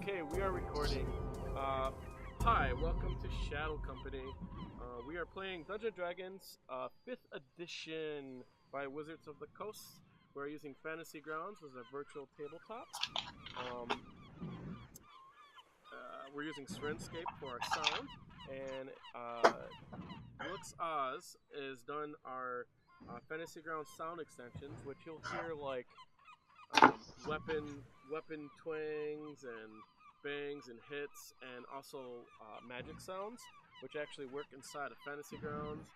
Okay, we are recording. Hi, welcome to Shadow Company. We are playing Dungeons & Dragons 5th edition by Wizards of the Coast. We're using Fantasy Grounds as a virtual tabletop. We're using Serenscape for our sound, and dulux-oz has done our Fantasy Grounds sound extensions, which you'll hear like weapon twangs and bangs and hits, and also magic sounds, which actually work inside of Fantasy Grounds.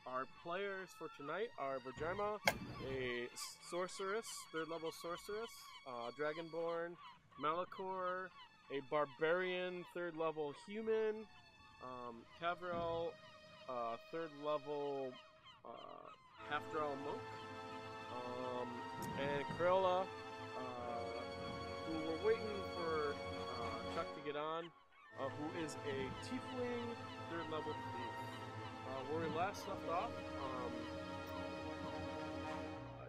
Our players for tonight are Vhajjharma, a sorceress, 3rd level sorceress, Dragonborn, Malichor, a Barbarian, 3rd level human, Kevril, 3rd level half-drow monk, and Criella, who we're waiting for Chuck to get on, who is a Tifling, 3rd level thief. Where we last left off,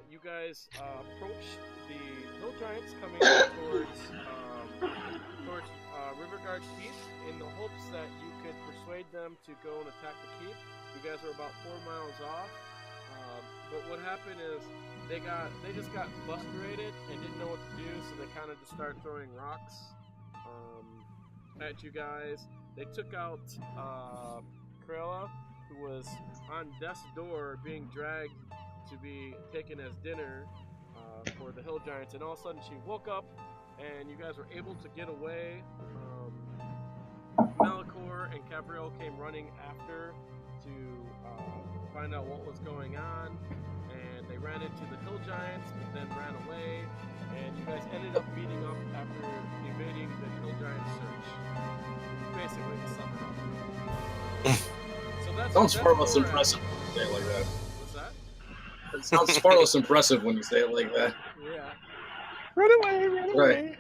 you guys approached the hill giants coming towards Riverguard Keep in the hopes that you could persuade them to go and attack the keep. You guys were about 4 miles off, but what happened is they just got frustrated and didn't know what to do, so they kind of just started throwing rocks at you guys. They took out Criella, who was on death's door being dragged to be taken as dinner for the hill giants, and all of a sudden she woke up and you guys were able to get away. Malichor and Kevril came running after to find out what was going on, and they ran into the hill giants but then ran away, and you guys ended up meeting up after evading the hill giant search. Basically, to sum it up. Sounds far less impressive when you say it like that. What's that? It sounds far less impressive when you say it like that. Yeah. Run away.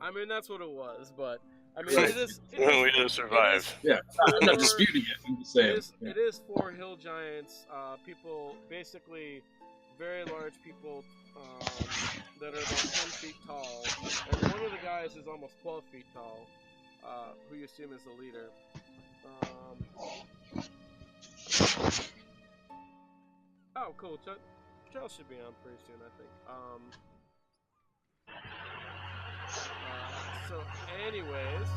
I mean, that's what it was, but I mean, Right. it is. We had to survive. Yeah, I'm not disputing it. I'm just saying. It is 4 hill giants, people, basically very large people that are about 10 feet tall, and one of the guys is almost 12 feet tall, who you assume is the leader. Oh, cool. Charles should be on pretty soon, I think. So, anyways,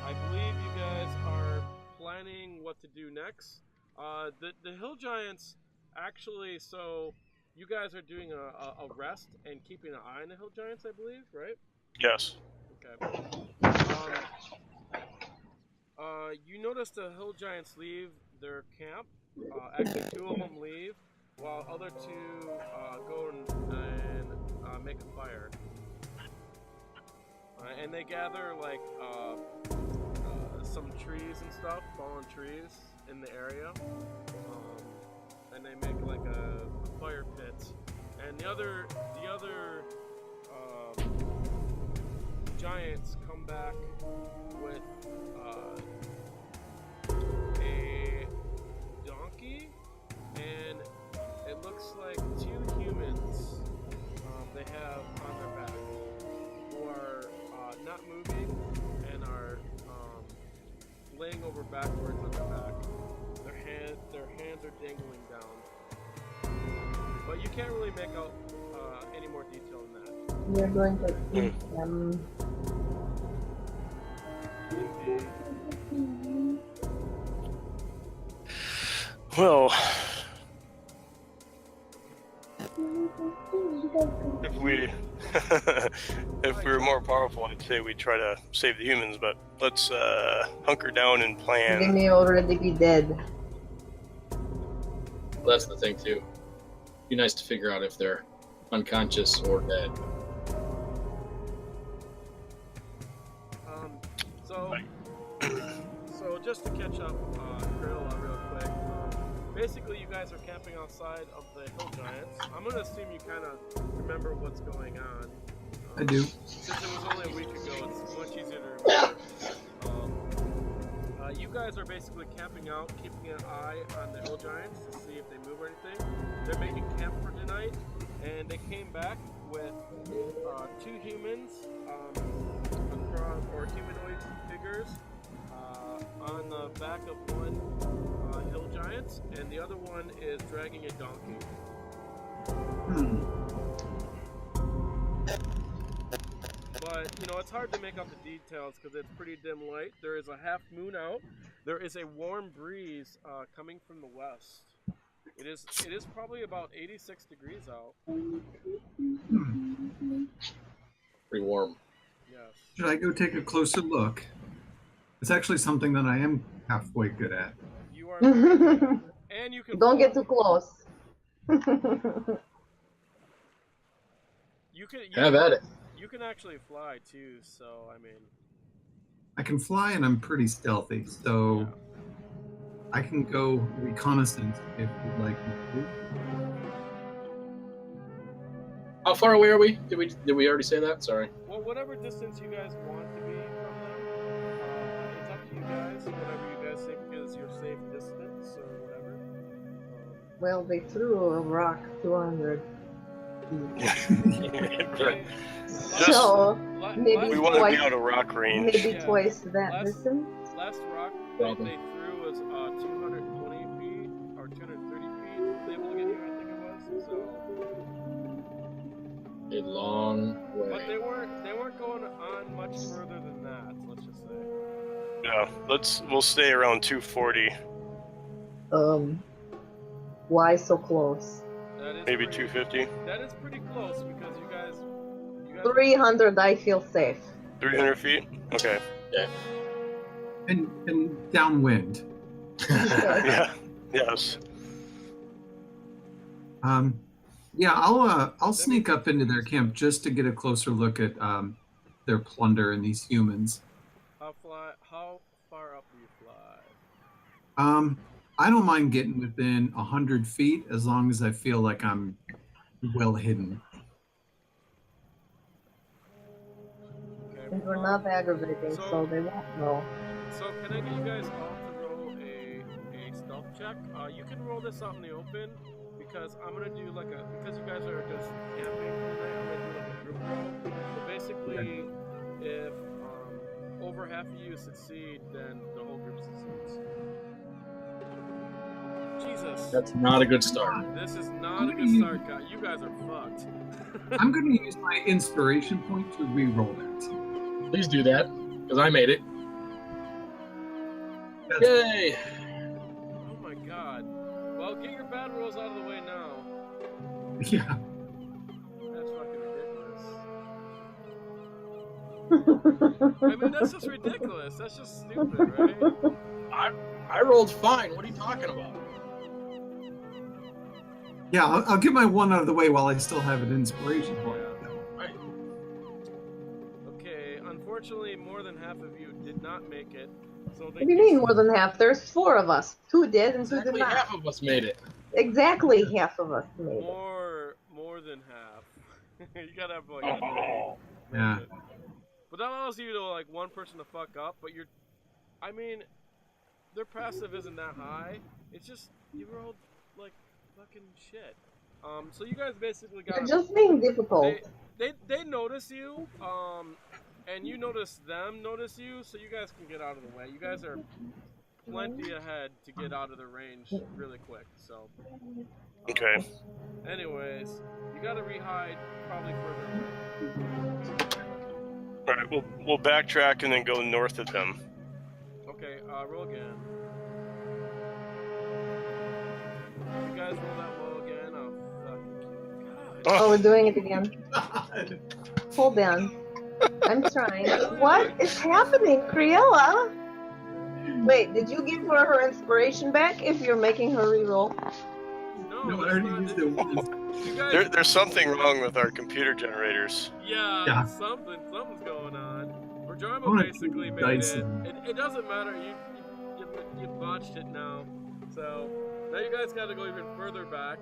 I believe you guys are planning what to do next. The hill giants actually, so you guys are doing a rest and keeping an eye on the hill giants, I believe, right? Yes. Okay. You notice the hill giants leave their camp. Actually, 2 of them leave, while other 2 go and make a fire. And they gather like some trees and stuff, fallen trees in the area, and they make like a fire pit. And the other giants come back with a donkey, and it looks like 2 humans they have on their back, who are not moving and are laying over backwards on their back. Their hands are dangling down, but you can't really make out any more detail than that. We're going to eat them. Well, if we were more powerful, I'd say we'd try to save the humans, but let's hunker down and They plan. may already be dead. Well, that's the thing too. Be nice to figure out if they're unconscious or dead. So just to catch up, Criella, real quick. Basically, you guys are camping outside of the hill giants. I'm gonna assume you kind of remember what's going on. I do. Since it was only a week ago, it's much easier to remember. You guys are basically camping out, keeping an eye on the hill giants to see if they move or anything. They're making camp for tonight, and they came back with 2 humans, or humanoid figures, on the back of one hill giant, and the other one is dragging a donkey. But, you know, it's hard to make out the details because it's pretty dim light. There is a half moon out. There is a warm breeze coming from the west. It is probably about 86 degrees out. Pretty warm. Yes. Should I go take a closer look? It's actually something that I am halfway good at. You are very good. And you can Don't fly. get too close. You can Have at it. You can actually fly too, so I mean. I can fly and I'm pretty stealthy, so Yeah. I can go reconnaissance if you'd like me to. How far away are we? Did we already say that? Sorry. Well, whatever distance you guys want to be from them, it's up to you guys. Whatever you guys think is your safe distance or whatever. Well, they threw a rock 200 Okay. So, maybe We want to twice, be out of rock range. maybe Yeah. twice that Last- distance. Last rock that they threw was 220 feet or 230 feet. Was able to get you, I think it was. So, A long way. but they weren't going on much further than that. Let's just say. Yeah, we'll stay around 240, Why so close? That is maybe pretty, 250, That is pretty close because you guys 300, I feel safe. 300 feet. Okay. And downwind. Yeah. Yes. Yeah, I'll sneak up into their camp just to get a closer look at their plunder and these humans. How far up do you fly? I don't mind getting within 100 feet as long as I feel like I'm well hidden. Okay. And we're not aggravating, so they won't know. So can I get you guys all to roll a stealth check? You can roll this out in the open because I'm gonna do because you guys are just camping for the night. I'm gonna do like a group roll. So basically, if over half of you succeed, then the whole group succeeds. Jesus. That's not a good start. This is not a good start, guys. You guys are fucked. I'm going to use my inspiration point to re-roll that. Please do that, because I made it. Yay! Oh my god. Well, get your bad rolls out of the way now. Yeah. That's fucking ridiculous. I mean, that's just ridiculous. That's just stupid, right? I rolled fine. What are you talking about? Yeah, I'll get my one out of the way while I still have an inspiration point. Right. Okay, unfortunately, more than half of you did not make it. So they What do you mean more than half? There's 4 of us. 2 did and 2 did Exactly not. half of us made it. Exactly half of us made it. more than half. You gotta have like. Yeah. But that allows you to like one person to fuck up, but I mean, their passive isn't that high. It's just you rolled like fucking shit. So you guys basically got. You're just being difficult. They notice you, and you notice them notice you, so you guys can get out of the way. You guys are plenty ahead to get out of the range really quick. So. Okay. Anyways, you gotta re-hide probably further away. All right. We'll backtrack and then go north of them. Okay, roll again. You guys roll that low again. Oh, fucking God. Oh, we're doing it again. Hold on. I'm trying. What is happening, Criella? Wait, did you give her inspiration back if you're making her reroll? No, I already used it once. There's something wrong with our computer generators. Yeah, something's going on. Vhajjharma basically made it. It doesn't matter. You botched it now. So now you guys got to go even further back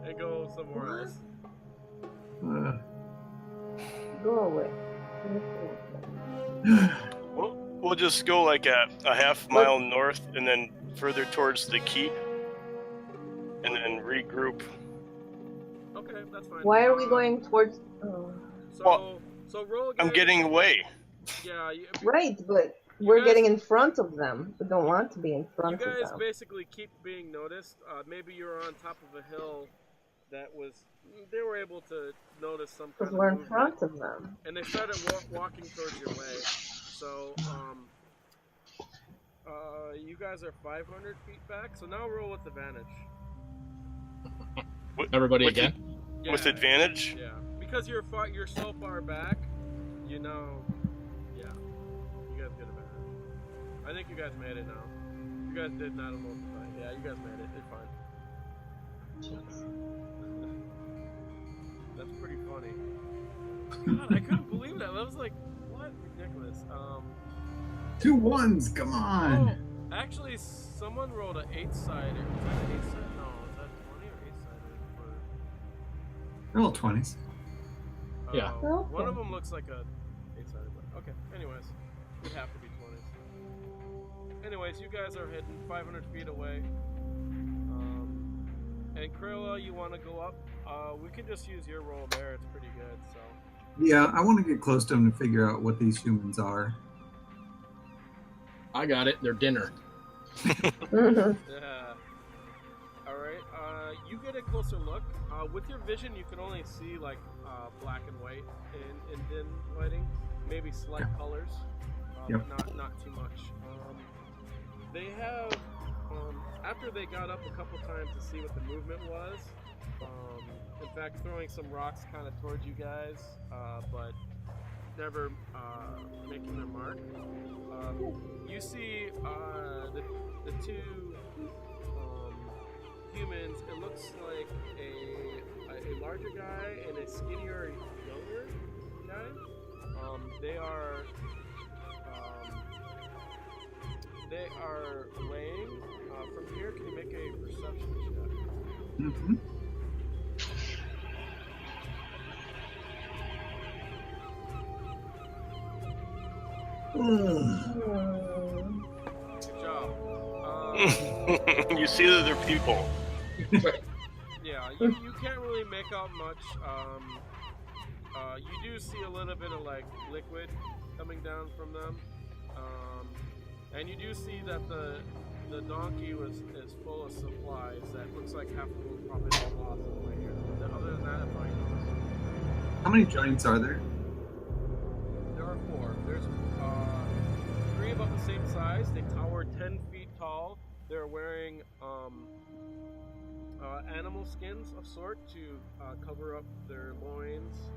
and go somewhere else. Go away. We'll just go like a half mile north and then further towards the keep and then regroup. Okay, that's fine. Why are we going towards... Oh. So Well, So roll. I'm guys. getting away. Yeah. Right, but You we're guys- getting in front of them. We don't want to be in You front of guys them. basically keep being noticed. Maybe you're on top of a hill that was. They were able to notice some kind Because of we're in movement, front of them. and they started walking towards your way. So you guys are 500 feet back. So now roll with advantage. Everybody With again? With advantage? Yeah, because you're so far back. You know. Yeah. You guys get advantage. I think you guys made it now. You guys did not almost fight. Yeah, you guys made it. It's fine. That's pretty funny. God, I couldn't believe that. That was like, what? Ridiculous. 2 1s, come on. Oh, actually, someone rolled an 8-sider. Is that an 8-sider? No, is that 20 or 8-sider? They're all 20s. Yeah. One of them looks like a 8-sider, but okay. Anyways, it would have to be 20s. Anyways, you guys are heading 500 feet away. And Criella, you want to go up? We can just use your roll there. It's pretty good. So. Yeah, I want to get close to them to figure out what these humans are. I got it. They're dinner. Yeah. All right. You get a closer look. With your vision, you can only see like black and white in dim lighting, maybe slight colors, Yep. but not too much. They have, after they got up a couple times to see what the movement was. In fact, throwing some rocks kind of towards you guys, but never making their mark. You see the two humans. It looks like a larger guy and a skinnier, younger guy. They are laying. From here, can you make a perception check? Mm-hmm. Good job. You see that they're people. Yeah, you can't really make out much. You do see a little bit of like liquid coming down from them, and you do see that the donkey is full of supplies. That looks like half of them probably all lost on the way here. But other than that, it's fine. How many giants are there? There are 4. There's 3 about the same size. They tower 10 feet tall. They're wearing animal skins of sort to cover up their loins.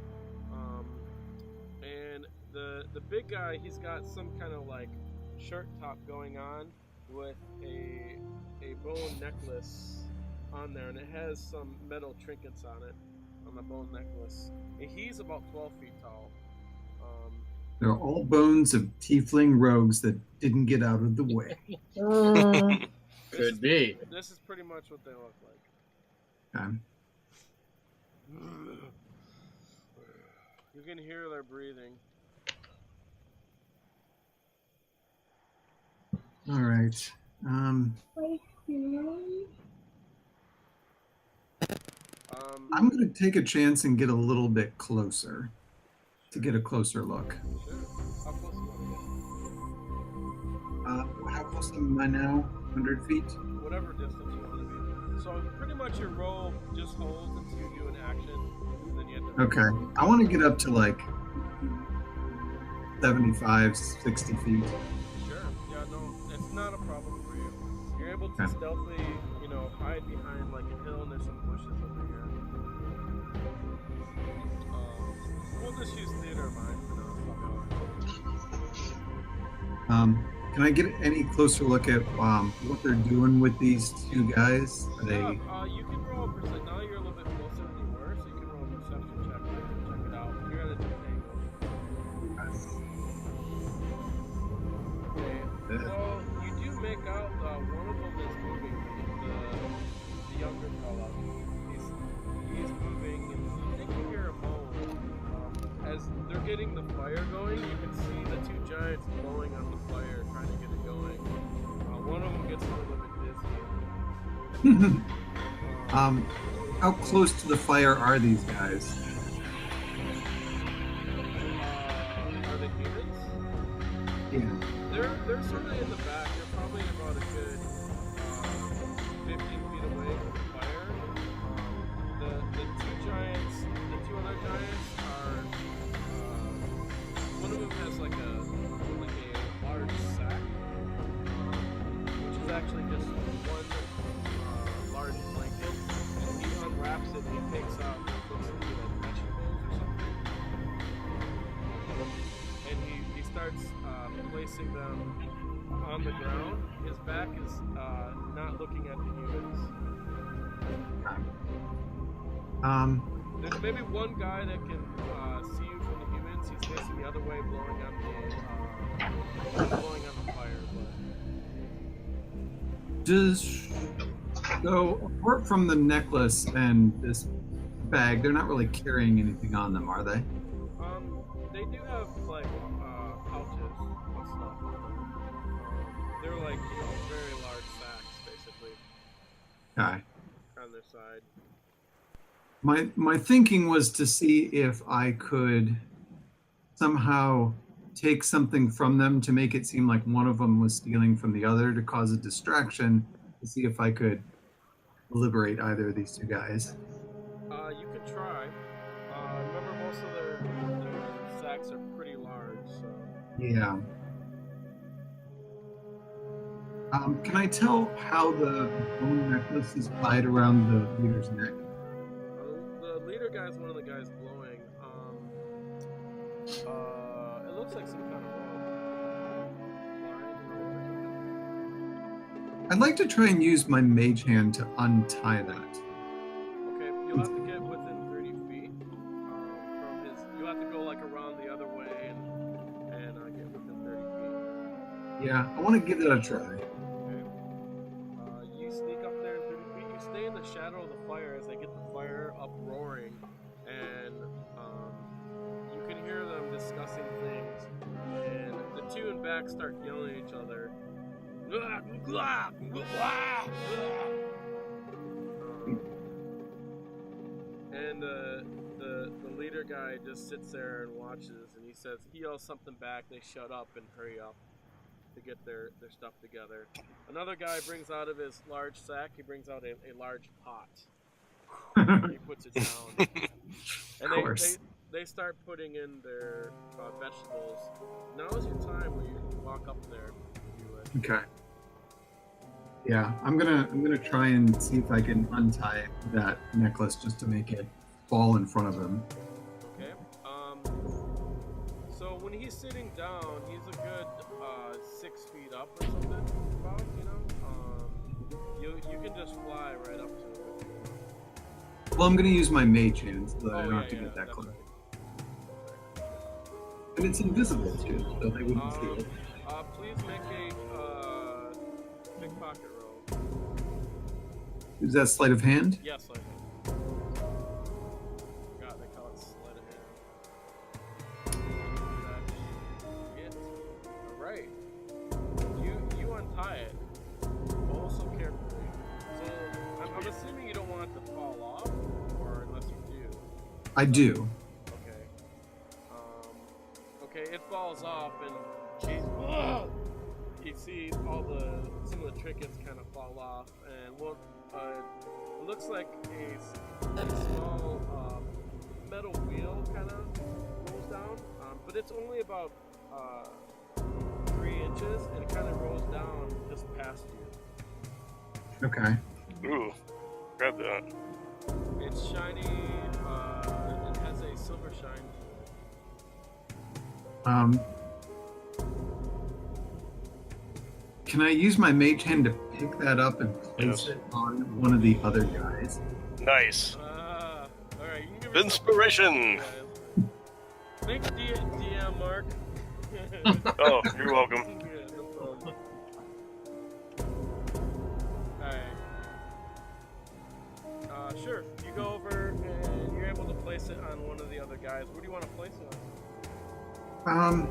And the big guy, he's got some kind of like shirt top going on with a bone necklace on there, and it has some metal trinkets on it, on the bone necklace. And he's about 12 feet tall. They're all bones of tiefling rogues that didn't get out of the way. Could be. This is pretty much what they look like. Okay. You can hear their breathing. All right. I'm going to take a chance and get a little bit closer to get a closer look. Sure. How close do you want to How close am I now? 100 feet? get? Whatever distance you want to be. So pretty much your roll just holds until you do an action, and then you have to. Okay. I want to get up to like 75, 60 feet. Sure. Yeah, no, it's not a problem for you. You're able to Okay. stealthily, hide behind like a hill, and there's some bushes over here. We'll just use theater of mind for now. Can I get any closer look at what they're doing with these 2 guys? Are they... You can roll a percent. Now you're a little bit closer than you were, so you can roll a perception check to check it out. You're at a different angle. Okay. Well, you do make out one of them is moving. The younger fella. He's moving, and you think you hear a moan. As they're getting the fire going, you can see the 2 giants blowing on the fire, trying to get it going. One of them gets a little bit dizzy. How close to the fire are these guys? Yeah. They're sort of in the back. They're probably about a good 15 feet away from the fire. The two other giants are. One of them has like a large sack, which is actually just one large blanket, and he unwraps it and he takes out looks to be like vegetables or something, and he starts placing them on the ground. His back is not looking at the humans. There's maybe one guy that can see you from the humans. He's facing the other way, blowing on the fire. So apart from the necklace and this bag, they're not really carrying anything on them, are they? They do have like pouches and stuff. They're like very large sacks, basically. Okay. On their side. My thinking was to see if I could somehow take something from them to make it seem like one of them was stealing from the other to cause a distraction, to see if I could liberate either of these two guys. You could try. Remember, most of their sacks are pretty large, so. Yeah. Can I tell how the bone necklace is tied around the leader's neck? The leader guy's one of the guys blowing. It looks like some kind of rope. I'd like to try and use my mage hand to untie that. Okay, you'll have to get within 30 feet from his. You'll have to go like around the other way and get within 30 feet. Yeah, I want to give that a try. Okay. You sneak up there in 30 feet. You stay in the shadow of the fire as they get the fire up roaring, and you can hear them discussing things. And the two in back start yelling at each other. And the leader guy just sits there and watches, and he yells something back. They shut up and hurry up to get their stuff together. Another guy brings out of his large sack, he brings out a large pot. He puts it down. And they start putting in their vegetables. Now is your time where you walk up there and do it. Okay. Yeah, I'm gonna try and see if I can untie that necklace just to make it fall in front of him. Okay. So when he's sitting down, he's a good 6 feet up or something. About, you can just fly right up to him. Well, I'm gonna use my mage hand so that I don't have to yeah, get that close. right. And it's invisible too, so they wouldn't see it. Please make a pickpocket roll. Is that sleight of hand? Yes, I think. God, they call it sleight of hand. That's it. Alright. You untie it. Also carefully. So, I'm assuming you don't want it to fall off, or unless you do. I do. Okay. Okay, it falls off, and you see some of the trinkets kind of fall off, and it looks like a small metal wheel kind of rolls down, but it's only about 3 inches, and it kind of rolls down just past you. Okay. Ooh, grab that. It's shiny. It has a silver shine to it. Can I use my mage hand to pick that up and place it on one of the other guys? Nice. All right, you can give yourself Inspiration. Thanks, DM Marc. Oh, you're welcome. Yeah, no problem. Alright. Sure. You go over and you're able to place it on one of the other guys. Where do you want to place it on?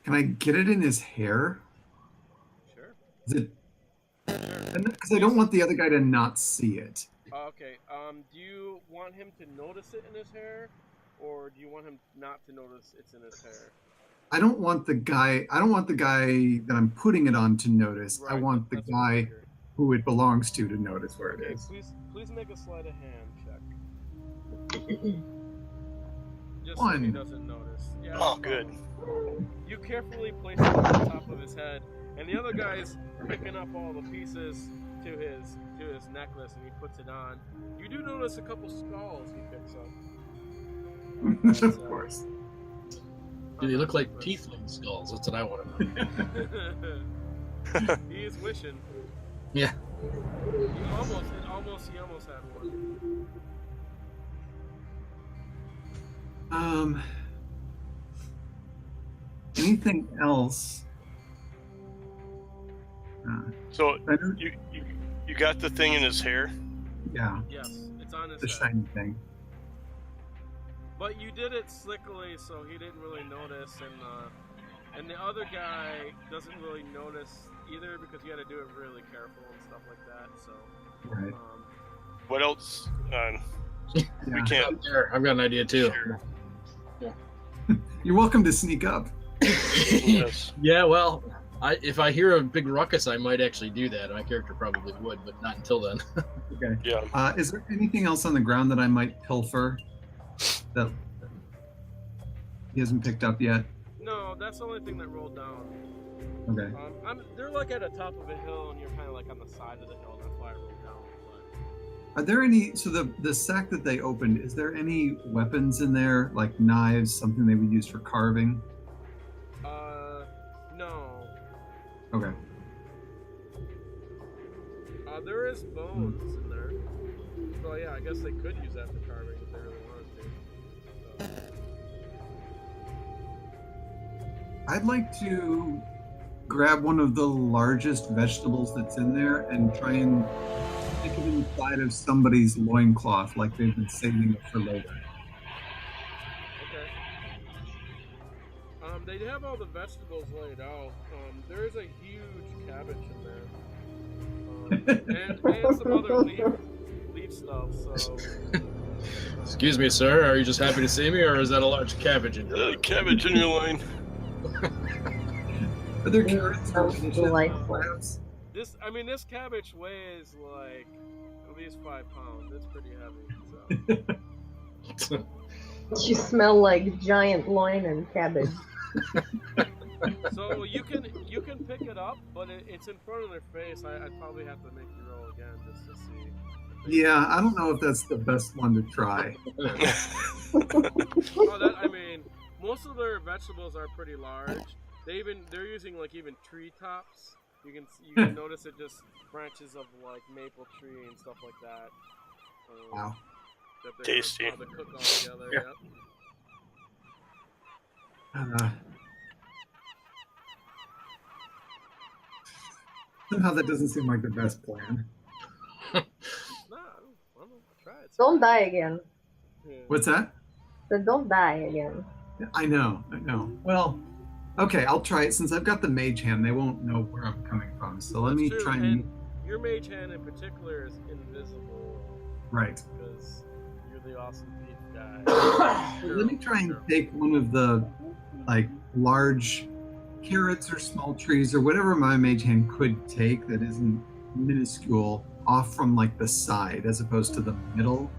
Can I get it in his hair? Sure. Is it? Because I don't want the other guy to not see it. Okay. Do you want him to notice it in his hair, or do you want him not to notice it's in his hair? I don't want the guy that I'm putting it on to notice. I Right, want the that's what I guy figured. who it belongs to notice where it Okay, is. please make a sleight of hand check. Just so he One. doesn't notice. Yeah, Oh, no good. problem. You carefully place it on the top of his head, and the other guy's picking up all the pieces to his necklace, and he puts it on. You do notice a couple skulls he picks up. Of course. Do they look like Tifling skulls? That's what I want to know. He is wishing. Yeah. He almost had one. Anything else? So you got the thing in his hair? Yeah, Yes, it's on his the head. shiny thing. But you did it slickly, so he didn't really notice, and the other guy doesn't really notice either because you had to do it really careful and stuff like that. So, Right. What else? We Yeah. can't. There, I've got an idea too. Sure. You're welcome to sneak up. Yes. Yeah, well, if I hear a big ruckus, I might actually do that. My character probably would, but not until then. Okay. Yeah. Is there anything else on the ground that I might pilfer that he hasn't picked up yet? no, that's the only thing that rolled down. Okay. They're like at the top of a hill, and you're kind of like on the side of the hill. That's why I rolled down. Are there any? So the sack that they opened, is there any weapons in there, like knives, something they would use for carving? No. Okay. There is bones in there. So yeah, I guess they could use that for carving if they really wanted to. So. I'd like to grab one of the largest vegetables that's in there and try and stick it inside of somebody's loincloth, like they've been saving it for later. Okay. They have all the vegetables laid out. There is a huge cabbage in there. And some other leaf stuff, so... Excuse me, sir. Are you just happy to see me, or is that a large cabbage in your Cabbage in your line. Are there carrots or Sounds radishes, delightful. perhaps? This cabbage weighs like at least 5 pounds. It's pretty heavy, so... You smell like giant loin and cabbage. So you can pick it up, but it's in front of their face. I'd probably have to make you roll again just to see. Yeah, I don't know if that's the best one to try. I mean, most of their vegetables are pretty large. They're using like even tree tops. You can notice it just branches of like maple tree and stuff like that. Wow. That they're Tasty. gonna probably cook all together. Yeah. Yep. Somehow that doesn't seem like the best plan. Nah, I don't know. Try it. Don't die again. Yeah. What's that? So don't die again. I know. Well, okay, I'll try it. Since I've got the mage hand, they won't know where I'm coming from. So let me That's true, try and... your mage hand in particular is invisible Right. because you're the awesome thief guy. Let me try and take one of the, like, large carrots or small trees or whatever my mage hand could take that isn't minuscule off from, like, the side as opposed to the middle,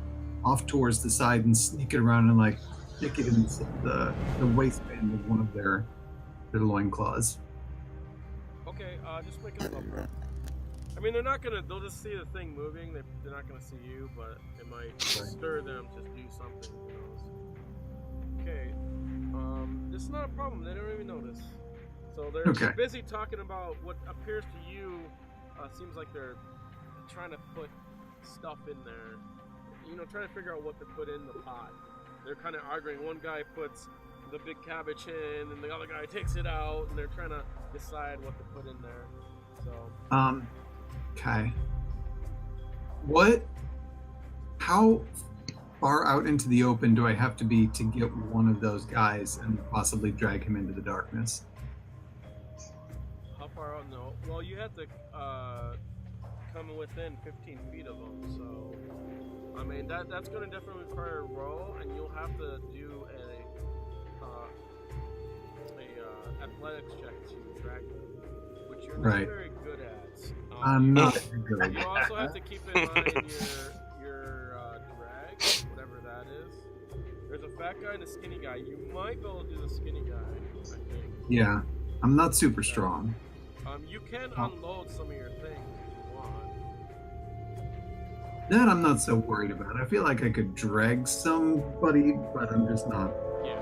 off towards the side and sneak it around and, like, stick it in the waistband of one of their loincloths. Okay, just make it up. I mean, they'll just see the thing moving. They're not gonna see you, but it might stir them to do something. Who knows? Okay, this is not a problem. They don't even notice. So they're busy talking about what appears to you seems like they're trying to put stuff in there. Trying to figure out what to put in the pot. They're kind of arguing. One guy puts the big cabbage in, and the other guy takes it out, and they're trying to decide what to put in there. So. Okay. How far out into the open do I have to be to get one of those guys and possibly drag him into the darkness? How far out? No. Well, you have to come within 15 feet of them, so... I mean, that's going to definitely require a roll, and you'll have to do a athletics check to drag them, which you're not Right. very good at. I'm not good. You also have to keep in mind your drag, whatever that is. There's a fat guy and a skinny guy. You might be able to do the skinny guy, I think. Yeah, I'm not super strong. You can unload some of your things if you want. That I'm not so worried about. I feel like I could drag somebody, but I'm just not. Yeah.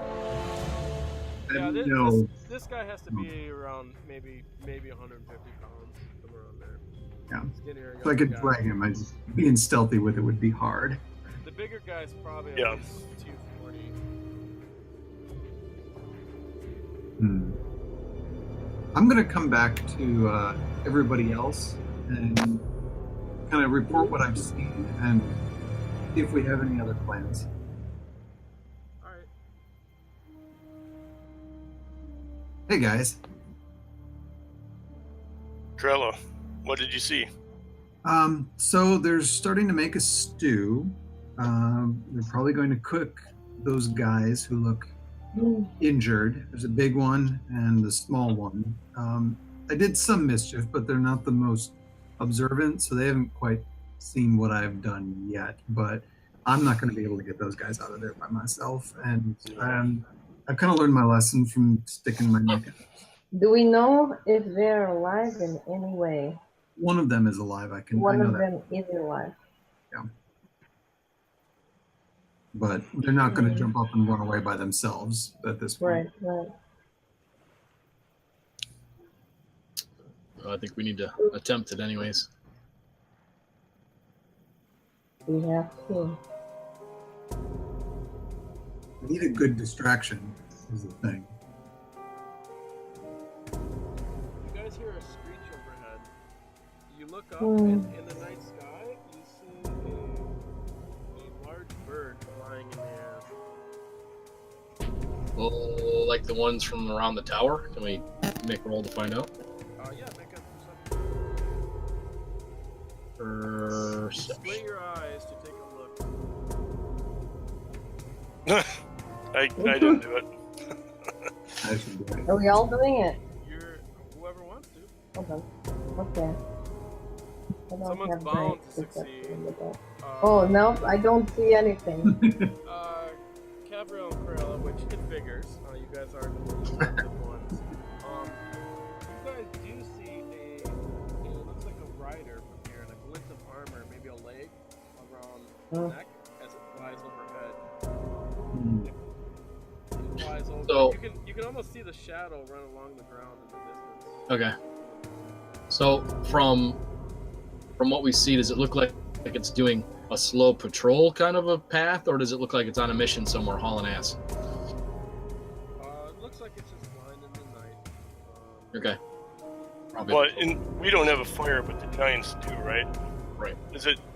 Yeah, This guy has to be around maybe 150 pounds, somewhere around there. Yeah. Skinnier, If I could guy. drag him, being stealthy with it would be hard. The bigger guy's probably at least 240. I'm going to come back to everybody else and kind of report what I've seen and see if we have any other plans. Alright. Hey guys. Criella, what did you see? So they're starting to make a stew. They're probably going to cook those guys who look injured. There's a big one and a small one. I did some mischief, but they're not the most observant, so they haven't quite seen what I've done yet. But I'm not going to be able to get those guys out of there by myself, and I've kind of learned my lesson from sticking my neck out. Do we know if they're alive in any way? One of them is alive. I know One of that. them is alive. Yeah. But they're not going to jump up and run away by themselves at this point. Right. I think we need to attempt it anyways. We have to. We need a good distraction, is the thing. You guys hear a screech overhead. You look up, and in the night sky, you see a large bird flying in the air. Oh, like the ones from around the tower? Can we make a roll to find out? Yeah, make a perception. Split your eyes to take a look. I didn't do it. I should do it. Are we all doing it? Whoever wants to. Okay. Okay. I don't Someone's have bound great to succeed. perception with that. Oh no, I don't see anything. Kevril and Criella, which it figures, you guys are the most active ones. You guys do see it looks like a rider from here, and a glint of armor, maybe a leg around the neck as it flies overhead. It flies over. So- you can almost see the shadow run along the ground in the distance. Okay. So from what we see, does it look like it's doing a slow patrol kind of a path, or does it look like it's on a mission somewhere hauling ass? It looks like it's just flying in the night. Okay. Probably. But we don't have a fire, but the giants do, right? Right.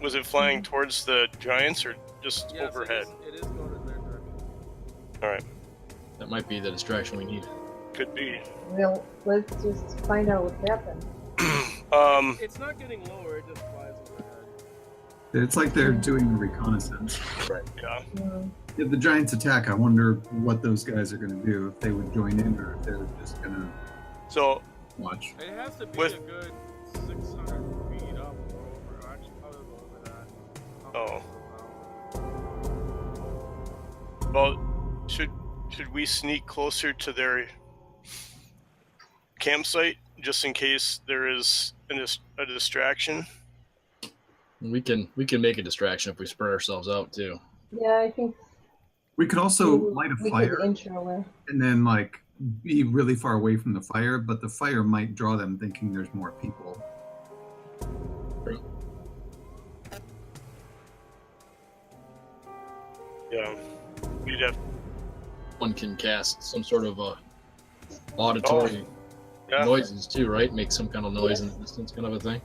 Was it flying towards the giants or just Yes, overhead? It is going in their direction. All right, That might be the distraction we need. could be. Well, let's just find out what happened. It's not getting lower, it just flies overhead. It's like they're doing the reconnaissance. Yeah. If the giants attack, I wonder what those guys are going to do, if they would join in or if they're just going to So watch. It has to be With- a good 600 feet up or actually probably over that. Oh. Well, should we sneak closer to their campsite just in case there is a distraction? We can make a distraction if we spread ourselves out too. Yeah, I think We could also light a we fire could inch our way. and then like be really far away from the fire, but the fire might draw them thinking there's more people. Yeah. We'd have. One can cast some sort of auditory Yeah. noises too, right? Make some kind of noise in the distance, kind of a thing.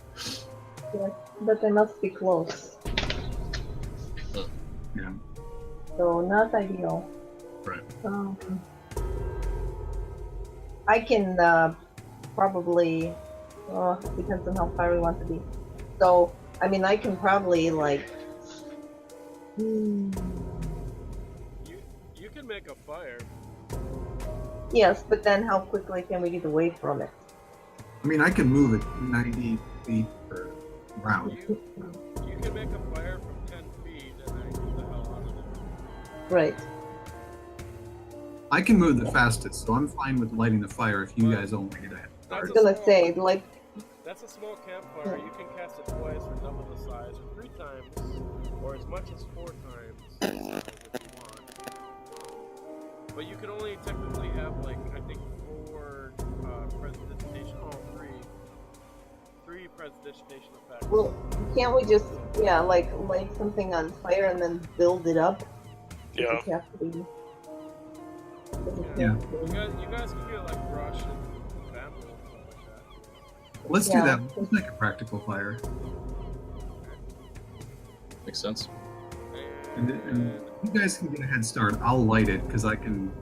Yes, but they must be close. Yeah. So not ideal. Right. I can probably. Depends on how far we want to be. So I mean, I can probably like Hmm. You can make a fire. Yes, but then how quickly can we get away from it? I mean, I can move it 90 feet per round. You can make a fire from 10 feet and then get the hell out of there. Right. I can move the fastest, so I'm fine with lighting the fire if you guys only get a head I was start. gonna say, like, That's a small campfire. You can cast it twice or double the size, or 3 times, or as much as 4 times the size if you want. But you can only technically have, like, I think 4 prestidigitation. Oh, 3 prestidigitation effects. well, can't we just, yeah, like, light something on fire and then build it up? Yeah. Does it have to be? Yeah. You guys can get like brush and bamboo and stuff like that. Let's do Yeah. that. Let's make a practical fire. Makes sense. And you guys can get a head start. I'll light it because I can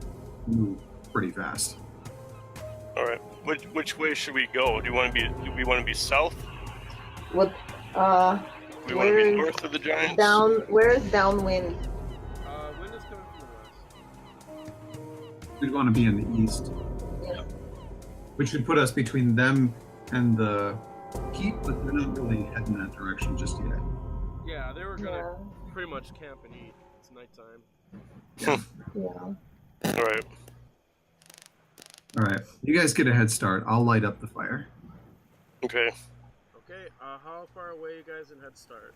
move pretty fast. All right. Which way should we go? Do we want to be south? What? Do we want to be Where's north of the giants? Where's downwind? Wind is coming from the west. We'd want to be in the east, Yes. which would put us between them and the keep, but they're not really heading that direction just yet. Yeah, they were gonna Yeah. pretty much camp and eat. It's nighttime. Yeah. All right. All right, you guys get a head start. I'll light up the fire. Okay. Okay, how far away you guys in head start?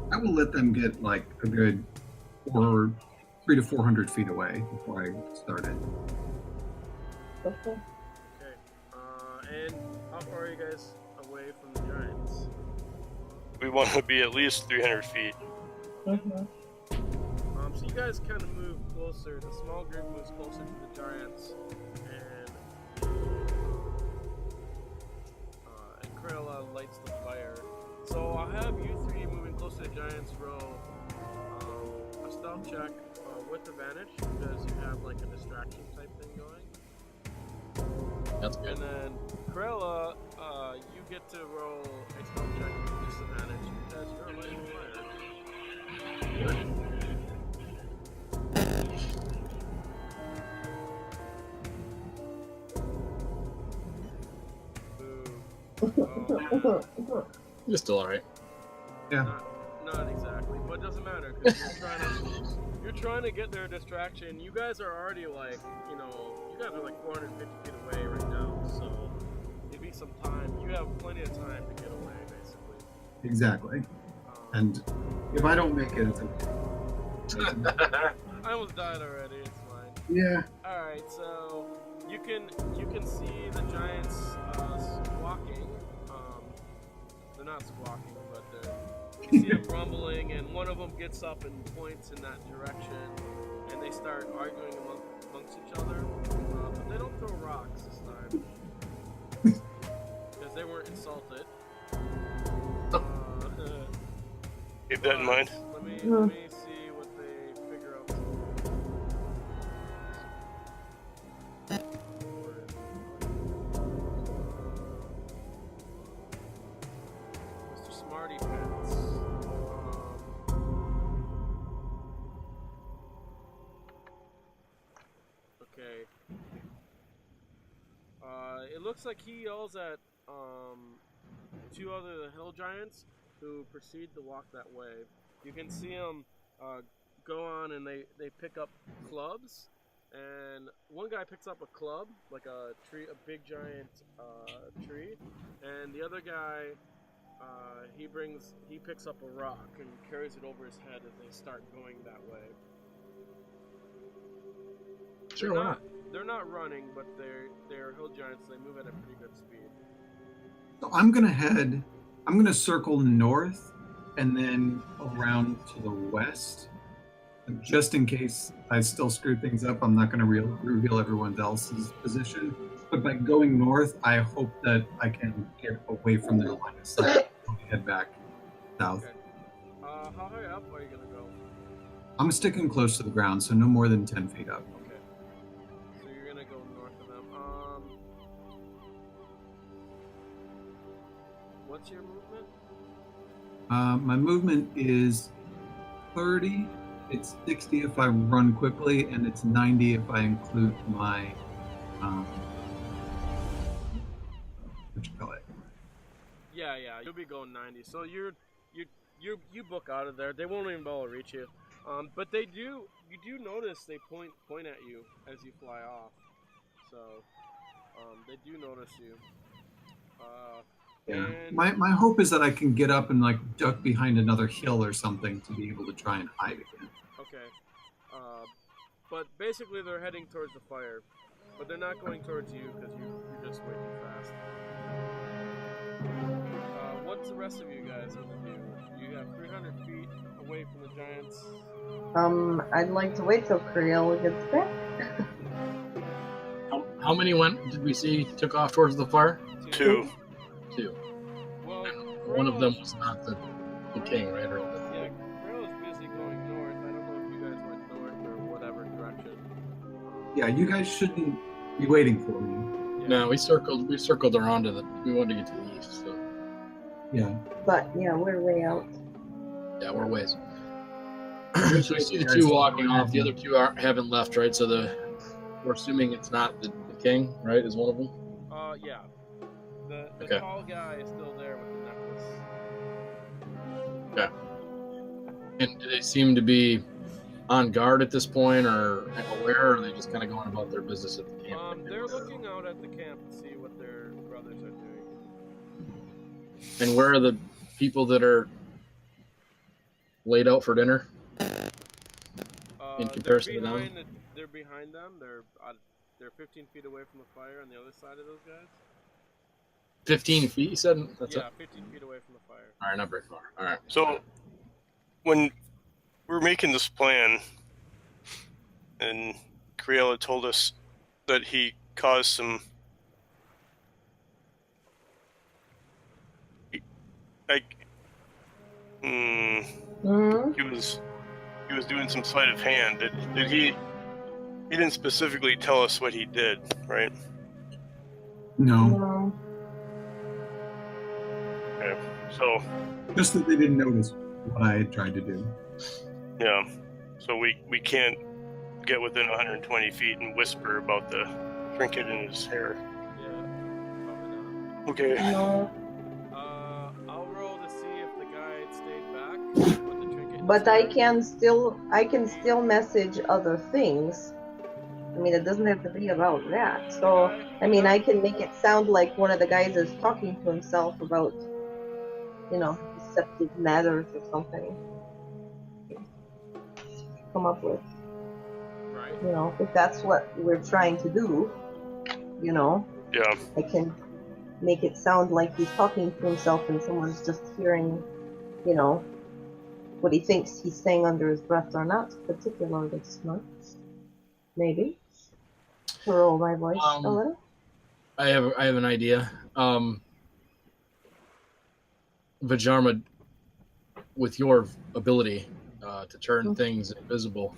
I will let them get like a good 300 to 400 feet away before I start it. Okay. Okay. And how far are you guys away from the giants? We want to be at least 300 feet. Mm-hmm. So you guys kind of move closer. The small group moves closer to the giants, and Criella lights the fire. So I'll have you 3 moving closer to the giants row. A stealth check with advantage because you have like a distraction type thing going. That's good. And then Criella, you get to roll a stealth check with disadvantage because you're lighting fire. You're still alright. Yeah. Not exactly, but it doesn't matter because you're trying to get their distraction. You guys are already like, you guys are like 450 feet away right now, so it'd be some time. You have plenty of time to get away, basically. Exactly. And if I don't make it, it's okay. I almost died already. It's fine. Yeah. All right, so you can see the giants squawking. They're not squawking, but you see them rumbling, and one of them gets up and points in that direction, and they start arguing amongst each other. But they don't throw rocks this time because they weren't insulted. Keep that in mind. Let me see what they figure out. Mr. Smarty Pants. Okay. It looks like he yells at 2 other hill giants who proceed to walk that way. You can see them go on and they pick up clubs, and one guy picks up a club, like a tree, a big giant tree, and the other guy he picks up a rock and carries it over his head as they start going that way. Sure, why not? They're not running, but they're hill giants. So they move at a pretty good speed. So I'm gonna circle north and then around to the west. Just in case I still screw things up, I'm not gonna reveal everyone else's position. But by going north, I hope that I can get away from their line of sight and head back south. Okay. How high up are you gonna go? I'm sticking close to the ground, so no more than 10 feet up. Okay. So you're gonna go north of them. What's your movement? My movement is 30. It's 60 if I run quickly, and it's 90 if I include my what you call it? Yeah, you'll be going 90. So you book out of there. They won't even be able to reach you. But you do notice they point at you as you fly off. So they do notice you. Yeah. And My hope is that I can get up and like duck behind another hill or something to be able to try and hide again. okay. But basically they're heading towards the fire. But they're not going towards you because you're just way too fast. What's the rest of you guys going to do? You have 300 feet away from the giants. I'd like to wait till Criella gets back. How many did we see took off towards the fire? 2. 2. Well, One of them was not the king, right? Or yeah, Krilla's busy going north. I don't know if you guys went north or whatever direction. Yeah, you guys shouldn't be waiting for me. Yeah. No, we circled around we wanted to get to the east, so Yeah. But yeah, we're way out. yeah, we're ways. So we see the 2 walking off. The other 2 haven't left, right? So we're assuming it's not the king, right? Is one of them? Yeah. The Okay. tall guy is still there with the necklace. Okay. And do they seem to be on guard at this point, or aware, or are they just kind of going about their business at the camp? They're looking out at the camp to see what their brothers are doing. And where are the people that are laid out for dinner? In comparison to them? They're behind them. They're 15 feet away from the fire on the other side of those guys. 15 feet, you said? That's Yeah, 15 feet away from the fire. All right, not very far. All right. So, when we're making this plan, and Criella told us that he caused some, he was doing some sleight of hand. Did he? He didn't specifically tell us what he did, right? No. No. Okay. So, Just that they didn't notice what I had tried to do. yeah. So we can't get within 120 feet and whisper about the trinket in his hair. Yeah, probably not. Okay. No. I'll roll to see if the guy stayed back with the trinket. in But his I hair. can still message other things. I mean, it doesn't have to be about that. So, I mean, I can make it sound like one of the guys is talking to himself about, deceptive matters or something. Come up with, Right. if that's what we're trying to do, Yeah. I can make it sound like he's talking to himself and someone's just hearing, what he thinks he's saying under his breath or not particularly smart. Maybe. To roll my voice a little. I have an idea. Vhajjharma, with your ability to turn things invisible,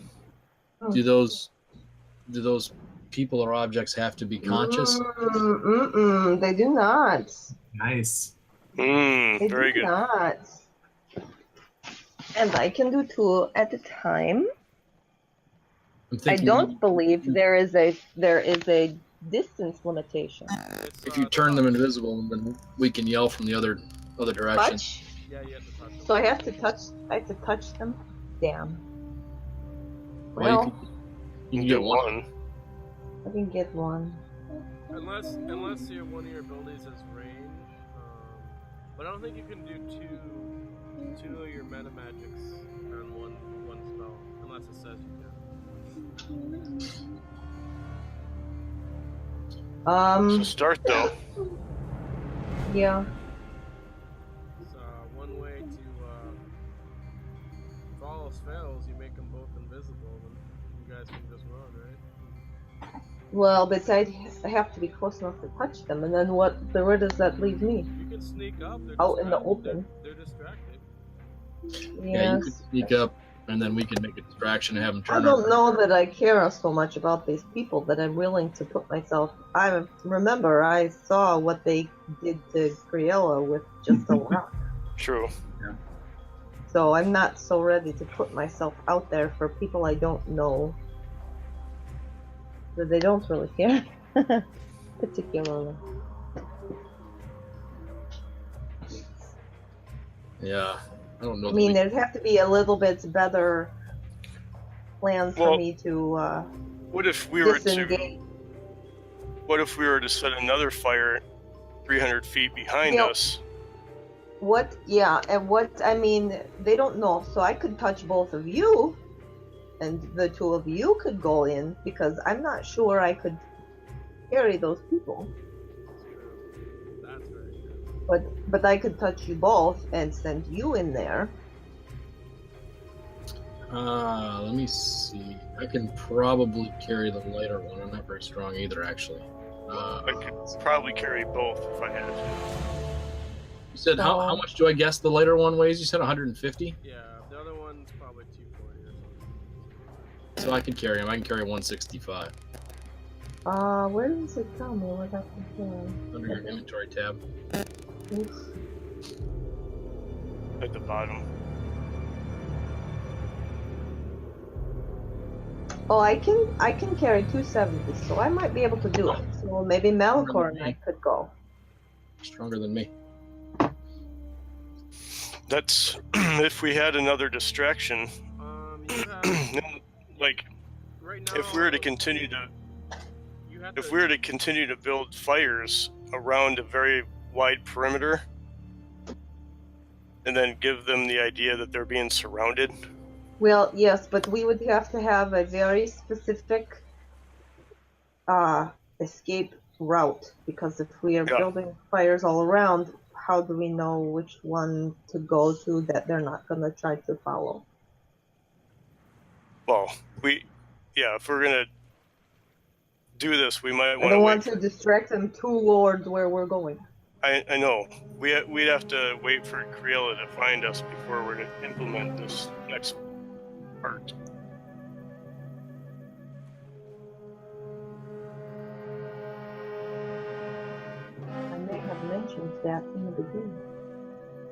do those people or objects have to be conscious? They do not. Nice. They Very do good. not. And I can do 2 at a time. I'm I thinking don't believe there is a distance limitation. It's, if you turn them invisible, then we can yell from the other direction. Touch. Yeah, you have to touch them. So I have to touch them. Damn. Well, Well, you can get one. I can get one. Unless one of your abilities is range. But I don't think you can do two of your meta magics on one spell, unless it says you can. So start though. Yeah. It's one way to, if all else fails, you make them both invisible, then you guys can just run, right? Well, but I have to be close enough to touch them, and then where does that leave me? You can sneak up. Out in the open. They're distracted. Yeah, you could Yes. sneak up and then we can make a distraction and have them I turn. don't know that I care so much about these people that I'm willing to put myself. I remember I saw what they did to Criella with just a rock. True. So I'm not so ready to put myself out there for people I don't know. That they don't really care, particularly. Yeah, I don't know. I mean, there'd have to be a little bit better plans for me to what if we were disengage. What if we were to set another fire 300 feet behind us? What? Yeah, and what? I mean, they don't know, so I could touch both of you, and the two of you could go in because I'm not sure I could carry those people. That's very true. But I could touch you both and send you in there. Let me see. I can probably carry the lighter one. I'm not very strong either, actually. I could probably carry both if I had to. You said how much do I guess the lighter one weighs? You said 150? Yeah, the other one's probably 240 or something. So I can carry him. I can carry 165. Where does it tell me what I can carry? Under your inventory tab. Oops. At the bottom. Oh, I can carry 270, so I might be able to do it. So maybe Malichor and I could go. Stronger than me. That's if we had another distraction. You have, like, right now, if we were to continue to build fires around a very wide perimeter, and then give them the idea that they're being surrounded. Well, yes, but we would have to have a very specific escape route, because if we are building fires all around, how do we know which one to go to that they're not going to try to follow? Well, if we're going to do this, we might want to I don't want to distract them towards where we're going. I know. We'd have to wait for Criella to find us before we're to implement this next part. I may have mentioned that in the beginning.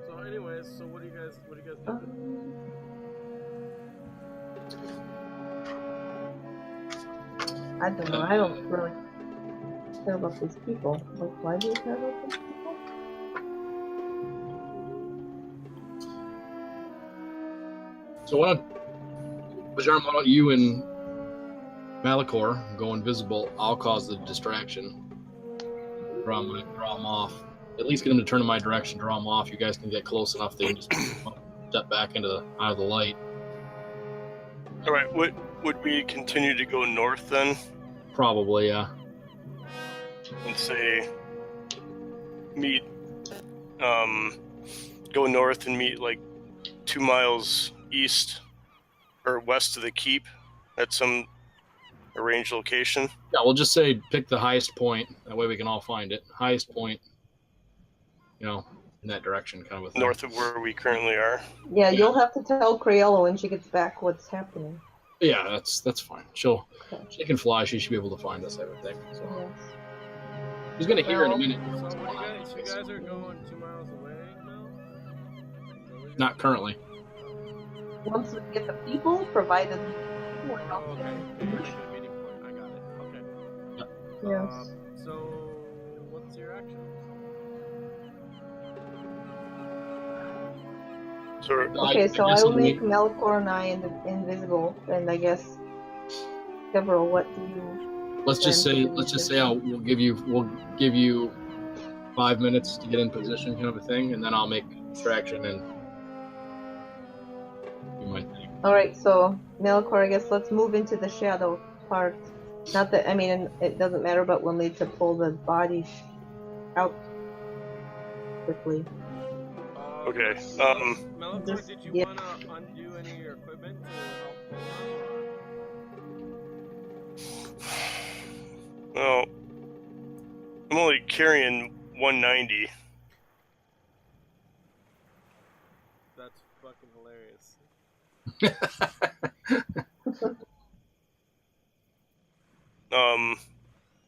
So, anyways, what do you guys do? I don't know. I don't really care about these people. Like, why do you care about these people? So why don't you and Malichor go invisible? I'll cause the distraction. Draw them off. At least get them to turn in my direction. Draw them off. You guys can get close enough. They can just step back out of the light. All right. Would we continue to go north then? Probably, yeah. And say go north and meet like 2 miles east or west of the keep at some arranged location. Yeah, we'll just say pick the highest point. That way we can all find it. Highest point, in that direction, kind of a thing. North of where we currently are. Yeah, you'll have to tell Criella when she gets back what's happening. Yeah, that's fine. She can fly. She should be able to find us, I would think. So. Yes. She's gonna hear in a minute. So you guys are going 2 miles away now? Not currently. Once we get the people, provided we're Oh, okay. You're making a meeting point. I got it. Okay. Yes. So, what's your action? Okay, so I will make Malichor and I invisible, and I guess Kevril, what do you? Let's just say we'll give you 5 minutes to get in position, kind of a thing, and then I'll make distraction and you might think. All right, so Malichor, I guess let's move into the shadow part. Not that it doesn't matter, but we'll need to pull the bodies out quickly. Okay. Malichor, did you want to undo any of your equipment to help pull out? Well, I'm only carrying 190. That's fucking hilarious.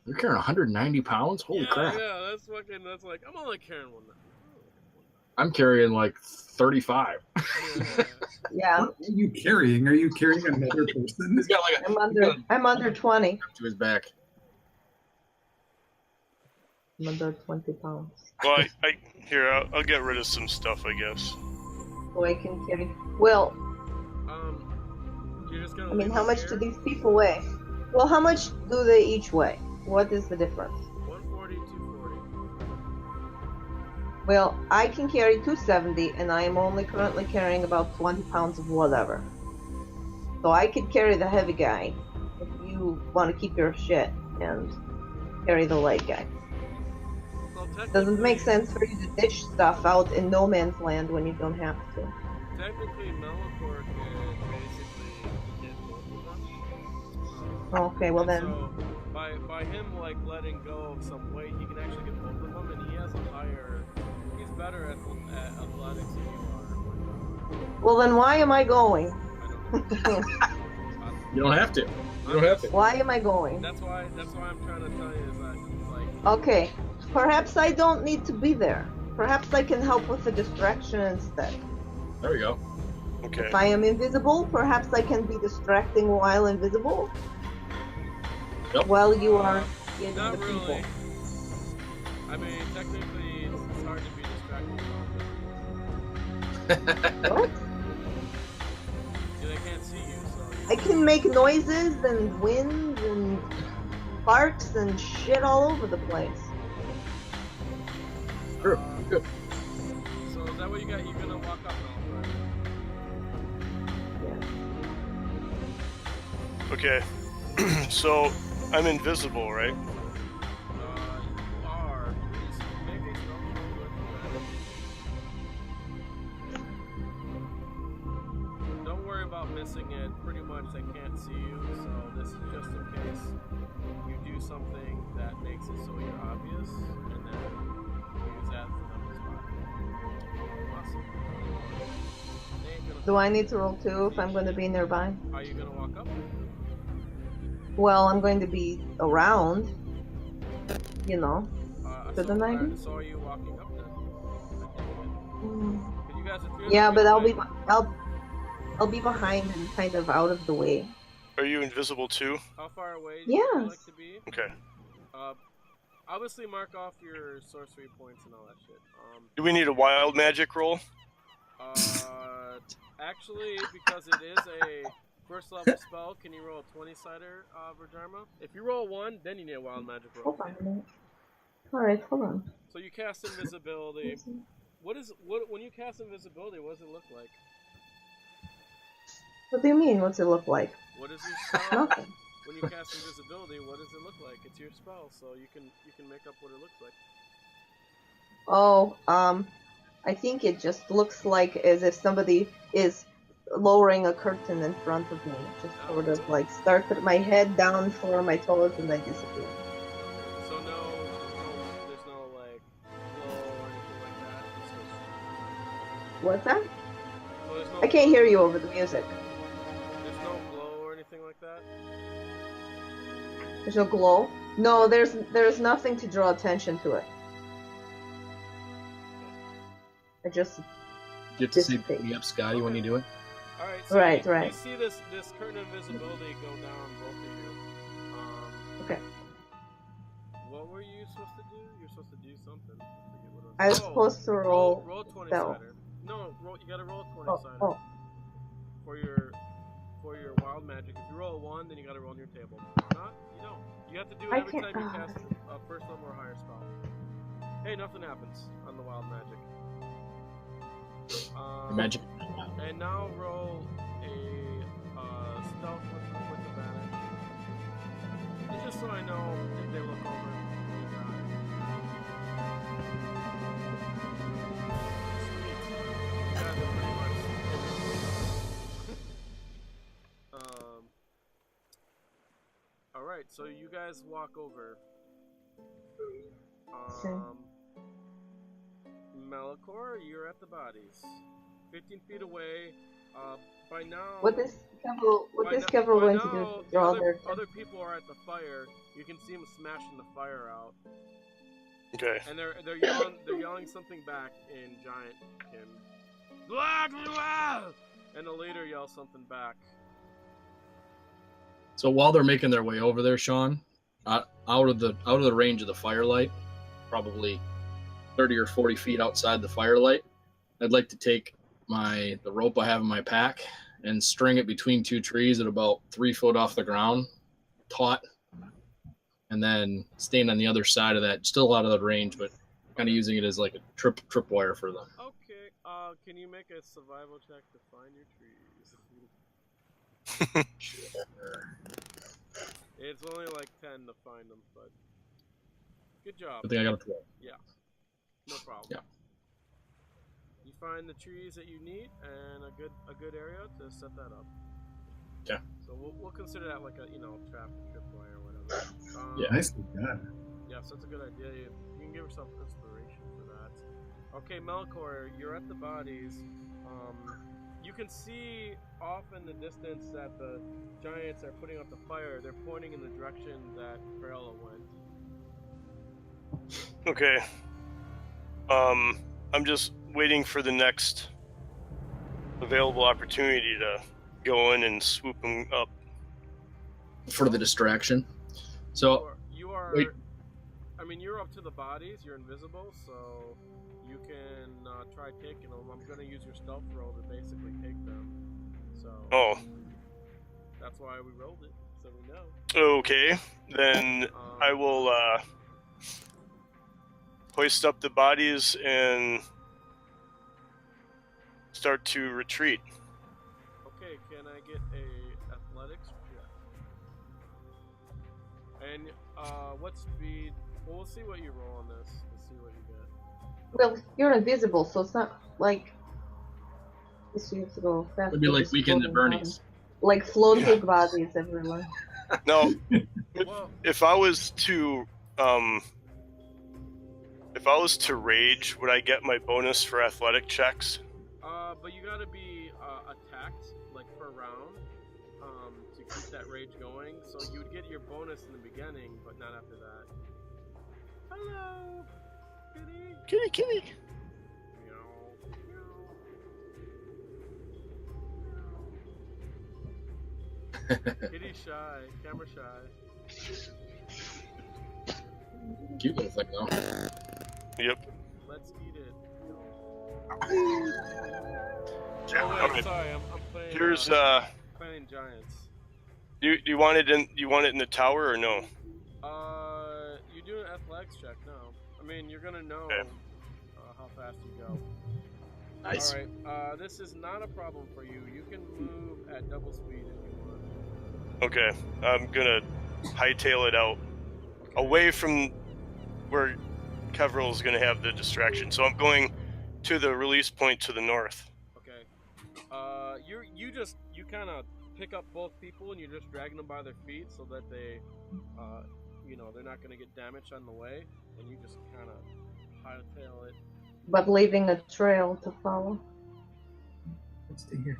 You're carrying 190 pounds? Holy crap. Yeah, that's like, I'm only carrying one. I'm carrying like 35. Yeah. What are you carrying? Are you carrying another person? He's got like I'm under 20. to his back. I'm under 20 pounds. Well, I'll get rid of some stuff, I guess. So I can carry. Well, You're just gonna I mean, leave how it much here? do these people weigh? Well, how much do they each weigh? What is the difference? 140, 240. Well, I can carry 270, and I am only currently carrying about 20 pounds of whatever. So I could carry the heavy guy if you want to keep your shit and carry the light guy. Well, Doesn't make technically- sense for you to dish stuff out in no man's land when you don't have to. Technically, Malichor can basically get both of them. Okay, well And then. So by him like letting go of some weight, he can actually get both of them, and he has a higher. He's better at athletics than you are. Well then, why am I going? I don't know. You don't have to. You don't have to. Why am I going? That's why I'm trying to tell you is that like. Okay, perhaps I don't need to be there. Perhaps I can help with the distraction instead. There we go. Okay. If I am invisible, perhaps I can be distracting while invisible. Yep. While you are getting Not the people. really. I mean, technically, it's hard to be distracted. What? They can't see you, so. I can make noises and wind and sparks and shit all over the place. Sure. Good. So is that what you got? You're gonna walk up now, right? Yeah. Okay. So I'm invisible, right? You are. Please make a stealth roll with advantage. Don't worry about missing it. Pretty much they can't see you, so this is just in case you do something that makes it so you're obvious, and then use that for them to spot you. Awesome. They ain't gonna Do I need to roll 2 if I'm going to be nearby? Are you gonna walk up? Well, I'm going to be around. You know. Shouldn't I be? So are you walking up then? Mm. 'Cause you guys are 300 Yeah, but feet I'll away. be behind and kind of out of the way. Are you invisible too? How far away do you Yes. like to be? Okay. Obviously mark off your sorcery points and all that shit. Do we need a wild magic roll? Actually, because it is a first level spell, can you roll a 20-sider, Vhajjharma? If you roll 1, then you need a wild magic roll. Hold on a minute. Alright, hold on. So you cast invisibility. When you cast invisibility, what does it look like? What do you mean? What's it look like? What is your spell? Nothing. When you cast invisibility, what does it look like? It's your spell, so you can make up what it looks like. Oh, I think it just looks like as if somebody is lowering a curtain in front of me. Just sort of like start with my head down for my toes and I disappear. So there's no like glow or anything like that. It's just, What's that? so there's no I can't hear you over the music. There's no glow or anything like that. There's no glow? No, there's nothing to draw attention to it. I just You have to say Dissipate. "Beat me up, Scotty" when you do it. All right. So Right, you, right. You see this curtain of invisibility go down both of you. Okay. What were you supposed to do? You're supposed to do something. I forget what it was. I was supposed to roll roll 20 spell. sider. No, you gotta roll a 20 Oh, sider oh. for your wild magic. If you roll a 1, then you gotta roll on your table. If not, you don't. You have to do it I every can't- time you cast a first level or higher spell. Hey, nothing happens on the wild magic. Magic. And now roll a stealth with advantage. And just so I know if they look over. What you got. Sweet. You guys are pretty much Alright, so you guys walk over. Malichor, you're at the bodies. 15 feet away, By now. What is Kevril by going to now, do to draw their other people are at the fire. You can see them smashing the fire out. Okay. And they're yelling something back in giant and blah, blah, blah! And the leader yells something back. So while they're making their way over there, Shawn, out of the range of the firelight, probably 30 or 40 feet outside the firelight, I'd like to take the rope I have in my pack and string it between two trees at about 3 foot off the ground, taut, and then stand on the other side of that, still out of the range, but kind of using it as like a tripwire for them. Okay, can you make a survival check to find your trees? Sure. It's only like 10 to find them, but good job. I think I got a 12. Yeah, no problem. Yeah. You find the trees that you need and a good area to set that up. Yeah. So we'll consider that like a tripwire or whatever. Yeah. Nicely done. Yeah, so that's a good idea. You can give yourself inspiration for that. Okay, Malichor, you're at the bodies. You can see off in the distance that the giants are putting out the fire. They're pointing in the direction that Criella went. Okay. I'm just waiting for the next available opportunity to go in and swoop them up. For the distraction. So You are wait. I mean, you're up to the bodies. You're invisible, so you can try taking them. I'm gonna use your stealth roll to basically take them. So. Oh. That's why we rolled it, so we know. Okay. Then I will hoist up the bodies and start to retreat. Okay, can I get a athletics check? And what speed? Well, we'll see what you roll on this. Let's see what you get. Well, you're invisible, so it's not like this used to go fast. it'd be like Weekend at Bernie's. Like floating bodies everywhere. Now, Well, if I was to rage, would I get my bonus for athletic checks? but you gotta be attacked like per round to keep that rage going. So you would get your bonus in the beginning, but not after that. Hello, kitty. Kitty. Meow, meow. Kitty shy, camera shy. Cute little thing, though. Yep. Let's eat it. Okay. Oh, sorry, I'm playing. Here's Playing giants. Do you want it in the tower or no? You do an athletics check now. I mean, you're gonna know Okay. how fast you go. Nice. All right. This is not a problem for you. You can move at double speed if you want. Okay. I'm gonna hightail it out away from where Kevril is gonna have the distraction. So I'm going to the release point to the north. Okay. You kind of pick up both people and you're just dragging them by their feet so that they, they're not gonna get damaged on the way, and you just kind of hightail it. But leaving a trail to follow. Let's stay here.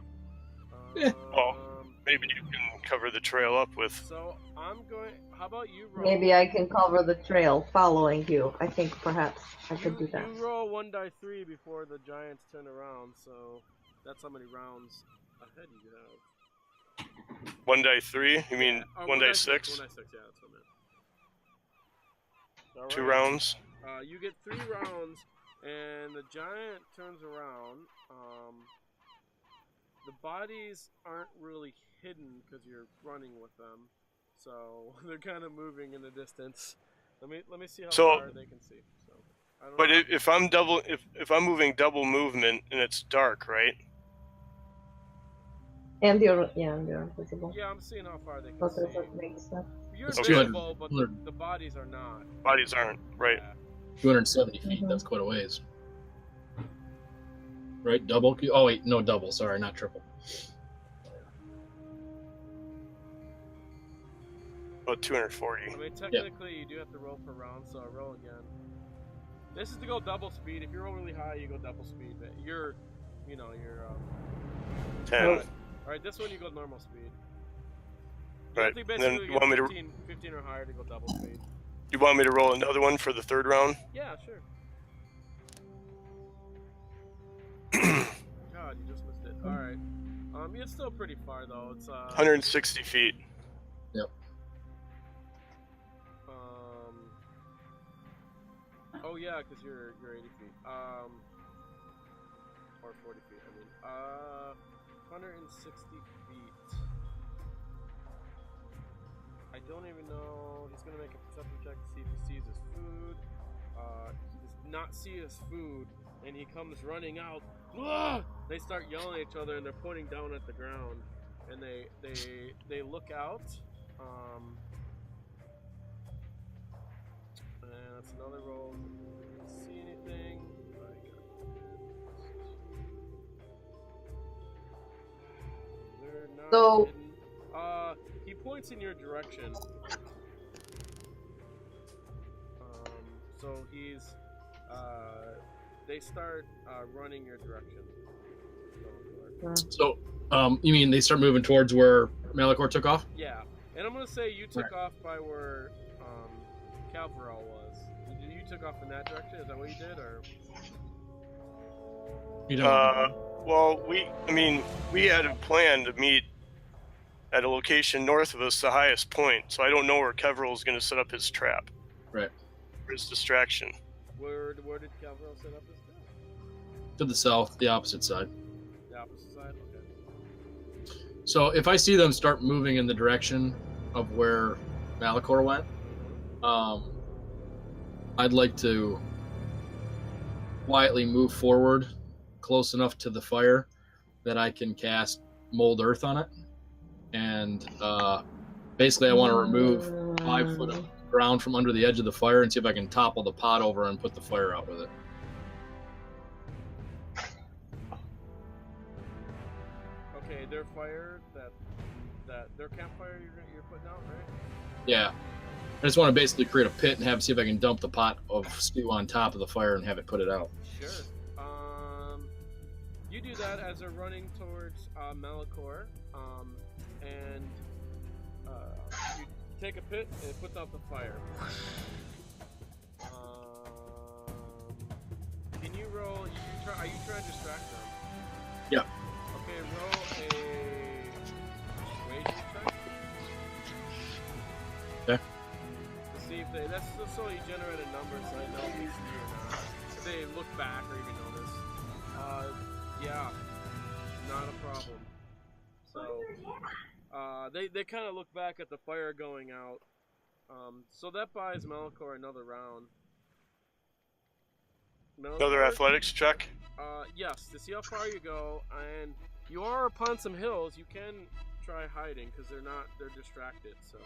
Maybe you can cover the trail up with. So I'm going. How about you roll? Maybe I can cover the trail following you. I think perhaps I could do that. You roll 1 die 3 before the giants turn around, so that's how many rounds ahead you have. 1 die 3? You mean 1 die 6? 1 die 6, yeah, that's what I meant. All 2 right. rounds. You get 3 rounds, and the giant turns around. The bodies aren't really hidden because you're running with them, so they're kind of moving in the distance. Let me see how far they can see. So, I don't But know. if I'm moving double movement and it's dark, right? And you're invisible. Yeah, I'm seeing how far they can So see. that makes sense. You're That's invisible, but the bodies are not. Bodies aren't, right? Yeah. 270 feet. That's quite a ways. Right? Double? Oh, wait. No, double. Sorry, not triple. About 240. I mean, technically, you do have to roll per round, so I roll again. This is to go double speed. If you roll really high, you go double speed. But you're 10. All right, this one you go normal speed. You Right. have to And then basically you get want me to 15 or higher to go double speed. you want me to roll another one for the third round? Yeah, sure. God, you just missed it. All right. It's still pretty far though. It's 160 feet. Yep. Oh yeah, because you're 80 feet. Or 40 feet. I mean, 160 feet. I don't even know. He's gonna make a perception check to see if he sees his food. He does not see his food, and he comes running out. "Ah!" They start yelling at each other, and they're pointing down at the ground. And they look out. And that's another roll. Don't see anything. They're not So- hidden. He points in your direction. So he's they start running your direction. So, you mean they start moving towards where Malichor took off? Yeah, and I'm gonna say you took off by where Kevril was. You took off in that direction. Is that what you did, or? You don't. Well, we had a plan to meet at a location north of us, the highest point. So I don't know where Kevril is going to set up his trap. Right. For his distraction. Where did Kevril set up his trap? To the south, the opposite side. The opposite side. Okay. So if I see them start moving in the direction of where Malichor went, I'd like to quietly move forward close enough to the fire that I can cast Mold Earth on it. And basically I want to remove 5 foot of ground from under the edge of the fire and see if I can topple the pot over and put the fire out with it. Okay, their fire that their campfire you're putting out, right? Yeah. I just want to basically create a pit and see if I can dump the pot of stew on top of the fire and have it put it out. Sure. You do that as they're running towards Malichor, and you take a pit and it puts out the fire. Can you roll? Are you trying to distract them? Yeah. Okay, roll a persuasion check. Okay. To see if that's just so you generate a number so I know if they see you or not. If they look back or even notice. Yeah, not a problem. So, they kind of look back at the fire going out. So that buys Malichor another round. Another athletics check? Yes, to see how far you go, and you are upon some hills. You can try hiding because they're distracted. So.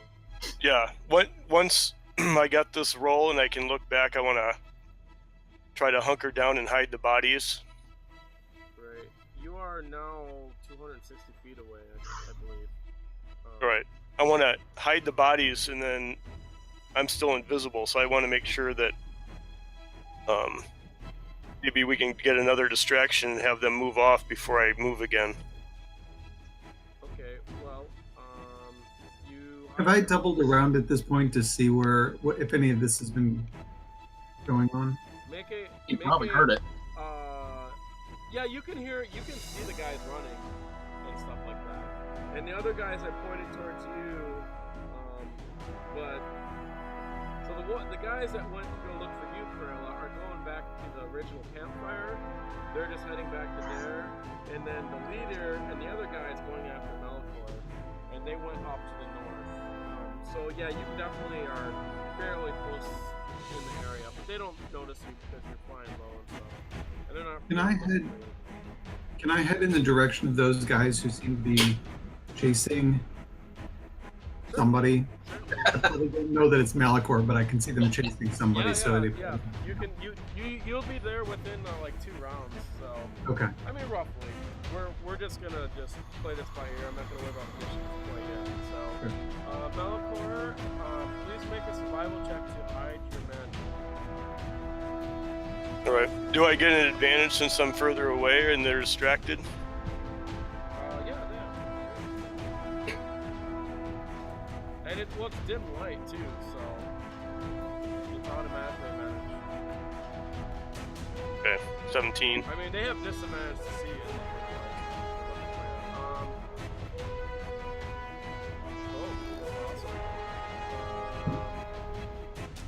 Yeah. Once I got this roll and I can look back, I want to try to hunker down and hide the bodies. Right. You are now 260 feet away, I believe. Right. I want to hide the bodies, and then I'm still invisible, so I want to make sure that maybe we can get another distraction and have them move off before I move again. Okay, well, Have I doubled around at this point to see if any of this has been going on? You probably heard it. Yeah, you can see the guys running and stuff like that. And the other guys are pointed towards you, but so the guys that went to go look for you, Criella, are going back to the original campfire. They're just heading back to there, and then the leader and the other guys going after Malichor, and they went off to the north. So yeah, you definitely are fairly close in the area, but they don't notice you because you're flying low and stuff. And they're not. Can I head in the direction of those guys who seem to be chasing somebody? I probably don't know that it's Malichor, but I can see them chasing somebody. Yeah. You'll be there within like 2 rounds. So. Okay. I mean, roughly. We're just gonna play this by ear. I'm not gonna worry about conditions quite yet. So, Malichor, please make a survival check to hide your men. All right. Do I get an advantage since I'm further away and they're distracted? Well, it's dim light too, so it's automatically managed. Okay, 17. I mean, they have disadvantage to see it. Awesome.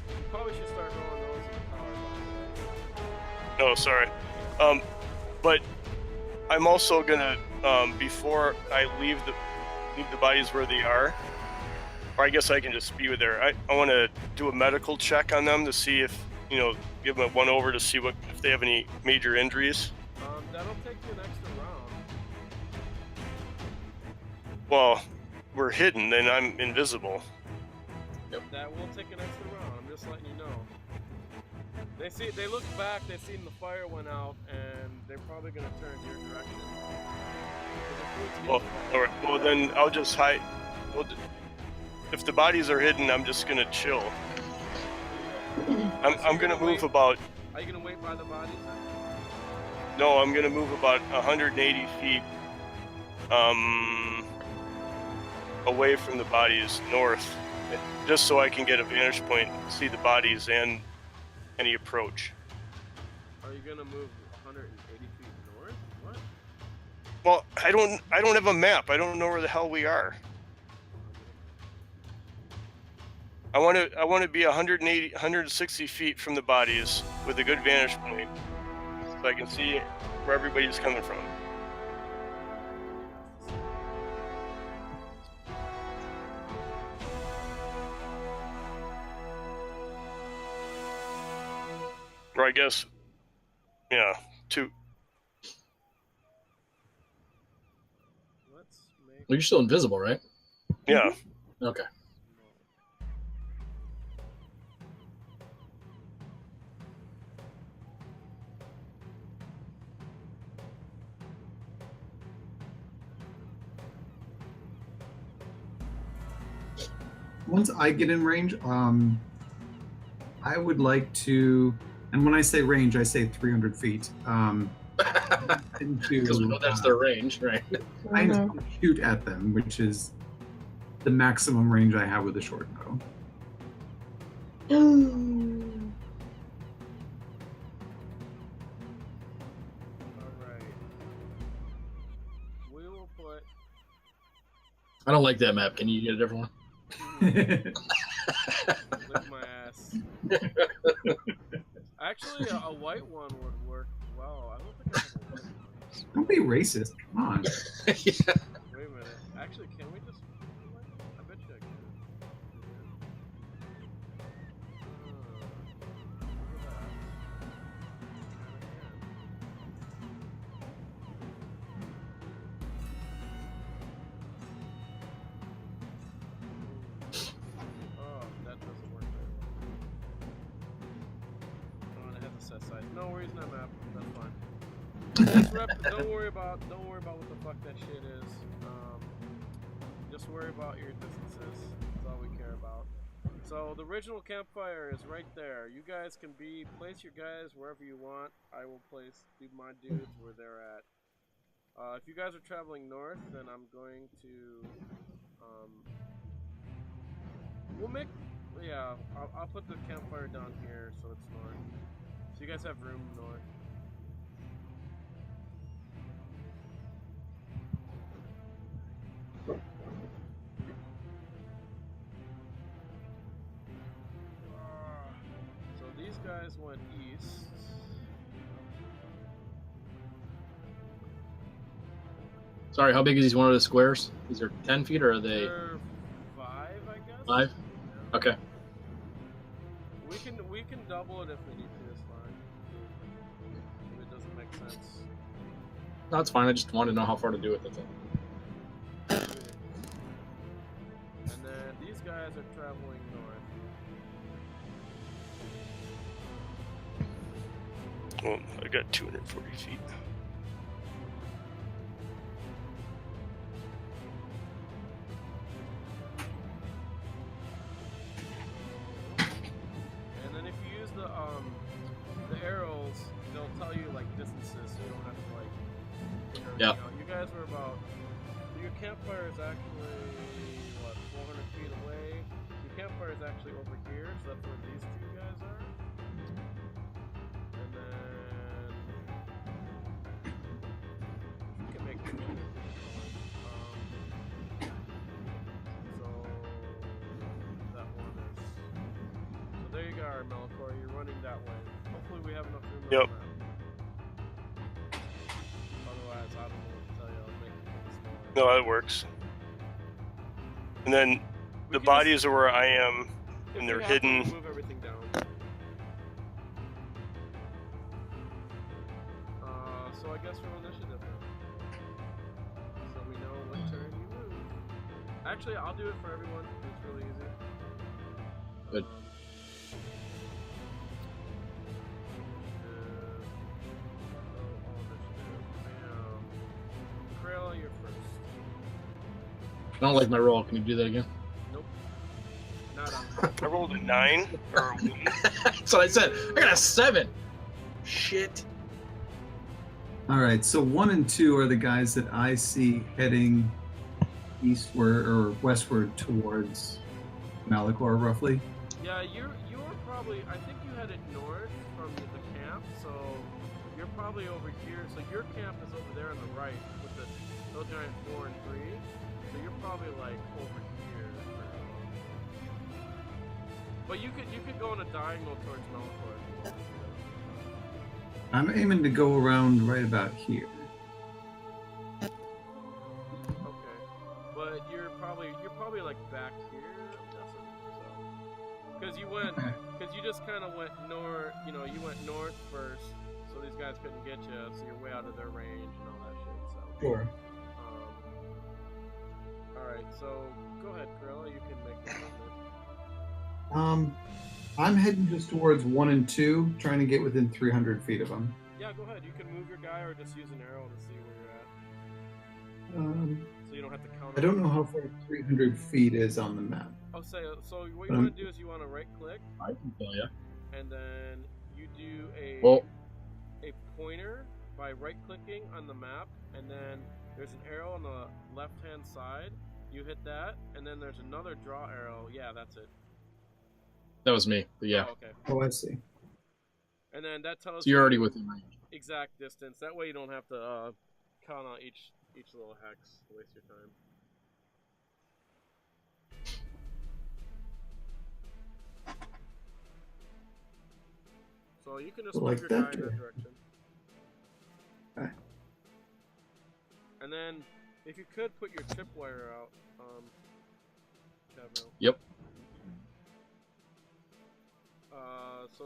You probably should start rolling those in the power, by the way. No, sorry. But I'm also gonna before I leave the bodies where they are, or I guess I can just be with there. I want to do a medical check on them to see if give them a one over to see if they have any major injuries. That'll take you an extra round. Well, we're hidden, then I'm invisible. Yep. That will take an extra round. I'm just letting you know. They look back. They seen the fire went out, and they're probably gonna turn your direction. Well, all right. Well, then I'll just hide. Well, if the bodies are hidden, I'm just gonna chill. I'm gonna move about. Are you gonna wait by the bodies then? No, I'm gonna move about 180 feet away from the bodies north, just so I can get a vantage point, see the bodies and any approach. Are you gonna move 180 feet north? What? Well, I don't have a map. I don't know where the hell we are. I want to be 160 feet from the bodies with a good vantage point, so I can see where everybody's coming from. Or I guess, yeah, 2. Let's make. Well, you're still invisible, right? Yeah. Okay. Once I get in range, I would like to, and when I say range, I say 300 feet. Because we know that's their range, right? I intend to shoot at them, which is the maximum range I have with a short bow. Alright. We will put. I don't like that map. Can you get a different one? Lick my ass. Actually, a white one would work well. I don't think I have a white one. Don't be racist. Come on. Yeah. Wait a minute. Actually, can we just? I bet you I can. Look at that. Oh, that doesn't work very well. Oh, and it has a set size. No worries, not map. That's fine. Don't worry about what the fuck that shit is. Just worry about your distances. That's all we care about. So the original campfire is right there. You guys can place your guys wherever you want. I will do my dudes where they're at. If you guys are traveling north, then I'm going to I'll put the campfire down here so it's north. So you guys have room north. So these guys went east. Sorry, how big is these one of the squares? These are 10 feet or are they? They're 5, I guess. 5? Yeah. Okay. We can double it if we need to. It's fine. If it doesn't make sense. No, it's fine. I just wanted to know how far to do it. That's all. And then these guys are traveling north. Well, I got 240 feet. And then if you use the arrows, they'll tell you like distances, so you don't have to like figure Yeah. everything out. You guys are about. Your campfire is actually what 400 feet away. campfire is actually over here, so that's where these two guys are. And then you can make them. So that one is. So there you go, Malichor. You're running that way. Hopefully we have enough room on the map. Otherwise, I don't know what to tell you. I'll make things smaller. No, that works. And then the bodies are where I am, and they're hidden. Move everything down. So I guess roll initiative now. So we know what turn you move. Actually, I'll do it for everyone. It's really easy. Good. Criella, you're first. I don't like my roll. Can you do that again? Nope. Not on. I rolled a 9 or a 1. That's what I said. I got a 7. Shit. All right, so 1 and 2 are the guys that I see heading eastward or westward towards Malichor, roughly. Yeah, you're probably. I think you headed north from the camp, so you're probably over here. So your camp is over there on the right with the giant 4 and 3. So you're probably like over here. But you could go in a diagonal towards Malichor if you want to. I'm aiming to go around right about here. Okay, but you're probably like back here, I'm guessing. So, because you just kind of went north. You know, you went north first, so these guys couldn't get you. So you're way out of their range and all that shit. So. Sure. All right, so go ahead, Criella. You can make the movement. I'm heading just towards 1 and 2, trying to get within 300 feet of them. Yeah, go ahead. You can move your guy or just use an arrow to see where you're at. So you don't have to count. I don't know how far 300 feet is on the map. Oh, so what you want to do is you want to right click. I can tell you. And then you do a pointer by right clicking on the map, and then there's an arrow on the left hand side. You hit that, and then there's another draw arrow. Yeah, that's it. That was me, but yeah. Oh, okay. Oh, I see. And then that tells So you're already within range. Exact distance. That way you don't have to count on each little hex to waste your time. So you can just move your guy in that direction. Okay. And then, if you could put your tripwire out, Kevril. Yep. So,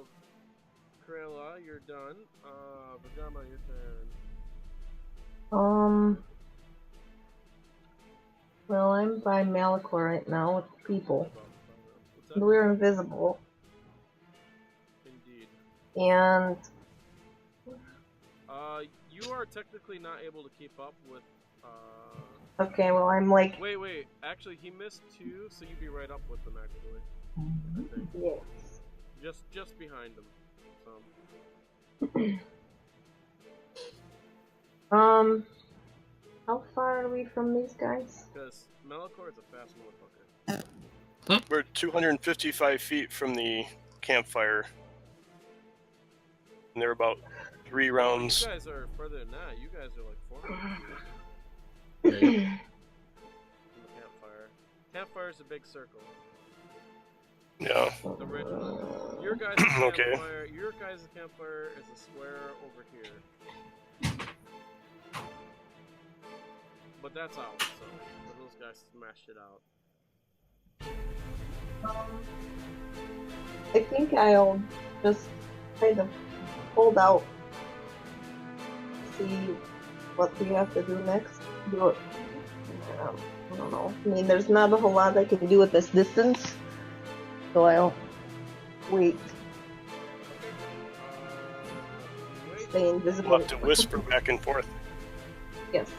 Criella, you're done. Vhajjharma, your turn. Well, I'm by Malichor right now with people. We're invisible. Indeed. And you are technically not able to keep up with. okay, well I'm like. Wait. Actually, he missed 2, so you'd be right up with them. Actually, I think. Yes. Just behind him. How far are we from these guys? Because Malichor is a fast motherfucker. We're 255 feet from the campfire. And they're about 3 rounds. You guys are further than that. You guys are like 400 feet Yeah. from the campfire. Campfire is a big circle. Yeah. The ridge. Your guys' Okay. campfire. Your guys' campfire is a square over here. But that's out, so those guys smashed it out. I think I'll just kind of hold out. See what we have to do next. Do it. I don't know. I mean, there's not a whole lot I can do at this distance. So I'll wait. Stay invisible. We'll have to whisper back and forth. Yes.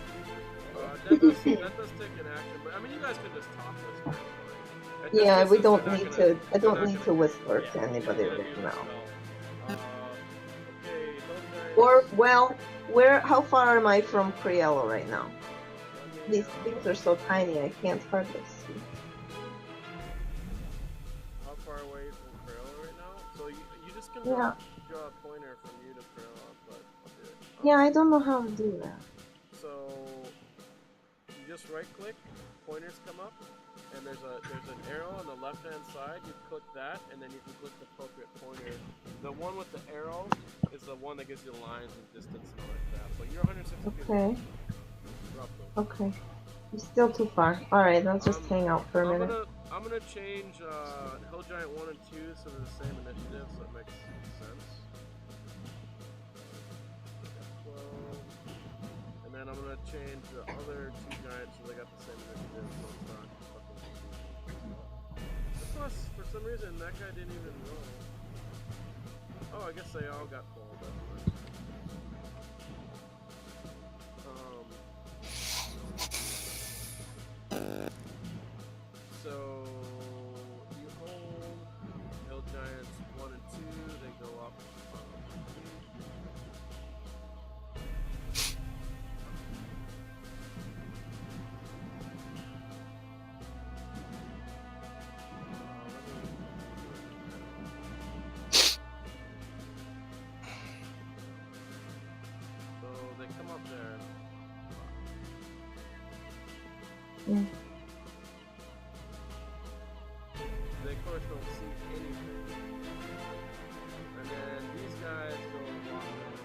That does take an action, but I mean, you guys can just talk this. Yeah, we don't need to. I don't need to whisper to anybody right now. Or well, how far am I from Criella right now? These things are so tiny, I can't hardly see. can Yeah. draw a pointer from you to Criella, but I'll do it. Yeah, I don't know how to do that. So you just right click, pointers come up, and there's an arrow on the left hand side. You click that, and then you can click the appropriate pointer. The one with the arrow is the one that gives you lines and distance and all like that. But you're 160 feet away, roughly. Okay. You're still too far. Alright, I'll just hang out for a minute. I'm gonna change Hill Giant 1 and 2 so they're the same initiative, so it makes sense. 12. And then I'm gonna change the other 2 giants so they got the same initiative, so it's not fucking easy. Plus, for some reason, that guy didn't even roll. Oh, I guess they all got pulled. That's nice. So you hold Hill Giants 1 and 2, they go up. So they come up there. Yeah. They of course don't see anything. And then these guys go and walk around.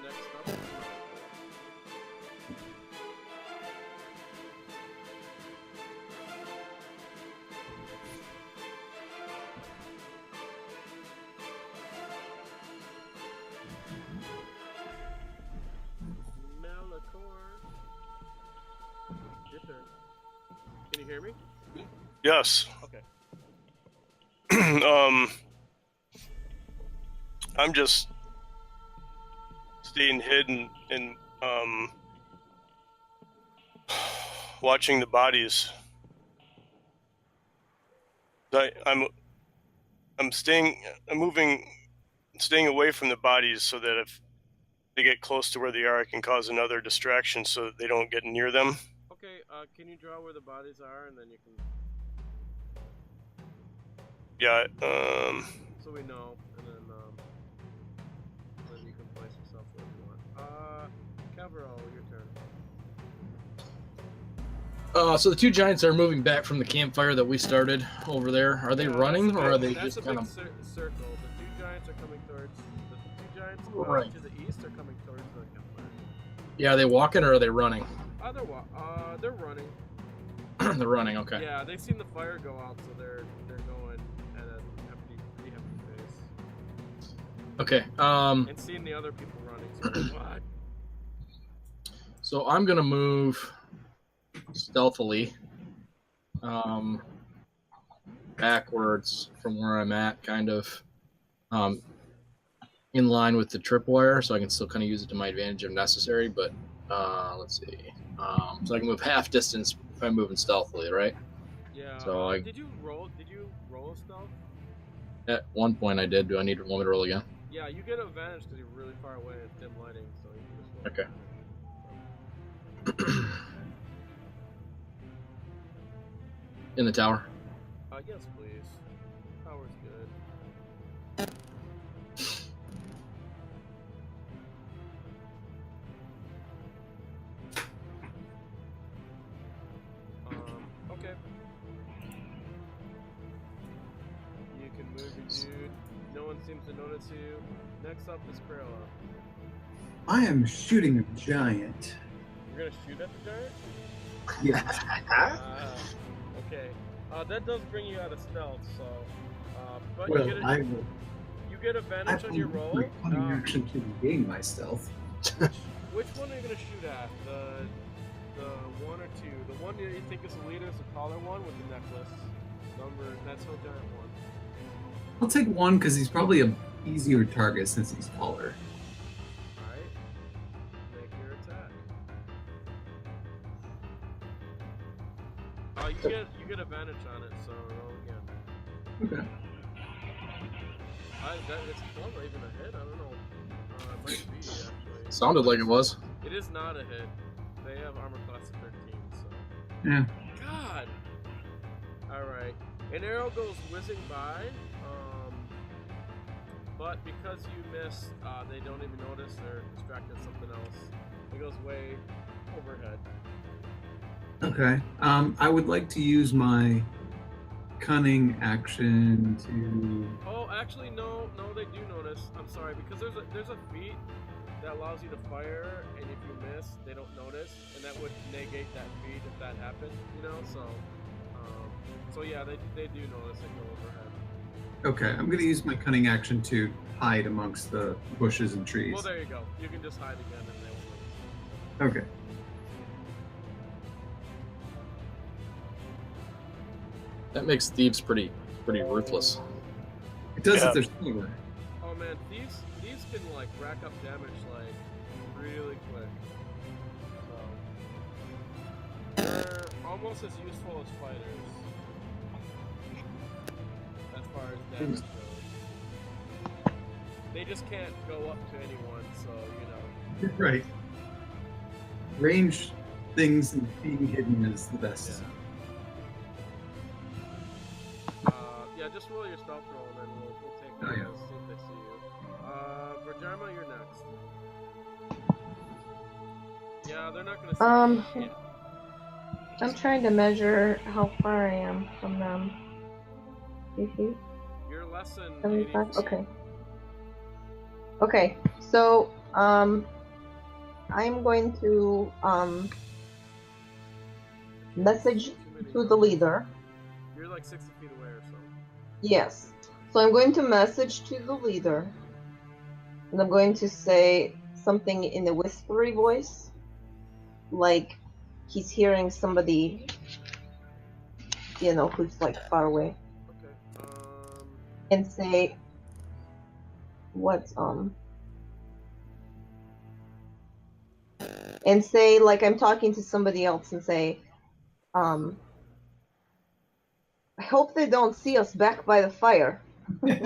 Next up. Malichor. Your turn. Can you hear me? Yes. Okay. I'm just staying hidden and watching the bodies. I'm staying away from the bodies so that if they get close to where they are, I can cause another distraction so that they don't get near them. Okay, can you draw where the bodies are and then you can... Yeah, So we know, and then you can place yourself where you want. Kevril, your turn. So the 2 giants are moving back from the campfire that we started over there. Are they running, or are they just kind of... That's a big circle. The 2 giants are coming towards... The 2 giants Right. to the east are coming towards the campfire. Yeah, are they walking or are they running? They're running. They're running, okay. Yeah, they've seen the fire go out, so they're going at a pretty hefty pace. Okay, And seeing the other people running, so what? so I'm going to move stealthily backwards from where I'm at, kind of in line with the tripwire, so I can still kind of use it to my advantage if necessary, but let's see. So I can move half distance if I'm moving stealthily, right? Yeah. So Did you roll a stealth? At one point I did. Do I need to want me to roll again? Yeah, you get advantage because you're really far away and dim lighting, so you can just roll. Okay. In the tower. Yes, please. Power's good. Okay. You can move your dude. No one seems to notice you. Next up is Criella. I am shooting a giant. You're gonna shoot at the giant? Yeah. Okay. That does bring you out of stealth, so. But Well, you get advantage on your roll. I'm actually to gain my stealth. Which one are you gonna shoot at? The 1 or 2? The one that you think is the leader is the taller one with the necklace. That's Hill Giant 1. I'll take 1 because he's probably a easier target since he's taller. Alright. Make your attack. You get advantage on it, so roll again. Okay. It's not even a hit. I don't know. It might be actually. Sounded like it was. It is not a hit. They have armor class of 13, so. Yeah. God. All right. An arrow goes whizzing by, but because you missed, they don't even notice. They're distracted with something else. It goes way overhead. Okay. I would like to use my cunning action to. Oh, actually, no, they do notice. I'm sorry, because there's a feat that allows you to fire, and if you miss, they don't notice, and that would negate that feat if that happened, you know. So yeah, they do notice it go overhead. Okay, I'm going to use my cunning action to hide amongst the bushes and trees. Well, there you go. You can just hide again, and they won't notice. Okay. That makes thieves pretty ruthless. It does Yeah. if there's silver. Oh man, these can like rack up damage like really quick. So they're almost as useful as fighters as far as damage goes. They just can't go up to anyone, so you know. Right. Range things and being hidden is the best. Yeah, just roll your stealth roll, and then we'll take Oh, yeah. those, see if they see you. Vhajjharma, you're next. Yeah, they're not gonna see you. Yeah. I'm trying to measure how far I am from them. 3 feet? You're less than 75? 80 feet. Okay. Okay, so, I'm going to, message to the leader. You're like 60 feet away or so. Yes. So I'm going to message to the leader. And I'm going to say something in a whispery voice. Like he's hearing somebody, you know, who's like far away. Okay. And say, and say like I'm talking to somebody else and say, I hope they don't see us back by the fire. Okay.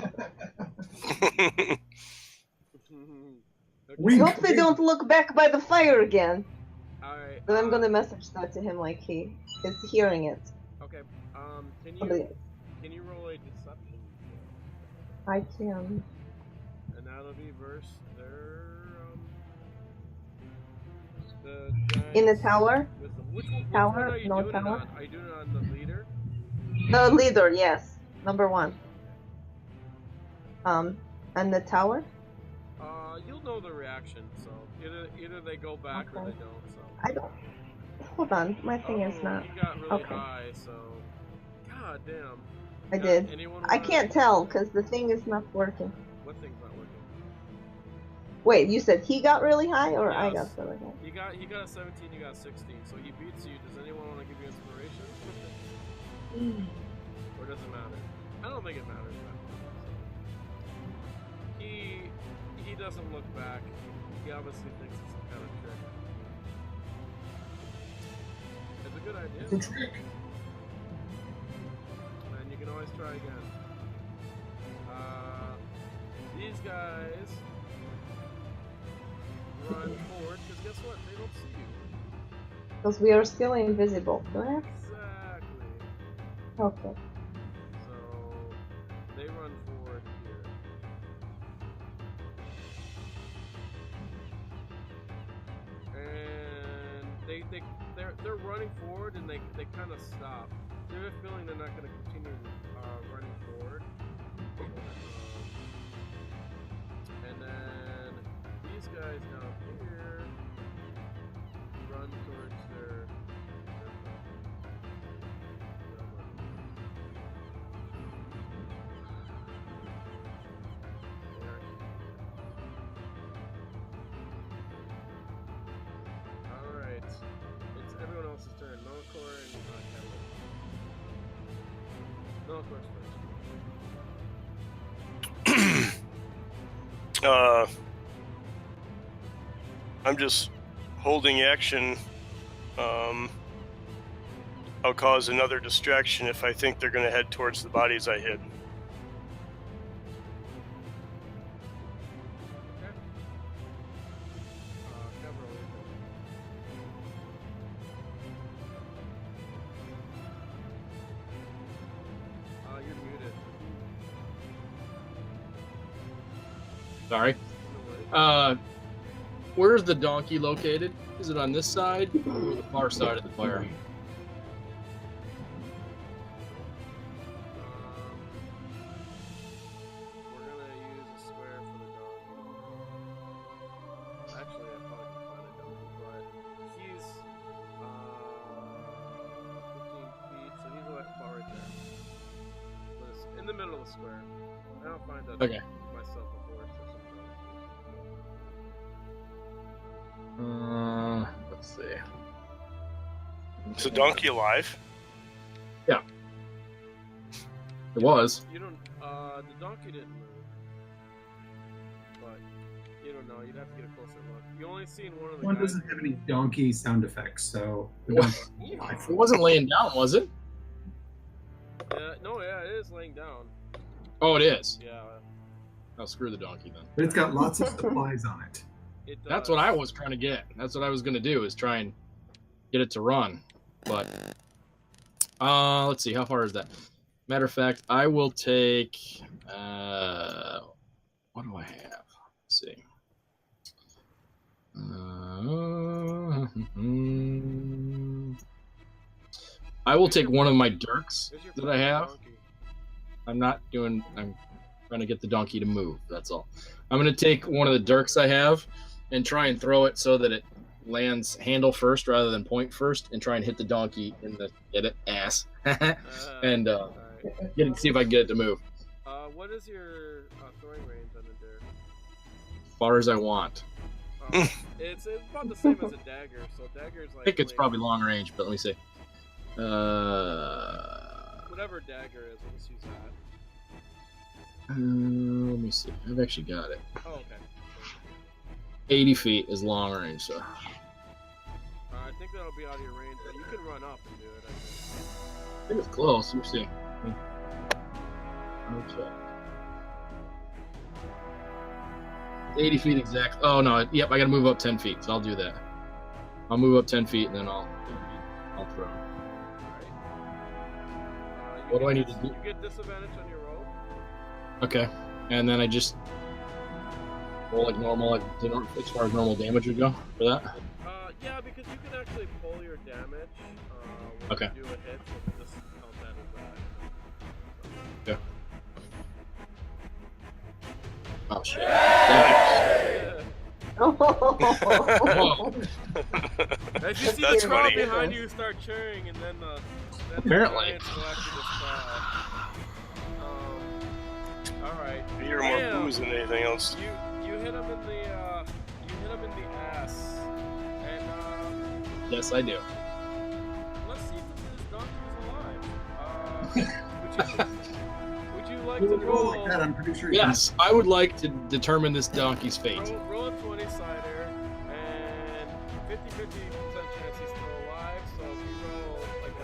I hope they don't look back by the fire again. Alright. Then I'm gonna message that to him like he is hearing it. Okay. Somebody- Can you roll a deception? I can. And that'll be versus their the giants In the tower? wisdom. Which one Tower? are you No doing it tower? on? Are you doing it on the leader? The leader, yes. Number 1. And the tower? You'll know the reaction. So either they go back or Okay. they don't. So. I don't. Hold on, my thing is not. You got really Okay. high, so. God damn. I did. Anyone I wanna- can't tell because the thing is not working. What thing's not working? Wait, you said he got really high or I got Yes. really high? He got a 17, you got a 16, so he beats you. Does anyone want to give you inspiration? Or does it matter? I don't think it matters that much. He doesn't look back. He obviously thinks it's some kind of trick. It's a good idea. It's a trick. And you can always try again. These guys run forward, because guess what? They don't see you. Because we are still invisible, correct? Exactly. Okay. So they run forward here. And they're running forward and they kind of stop. They have a feeling they're not going to continue running forward. And then these guys down here run towards their Alright. It's everyone else's turn. Malichor and Kevril. Malichor's first. I'm just holding action I'll cause another distraction if I think they're going to head towards the bodies I hid. You're muted. Sorry. Where's the donkey located? Is it on this side or the far side of the fire? We're gonna use a square for the donkey. Actually, I probably can find a donkey, but he's 15 feet, so he's about right there. But it's in the middle of the square. I don't find that Okay. myself a horse or something. Let's see. Is the donkey alive? Yeah. It was. You don't. The donkey didn't move, but you don't know. You'd have to get a closer look. You only seen one of the One guys. doesn't have any donkey sound effects, so the What? donkey's alive. It wasn't laying down, was it? No, yeah, it is laying down. Oh, it is. Yeah, Oh, screw the donkey then. But it's got lots of supplies on it. it does. That's what I was trying to get. That's what I was going to do, is try and get it to run. But, let's see. How far is that? Matter of fact, I will take, what do I have? Let's see. I will take one of my dirks Where's your that I have. donkey? I'm trying to get the donkey to move. That's all. I'm going to take one of the dirks I have and try and throw it so that it lands handle first rather than point first, and try and hit the donkey in the ass and Alright. see if I can get it to move What is your throwing range on the dare? as far as I want. It's about the same as a dagger. So dagger's like. I think it's probably long range, but let me see. Whatever dagger is, we'll just use that. Let me see. I've actually got it. Oh, okay. 80 feet is long range, so. I think that'll be out of your range, but you can run up and do it. I think it's close. Let me see. I'll check. 80 feet exact. Oh, no. Yep, I got to move up 10 feet, so I'll do that. I'll move up 10 feet, and then I'll throw. What do I need to do? You get disadvantage on your roll. Okay. And then I just roll like normal, like as far as normal damage would go for that? Yeah, because you can actually pull your damage when Okay. you do a hit, so we'll just count that as that. Yeah. Oh, shit. Whoa. As you see That's the crowd funny. behind you start cheering, and then Apparently. the Giants will actually just alright. You're more booze than anything else. You hit him in the ass, and Yes, I do. let's see if this donkey is alive. Would you like to Roll roll? like that, I'm pretty sure. Yes, I would like to determine this donkey's fate. Roll a 20-sider, and 50-50% chance he's still alive. So if you roll like a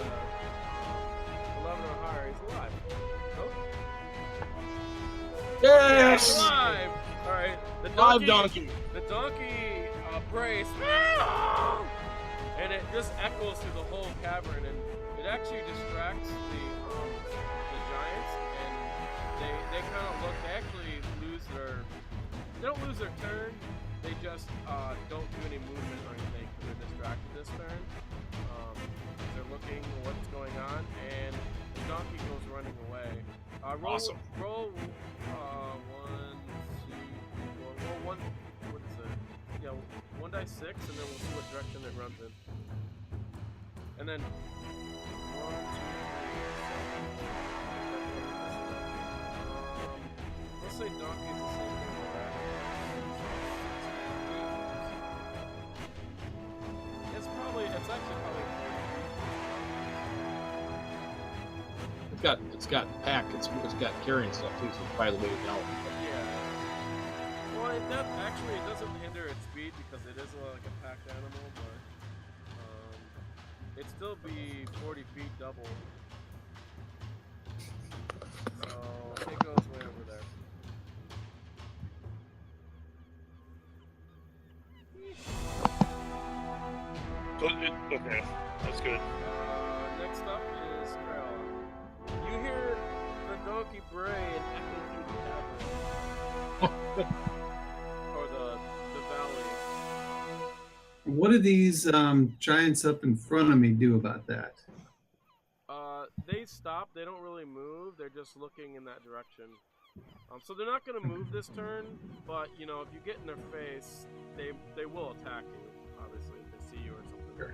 11 or higher, he's alive. Nope. Yes! He's alive. All right. The Live donkey. The donkey brace, and it just echoes through the whole cavern, and it actually distracts the giants, and they kind of look. They actually they don't lose their turn. They just don't do any movement or anything because they're distracted this turn. They're looking at what's going on, and the donkey goes running away. Awesome. Roll 1, 2, 4. Roll 1. What is it? Yeah, 1 die 6, and then we'll see what direction it runs in. And then 1, 2, 3, 4. Let's say donkey's the same thing with that. It's actually probably. It's got pack. It's got carrying stuff too, so it's probably the way down. Yeah. Well, it doesn't hinder its speed because it is like a packed animal, but it'd still be 40 feet double. So it goes way over there. Okay, that's good. Next up is Criella. You hear the donkey bray and echo through the cavern. Or the valley. What do these giants up in front of me do about that? They stop. They don't really move. They're just looking in that direction. So they're not going to move this turn, but you know, if you get in their face, they will attack you. Obviously, if they see you or something. Sure.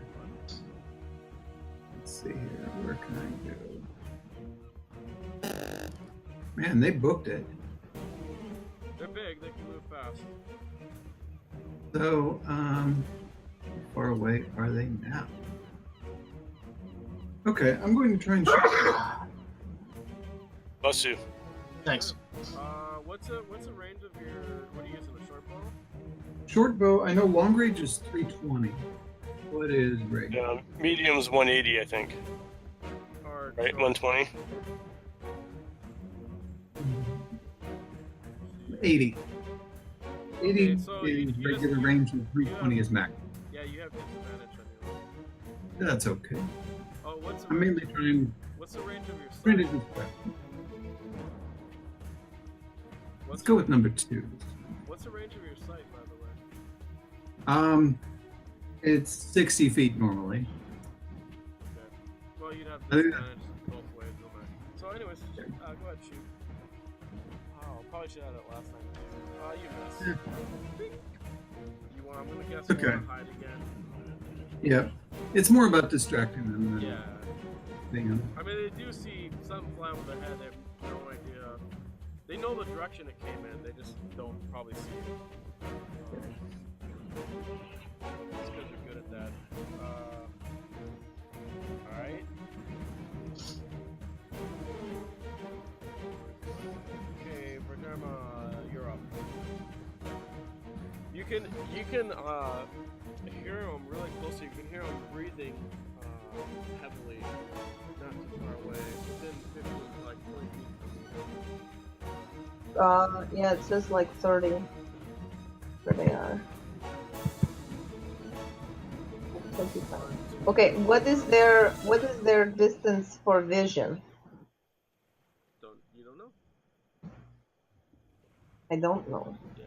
Let's see here. Where can I go? Man, they booked it. They're big. They can move fast. So, how far away are they now? Okay, I'm going to try and shoot. Bless you. Thanks. What's the range of your? What are you using? A short bow? Short bow. I know long range is 320. What is range? Medium's 180, I think. Or Right, short? 120. 80. 80 Okay, so is you regular just- range, and 320 is max. Yeah, you have disadvantage on your. That's okay. Oh, what's the I'm range? mainly trying What's the range of your sight? to do this. Let's go with number 2. What's the range of your sight, by the way? It's 60 feet normally. Okay. Well, you'd have I think- disadvantage both ways, no matter. So, anyways, go ahead, shoot. Oh, probably should have had it last time. You missed. I'm gonna guess you Okay. wanna hide again. Yeah, it's more about distracting them than Yeah. anything else. I mean, they do see something fly over their head. They have no idea. They know the direction it came in. They just don't probably see it. It's because you're good at that. All right. Okay, Vhajjharma, you're up. You can hear him really closely. You can hear him breathing heavily, not too far away, within 15, like 20 feet from you. Yeah, it says like 30 where they are. 25. Okay, what is their distance for vision? You don't know? I don't know. Yeah.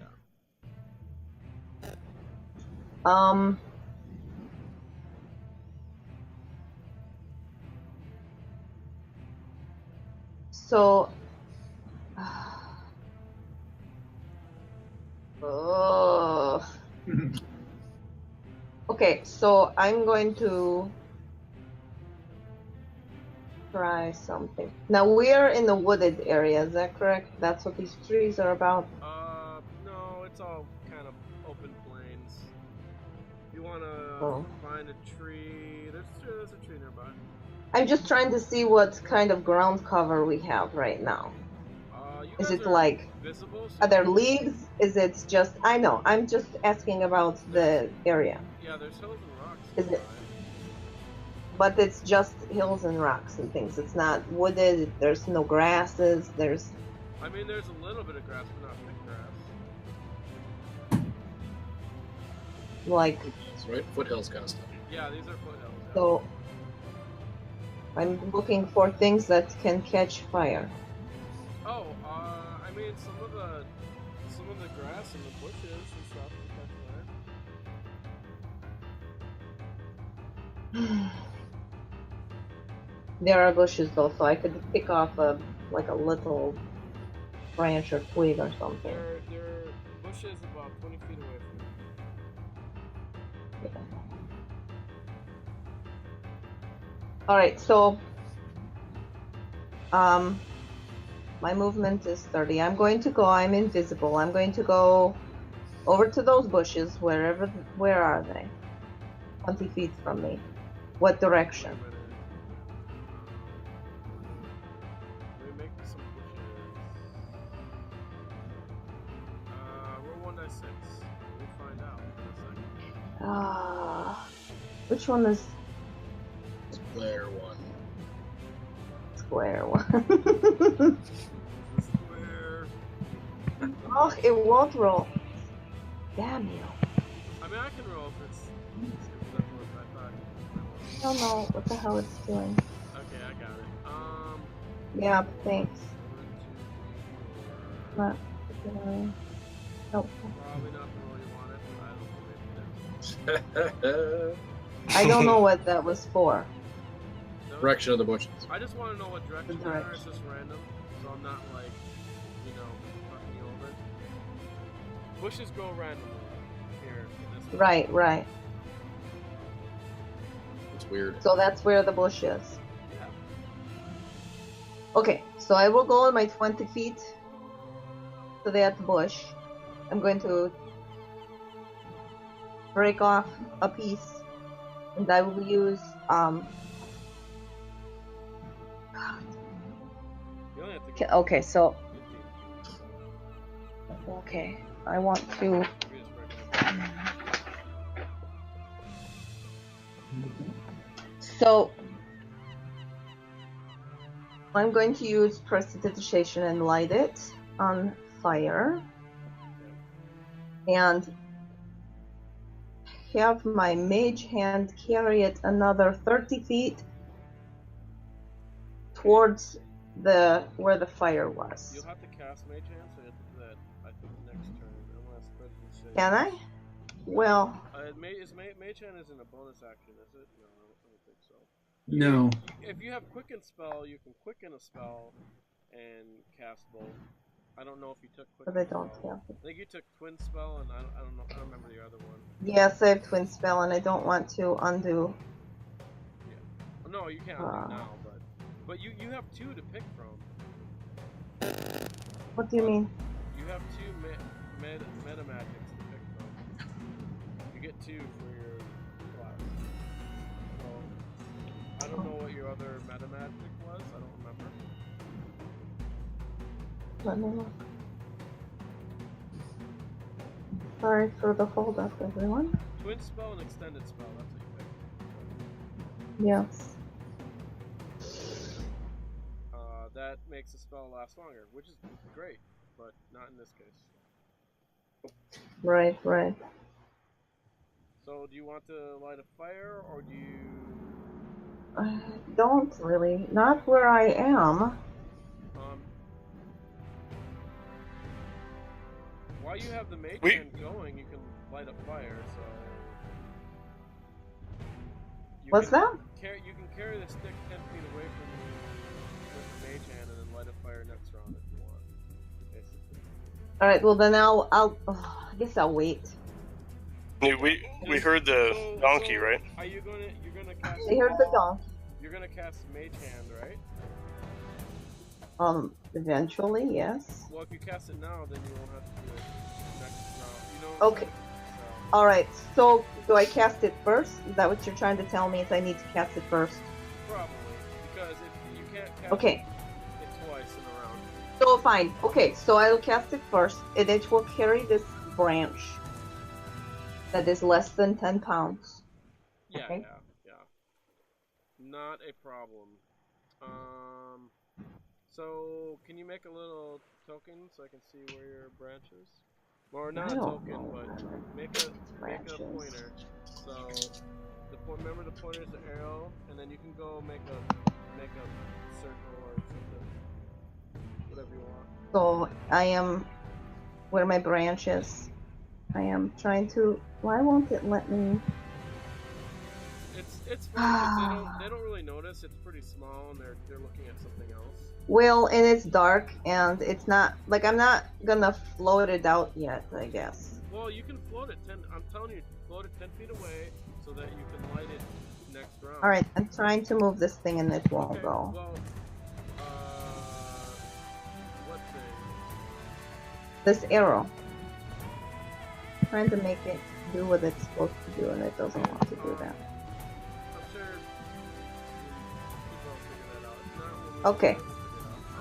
So okay, so I'm going to try something. Now we are in the wooded area, is that correct? That's what these trees are about? No, it's all kind of open plains. If you want to Oh. find a tree, there's a tree nearby. I'm just trying to see what kind of ground cover we have right now. You Is guys it are like, visible? So are there leaves? Is it just, I know, I'm just asking about the area. Yeah, there's hills and rocks. Is it- nearby. But it's just hills and rocks and things. It's not wooded, there's no grasses, there's... I mean, there's a little bit of grass, but not thick grass. like, Foothills, right? Foothills kind of stuff. Yeah, these are foothills. Yeah. so... I'm looking for things that can catch fire. Oh, I mean, some of the grass and the bushes and stuff can catch fire. There are bushes though, so I could pick off a little branch or twig or something. They're bushes about 20 feet away from you. Alright, so my movement is 30. I'm invisible. I'm going to go over to those bushes, where are they? 20 feet from me. What direction? Wait a minute. Let me make some bushes. Roll 1d6. We'll find out in a second. Which one is... square one. Square. Oh, it won't roll. Damn you. I mean, I can roll if it's what I thought. I don't know what the hell it's doing. Okay, I got it. Yeah, thanks. 1, 2, 3, 4. Not particularly. Nope. Probably not the roll you wanted, but I don't believe it. I don't know what that was for. No? Direction of the bushes. I just want to know what direction The they are. direction. It's just random, so I'm not like, you know, fucking you over. Bushes go randomly here in this one. Right. It's weird. So that's where the bush is. Yeah. Okay, so I will go on my 20 feet to that bush. I'm going to break off a piece, and I will use You only have to get okay, so 15. okay, I want to. We just break it up. So I'm going to use prestidigitation and light it on fire, and have my mage hand carry it another 30 feet towards where the fire was. You'll have to cast Mage Hand, so you have to do that, I think, next turn, unless Prestidigitation. Can I? Well, Mage Hand isn't a bonus action, is it? No, I don't think so. No. If you have Quicken Spell, you can Quicken a spell and cast both. I don't know if you took Quicken but I don't Spell. have it. I think you took Twin Spell, and I don't know. I don't remember the other one. Yes, I have Twin Spell, and I don't want to undo. Oh, no, you can't undo now, but you have 2 to pick from. What do you mean? You have 2 meta magics to pick from. You get 2 for your class. So, I don't know what your other meta magic was. I don't remember. Let me look. Sorry for the hold up, everyone. Twin Spell and Extended Spell. That's what you picked. Yes. That makes the spell last longer, which is great, but not in this case. Right. So, do you want to light a fire, or do you... I don't really. Not where I am. While you have the mage hand going, you can light a fire, so... What's that? You can carry the stick 10 feet away from you with the mage hand and then light a fire next round if you want, basically. Alright, well then I guess I'll wait. We heard the donkey, right? Are you you're gonna cast... I heard the donkey. You're gonna cast mage hand, right? Eventually, yes. Well, if you cast it now, then you won't have to do it next round. You know what I'm Okay. saying? So, Alright, so do I cast it first? Is that what you're trying to tell me? Is I need to cast it first? probably, because if you can't cast Okay. it twice in a round. So fine. Okay, so I'll cast it first, and it will carry this branch that is less than 10 pounds. Yeah, Okay. yeah. Not a problem. So can you make a little token so I can see where your branch is? Or not a token, but make a pointer. So remember the pointer is the arrow, and then you can go make a circle or something, whatever you want. So I am where my branch is. I am trying to. Why won't it let me? It's fine. They don't really notice. It's pretty small, and they're looking at something else. Well, and it's dark, and it's not like I'm not gonna float it out yet, I guess. Well, you can float it 10. I'm telling you, float it 10 feet away so that you can light it next round. All right, I'm trying to move this thing, and it won't Okay, go. well, what thing? This arrow. I'm trying to make it do what it's supposed to do, and it doesn't want to do that. I'm sure people will figure that out. It's not moving, Okay. they'll figure it out.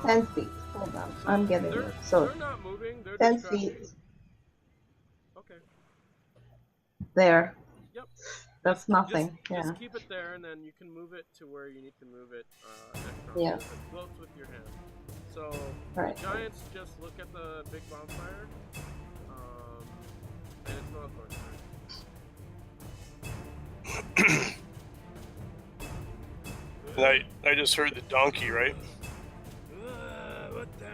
10 feet. Hold on, I'm getting They're, it. So they're not moving. They're 10 distracted. feet Okay. there. Yep. That's nothing. Just keep it there, and then you can move it to where you need to move it next round. Yeah. It floats with your hand. So Right. the giants just look at the big bonfire, and it's not going to And I just heard the donkey, right? What the?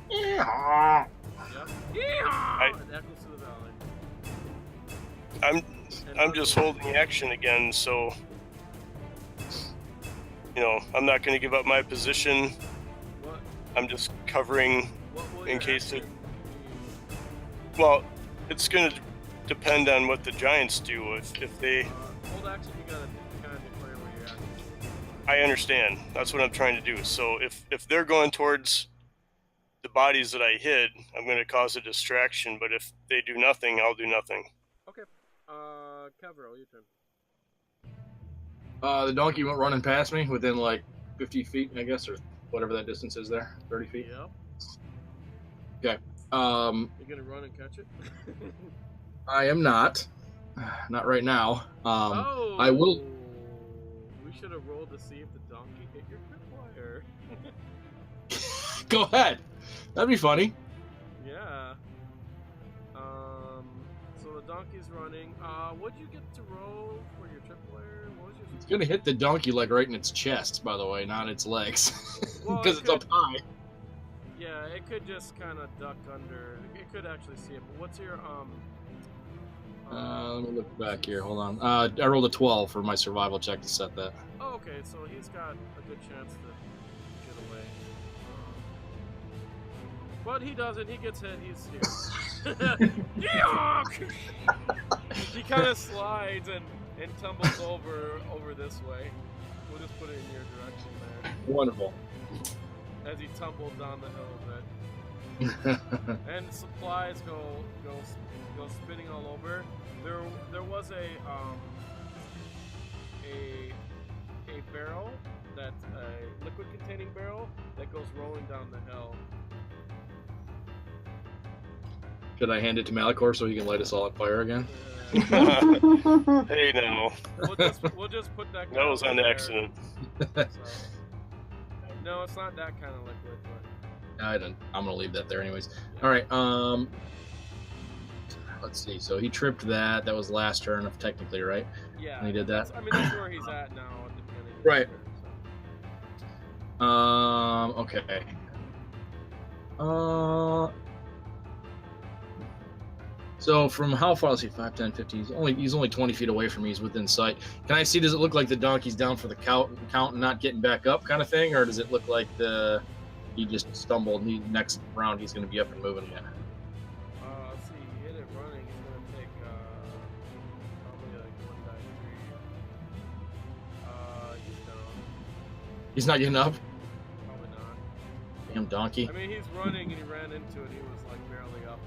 Yeah. Yep. It echoes to the valley. I'm just holding action again, so I'm not going to give up my position. What? I'm just covering What will in your case action be? Well, it's going to depend on what the giants do. If they, Hold action, you gotta kind of declare where you're at. I understand. That's what I'm trying to do. So if they're going towards the bodies that I hid, I'm going to cause a distraction. But if they do nothing, I'll do nothing. Okay. Kevril, your turn. The donkey went running past me within like 50 feet, I guess, or whatever that distance is there, 30 feet. Yep. Okay. You gonna run and catch it? I am not. Not right now. Oh. I will. We should have rolled to see if the donkey hit your tripwire. Go ahead. That'd be funny. Yeah. So the donkey's running. What'd you get to roll for your tripwire? What was your? It's gonna hit the donkey like right in its chest, by the way, not its legs, Well, because it's up high. Yeah, it could just kind of duck under. It could actually see it. But what's your Let me look back here. Hold on. I rolled a 12 for my survival check to set that. Oh, okay. So he's got a good chance to get away. But he doesn't. He gets hit. He's here. He kind of slides and tumbles over this way. We'll just put it in your direction there. Wonderful. As he tumbled down the hill a bit. And supplies go spinning all over. There was a barrel, that a liquid containing barrel that goes rolling down the hill. Should I hand it to Malichor so he can light us all on fire again? Hey, no. We'll just put that. That was an there. accident. So, no, it's not that kind of liquid, but I don't. I'm gonna leave that there anyways. All right. Let's see. So he tripped that. That was last turn, technically, right? yeah. And he did that. That's where he's at now at the beginning. Of Right. the turn, Okay. So from how far? Let's see, 5, 10, 15. He's only 20 feet away from me. He's within sight. Can I see? Does it look like the donkey's down for the count and not getting back up, kind of thing, or does it look like he just stumbled? And next round he's going to be up and moving again. let's see. You hit it running. It's gonna take probably like 1 die 3. He's down. He's not getting up. Probably not. Damn donkey. I mean, he's running and he ran into it. He was like barely up.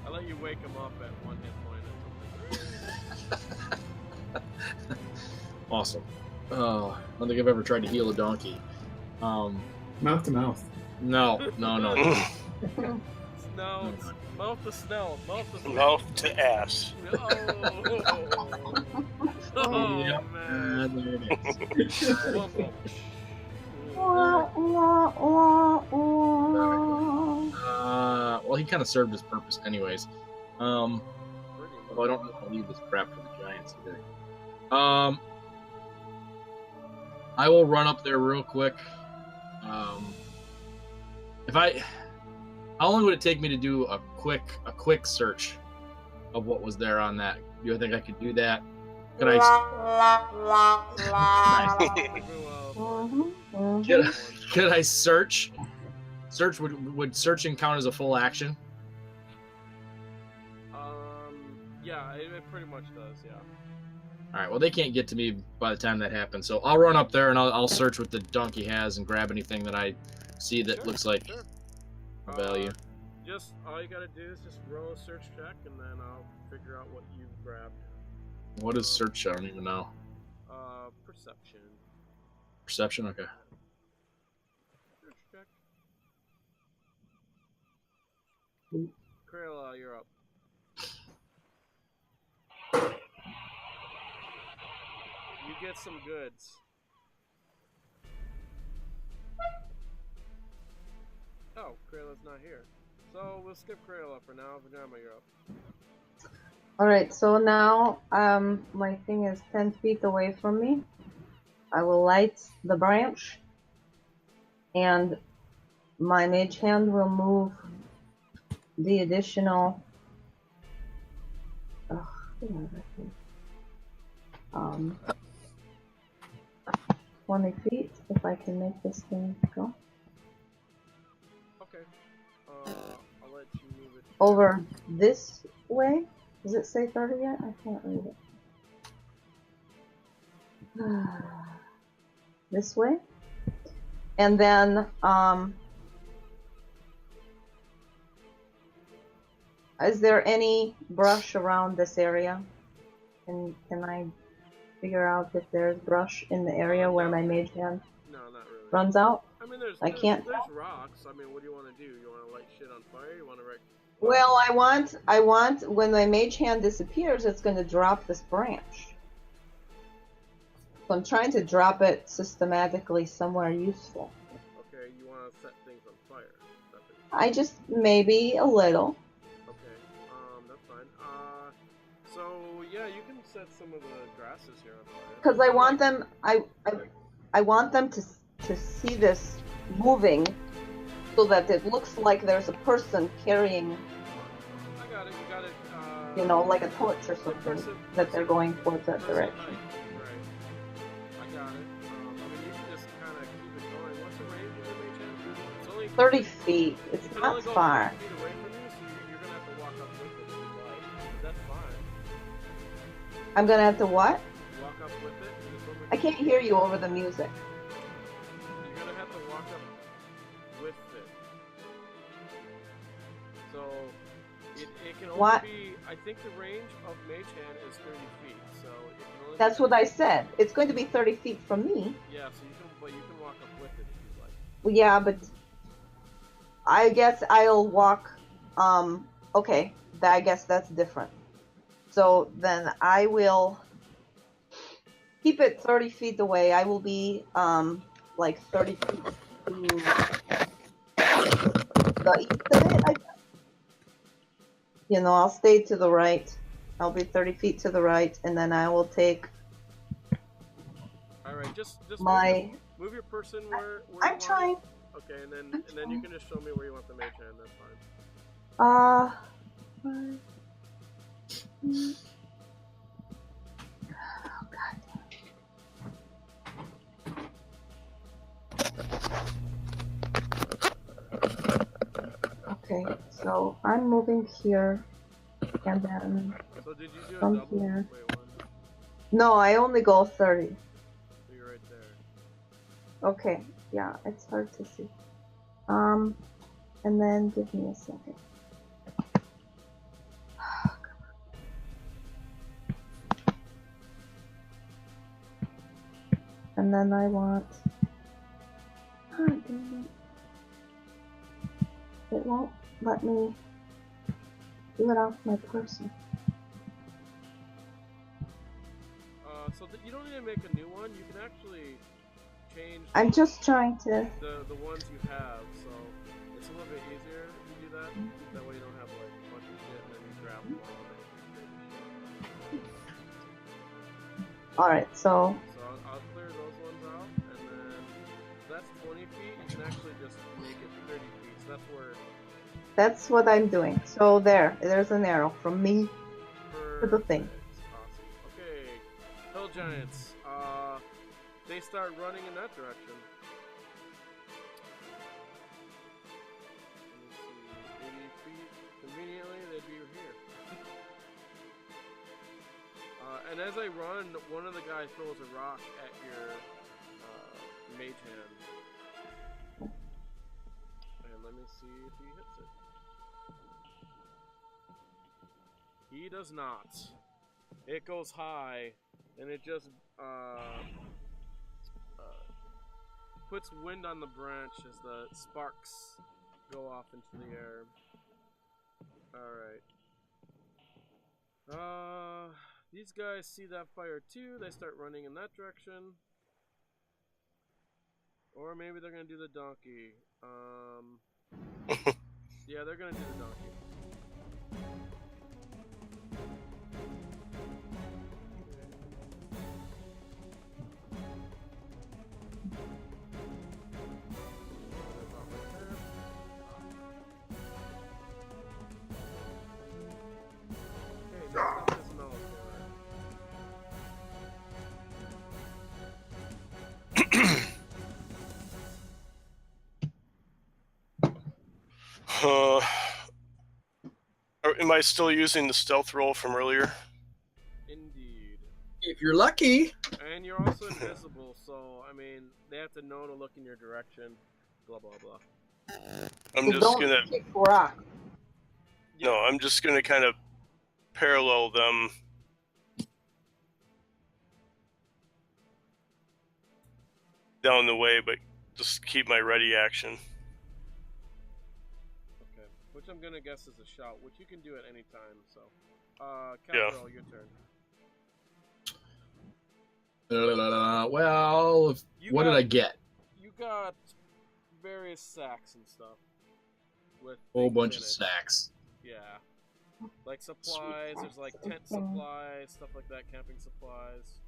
I let you wake him up at 1 hit point. Awesome. I don't think I've ever tried to heal a donkey. Mouth to mouth. No. Snow. Mouth to snell. Mouth to snell. Mouth to ass. Oh, Yep. man. There it is. Well, he kind of served his purpose anyways. Although I don't know if I'll leave this crap for the giants either. I will run up there real quick. How long would it take me to do a quick search of what was there on that? Do you think I could do that? Could I? Could I search? Search would searching count as a full action? Yeah, it pretty much does. Yeah. All right. Well, they can't get to me by the time that happens, so I'll run up there and I'll search what the donkey has and grab anything that I see that Sure, looks like sure. value. Just all you gotta do is just roll a search check, and then I'll figure out what you grabbed. What is search? I don't even know. Perception. Perception. Okay. Search check. Criella, you're up. get some goods. Oh, Criella's not here. So we'll skip Criella for now. Vhajjharma, you're up. Alright, so now my thing is 10 feet away from me. I will light the branch, and my mage hand will move the additional 20 feet, if I can make this thing go. Okay. I'll let you move it. Over this way? Does it say 30 yet? I can't read it. This way? And then, is there any brush around this area? Can I figure out if there's brush in the area where my mage hand No, not really. runs out? I mean, there's rocks. I mean, what do you want to do? You want to light shit on fire? You want to wreck? Well, I want when my mage hand disappears, it's going to drop this branch. So I'm trying to drop it systematically somewhere useful. Okay, you want to set things on fire. I just, maybe a little. Okay, that's fine. So yeah, you can set some of the grasses here on fire. Because I want them, I want them to see this moving, so that it looks like there's a person carrying, I got it. You got it. you know, like a torch or something, that they're going towards that direction. Right. I got it. I mean, you can just kind of keep it going. What's the range of the mage hand? It's only 30 feet. It's can not only go far. 30 feet away from you, so you're gonna have to walk up with it if you'd like. But that's fine. I'm gonna have to what? Walk up with it. And just over I can't hear you over the music. You're gonna have to walk up with it. So it can only What? be. I think the range of mage hand is 30 feet. So it can only. That's what I said. It's going to be 30 feet from me. Yeah. So you can walk up with it if you'd like. Well, yeah, but I guess I'll walk. Okay, I guess that's different. So then I will keep it 30 feet away. I will be like 30 feet to the east of it, I guess. You know, I'll stay to the right. I'll be 30 feet to the right, and then I will take All right. Just my. move your person where I'm you want trying. it. Okay, and then you can just show me where you want the mage hand. That's fine. Oh God. Okay, so I'm moving here, and then So did you do a from double? here. Wait, one. No, I only go 30. So you're right there. Okay, yeah, it's hard to see. And then give me a second. And then I want. Oh, dang it. It won't let me do it off my person. So that you don't need to make a new one. You can actually change. I'm just trying to. The ones you have. So it's a little bit easier if you do that. That way you don't have like a bunch of shit and then you grab them all. Alright, so. So I'll clear those ones out, and then that's 20 feet. You can actually just make it 30 feet. So that's where. That's what I'm doing. So there's an arrow from me to the thing. Awesome. Okay, hill giants. They start running in that direction. Let me see. 80 feet. Conveniently, they'd be here. And as I run, one of the guys throws a rock at your mage hand. And let me see if he hits it. He does not. It goes high, and it just puts wind on the branch as the sparks go off into the air. Alright. These guys see that fire too. They start running in that direction. Or maybe they're gonna do the donkey. Yeah, they're gonna do the donkey. Okay, next up is Malichor. Am I still using the stealth roll from earlier? Indeed. If you're lucky. And you're also invisible, so, I mean, they have to know to look in your direction. Blah, blah, blah. I'm So just don't gonna... kick rock. No, I'm just gonna kind of parallel them. Down the way, but just keep my ready action. Okay. Which I'm gonna guess is a shout, which you can do at any time, so. Yeah. Kevril, your turn. Well, what did I get? You got various sacks and stuff. With Whole things bunch in of it. sacks. Yeah. Like supplies, there's like tent supplies, stuff like that, camping supplies,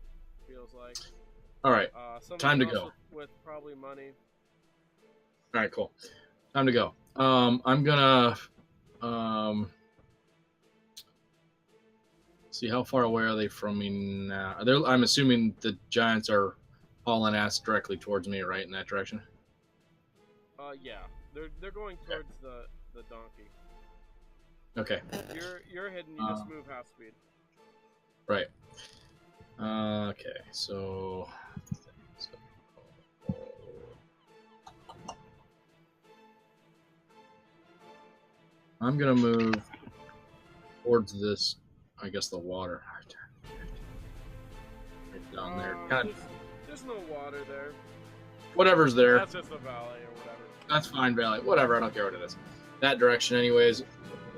feels like. All right. Something Time to else go. With probably money. All right, cool. Time to go. I'm gonna see how far away are they from me now. I'm assuming the giants are hauling ass directly towards me, right in that direction. Yeah, they're going towards the donkey. Okay. You're hidden. You just move half speed. Right. Okay. So. I'm gonna move towards this. I guess the water. Right down there. Kind of. There's no water there. Whatever's there. That's just a valley or whatever. That's fine, Valley. Whatever. I don't care what it is. That direction, anyways.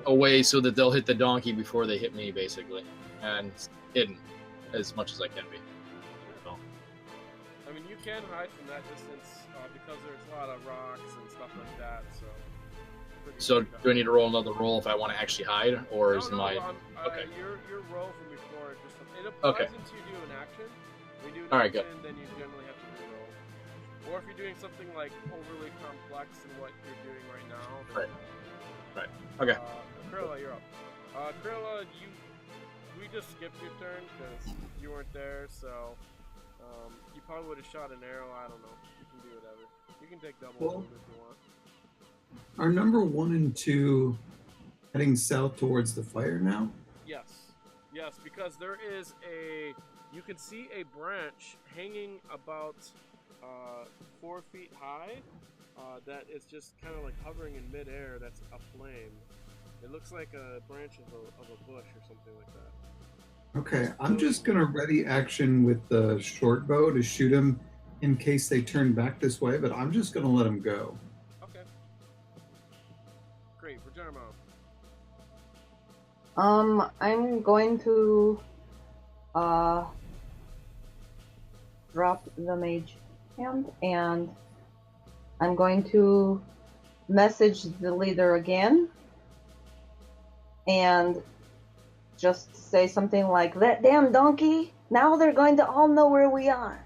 Away so that they'll hit the donkey before they hit me, basically, and hidden as much as I can be. So. I mean, you can hide from that distance because there's a lot of rocks and stuff like that. So Do I need to roll another roll if I want to actually hide, or is my okay? Your roll from before just it applies until you do an action. When you do an action, then you generally have to re-roll. Or if you're doing something like overly complex in what you're doing right now. Then, Right. Okay. Criella, you're up. Criella, we just skipped your turn because you weren't there, so you probably would have shot an arrow. I don't know. You can do whatever. You can take double move if you want. Are number 1 and 2 heading south towards the fire now? Yes. Yes, because there is you can see a branch hanging about 4 feet high that is just kind of like hovering in midair. That's aflame. It looks like a branch of a bush or something like that. Okay, I'm just going to ready action with the short bow to shoot them in case they turn back this way, but I'm just going to let them go. Okay. Great. Vhajjharma. I'm going to drop the mage hand, and I'm going to message the leader again and just say something like, "That damn donkey, now they're going to all know where we are."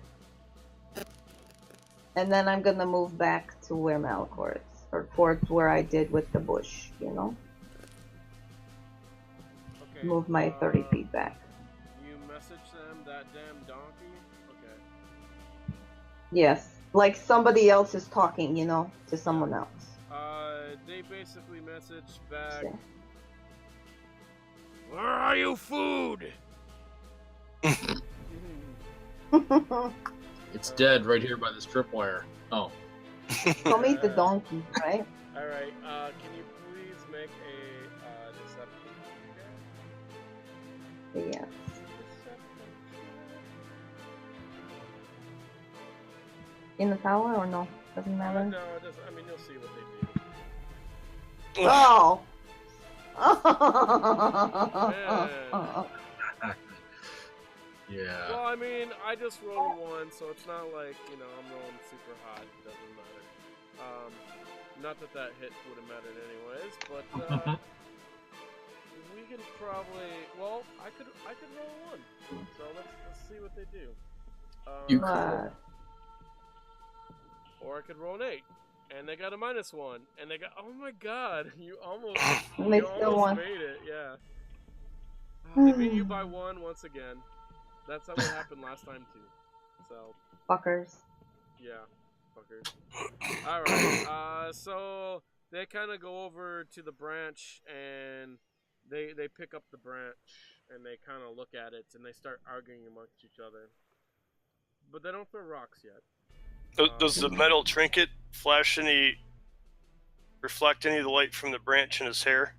And then I'm going to move back to where Malichor is, or towards where I did with the bush, you know? Okay. Move my 30 feet back. You message them, "That damn donkey"? Okay. Yes, like somebody else is talking, you know, to someone else. They basically message back, So. "Where are you, food?" It's dead right here by this tripwire. Oh. Come eat the donkey, right? Alright, can you please make a deception check? Yes. In the tower or no? Doesn't matter. No, it doesn't. I mean, you'll see what they do. Oh! Yeah. Well, I mean, I just rolled a 1, so it's not like, you know, I'm rolling super hot. It doesn't matter. Not that that hit would have mattered anyways, but we can probably. Well, I could roll a 1. So let's see what they do. You Or I could roll an 8, and they got a -1, and they got. Oh my God! You almost made it. Yeah. They beat you by 1 once again. That's what happened last time too. So. Fuckers. Yeah, fuckers. All right. So they kind of go over to the branch, and they pick up the branch, and they kind of look at it, and they start arguing amongst each other. But they don't throw rocks yet. Does the metal trinket reflect any of the light from the branch in his hair?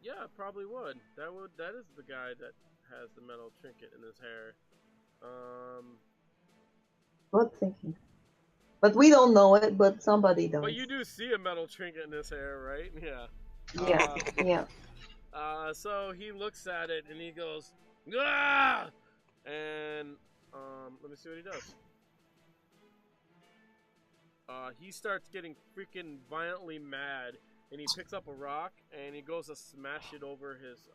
Yeah, it probably would. That is the guy that has the metal trinket in his hair. Good thinking. But we don't know it, but somebody does. But you do see a metal trinket in his hair, right? Yeah. Yeah. So he looks at it and he goes, "Ah!" And let me see what he does. He starts getting freaking violently mad, and he picks up a rock and he goes to smash it over his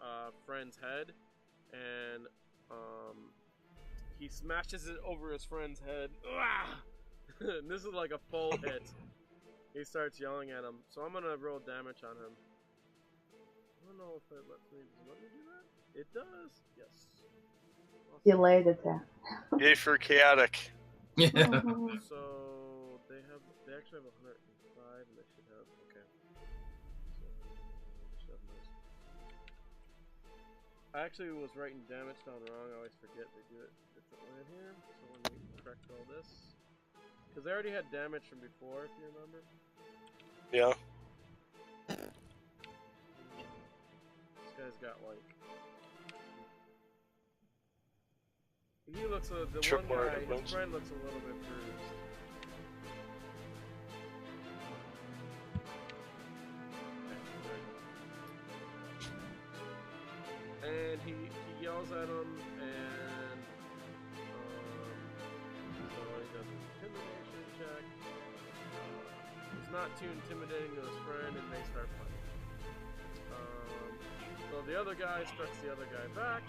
friend's head, and he smashes it over his friend's head. And this is like a full hit. He starts yelling at him, so I'm gonna roll damage on him. I don't know if it lets me. Does it let me do that? It does. Yes. Awesome. Delayed attack. Yay for chaotic. Yeah. So they actually have 105, and they should have okay. So they should have nice. I actually was writing damage down wrong. I always forget they do it differently in here. So let me correct all this. Because they already had damage from before, if you remember. Yeah. This guy's got like. He looks the one guy. His friend looks a little bit bruised. And he yells at him, and so he does an intimidation check. He's not too intimidating to his friend, and they start fighting. So the other guy strikes the other guy back.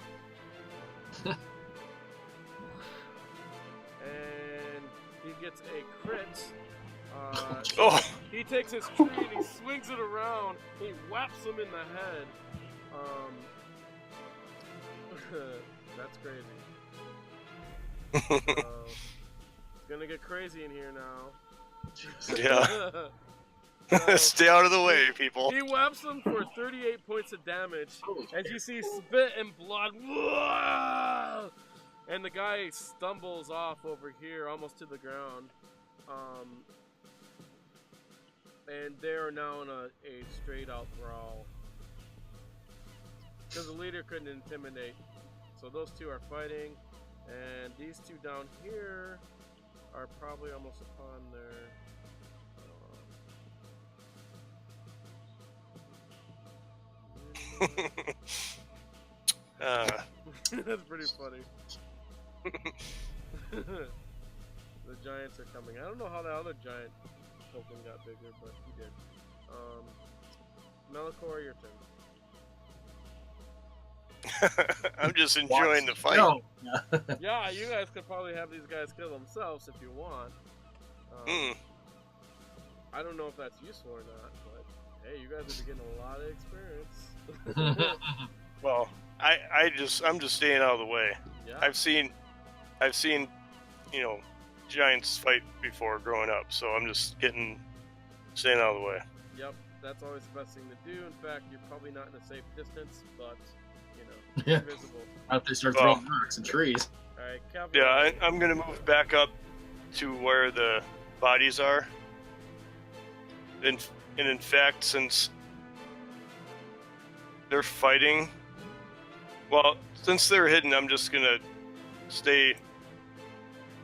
And he gets a crit. He takes his tree and he swings it around. He whaps him in the head. That's crazy. It's gonna get crazy in here now. Yeah. Stay out of the way, people. He whaps him for 38 points of damage. As you see spit and blood. And the guy stumbles off over here, almost to the ground. And they are now in a straight out brawl. Because the leader couldn't intimidate. So those two are fighting. And these two down here are probably almost upon their... That's pretty funny. The giants are coming. I don't know how the other giant token got bigger, but he did. Malichor, your turn. I'm just enjoying the fight. No. Yeah, you guys could probably have these guys kill themselves if you want. I don't know if that's useful or not, but hey, you guys are getting a lot of experience. Well, I'm just staying out of the way. Yeah. I've seen, giants fight before growing up, so I'm just staying out of the way. Yep, that's always the best thing to do. In fact, you're probably not in a safe distance, but Yeah. invisible. Out they start throwing rocks and trees. All right, Kevril. Yeah, I'm gonna move back up to where the bodies are. And in fact, since they're fighting, since they're hidden, I'm just gonna stay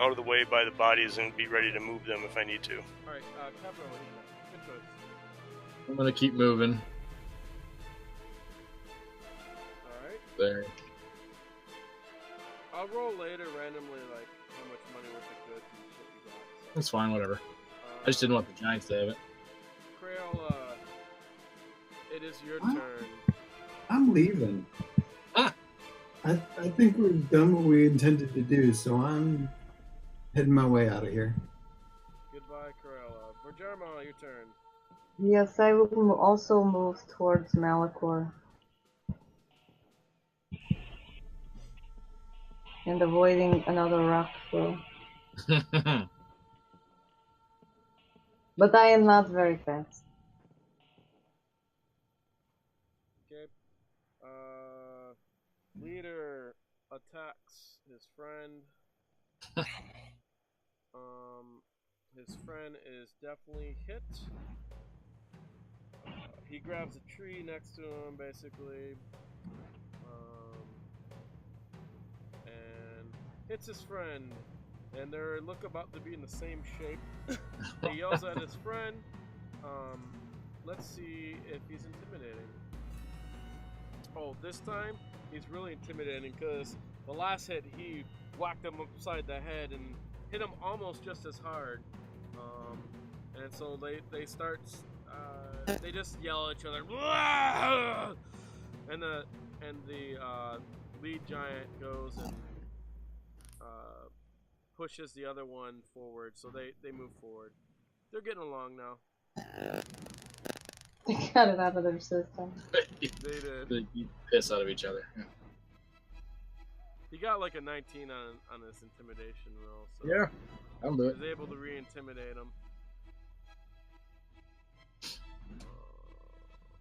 out of the way by the bodies and be ready to move them if I need to. All right, Kevril, good choice. I'm gonna keep moving. there. I'll roll later randomly, like how much money worth of goods and shit you got. So. That's fine, whatever. I just didn't want the Giants to have it. Criella, it is your turn. I'm leaving. Ah! I think we've done what we intended to do, so I'm heading my way out of here. Goodbye, Criella. Vhajjharma, your turn. Yes, I will also move towards Malichor. And avoiding another rock throw. But I am not very fast. Okay. Leader attacks his friend. His friend is definitely hit. He grabs a tree next to him, basically, and hits his friend. And they look about to be in the same shape. He yells at his friend. Let's see if he's intimidating. Oh, this time he's really intimidating because the last hit he whacked him upside the head and hit him almost just as hard. And so they start. They just yell at each other. And the lead giant goes and pushes the other one forward, so they move forward. They're getting along now. They got it out of their system. They did. They piss out of each other. Yeah. He got like a 19 on his intimidation roll, so Yeah, I'll do he it. was able to re-intimidate him.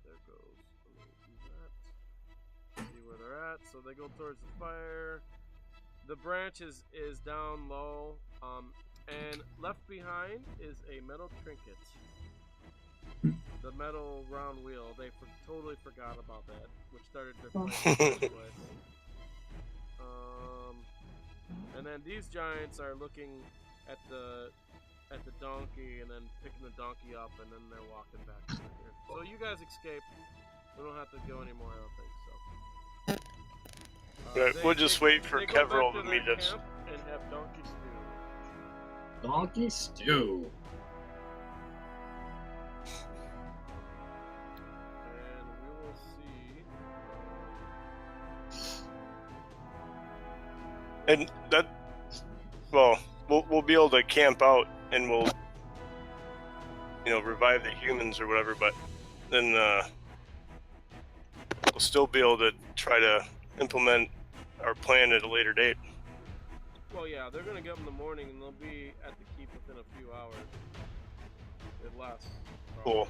There goes. Let me do that. See where they're at. So they go towards the fire. The branch is down low, and left behind is a metal trinket. The metal round wheel. They totally forgot about that, which started their fight in the first place. And then these giants are looking at the donkey and then picking the donkey up, and then they're walking back to here. So you guys escape. We don't have to go anymore, I don't think so. Right, we'll just wait for Kevril to meet us. And have donkey stew. Donkey stew. And we will see. And that, well, we'll be able to camp out and we'll, revive the humans or whatever. But then we'll still be able to try to implement our plan at a later date. Well, yeah, they're gonna get them in the morning, and they'll be at the keep within a few hours. At less. Cool.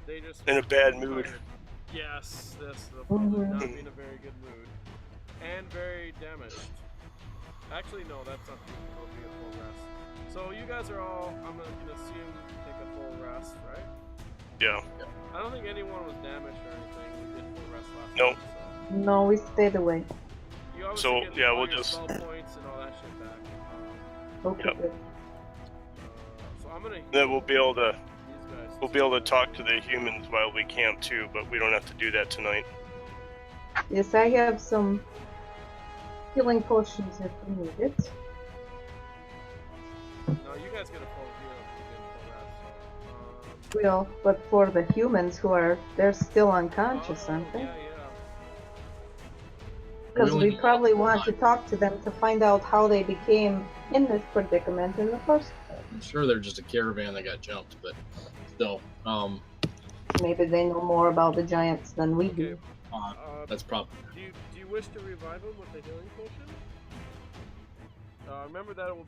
They just In a bad mood. tired. Yes, they'll probably not be in a very good mood, and very damaged. Actually, no, that's not true. It'll be a full rest. So you guys are all, I'm gonna assume, take a full rest, right? Yeah. I don't think anyone was damaged or anything. We did full rest last Nope. time. No, we stayed away. You obviously So, get yeah, all we'll your just- spell points and all that shit back. Okay, Yep. good. So I'm gonna. Then we'll be able to These guys. we'll be able to talk to the humans while we camp too, but we don't have to do that tonight. Yes, I have some healing potions if we need it. No, you guys get a full heal if you get full rest. Well, but for the humans they're still unconscious, aren't they? Yeah, yeah. Because only we probably want to talk to them to find out how they became in this predicament in the first place. I'm sure they're just a caravan that got jumped, but still, Maybe they know more about the giants than we do. that's probably. Do you wish to revive them with a healing potion? Remember that will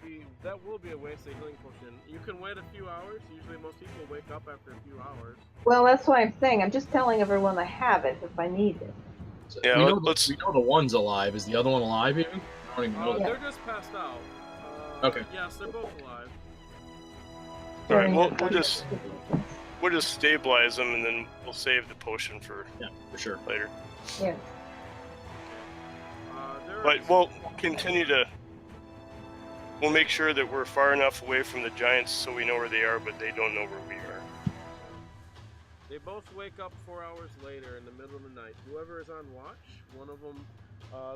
be a waste of healing potion. You can wait a few hours. Usually, most people wake up after a few hours. Well, that's what I'm saying. I'm just telling everyone I have it if I need it. Yeah, we know let's- we know the one's alive. Is the other one alive even? I don't even know. Yeah. They're just passed out. Okay. Yes, they're both alive. All right, During we'll the just stabilize them and then we'll save the potion for Yeah, for sure. later. Yeah. But we'll continue to. We'll make sure that we're far enough away from the giants so we know where they are, but they don't know where we are. They both wake up 4 hours later in the middle of the night. Whoever is on watch, one of them,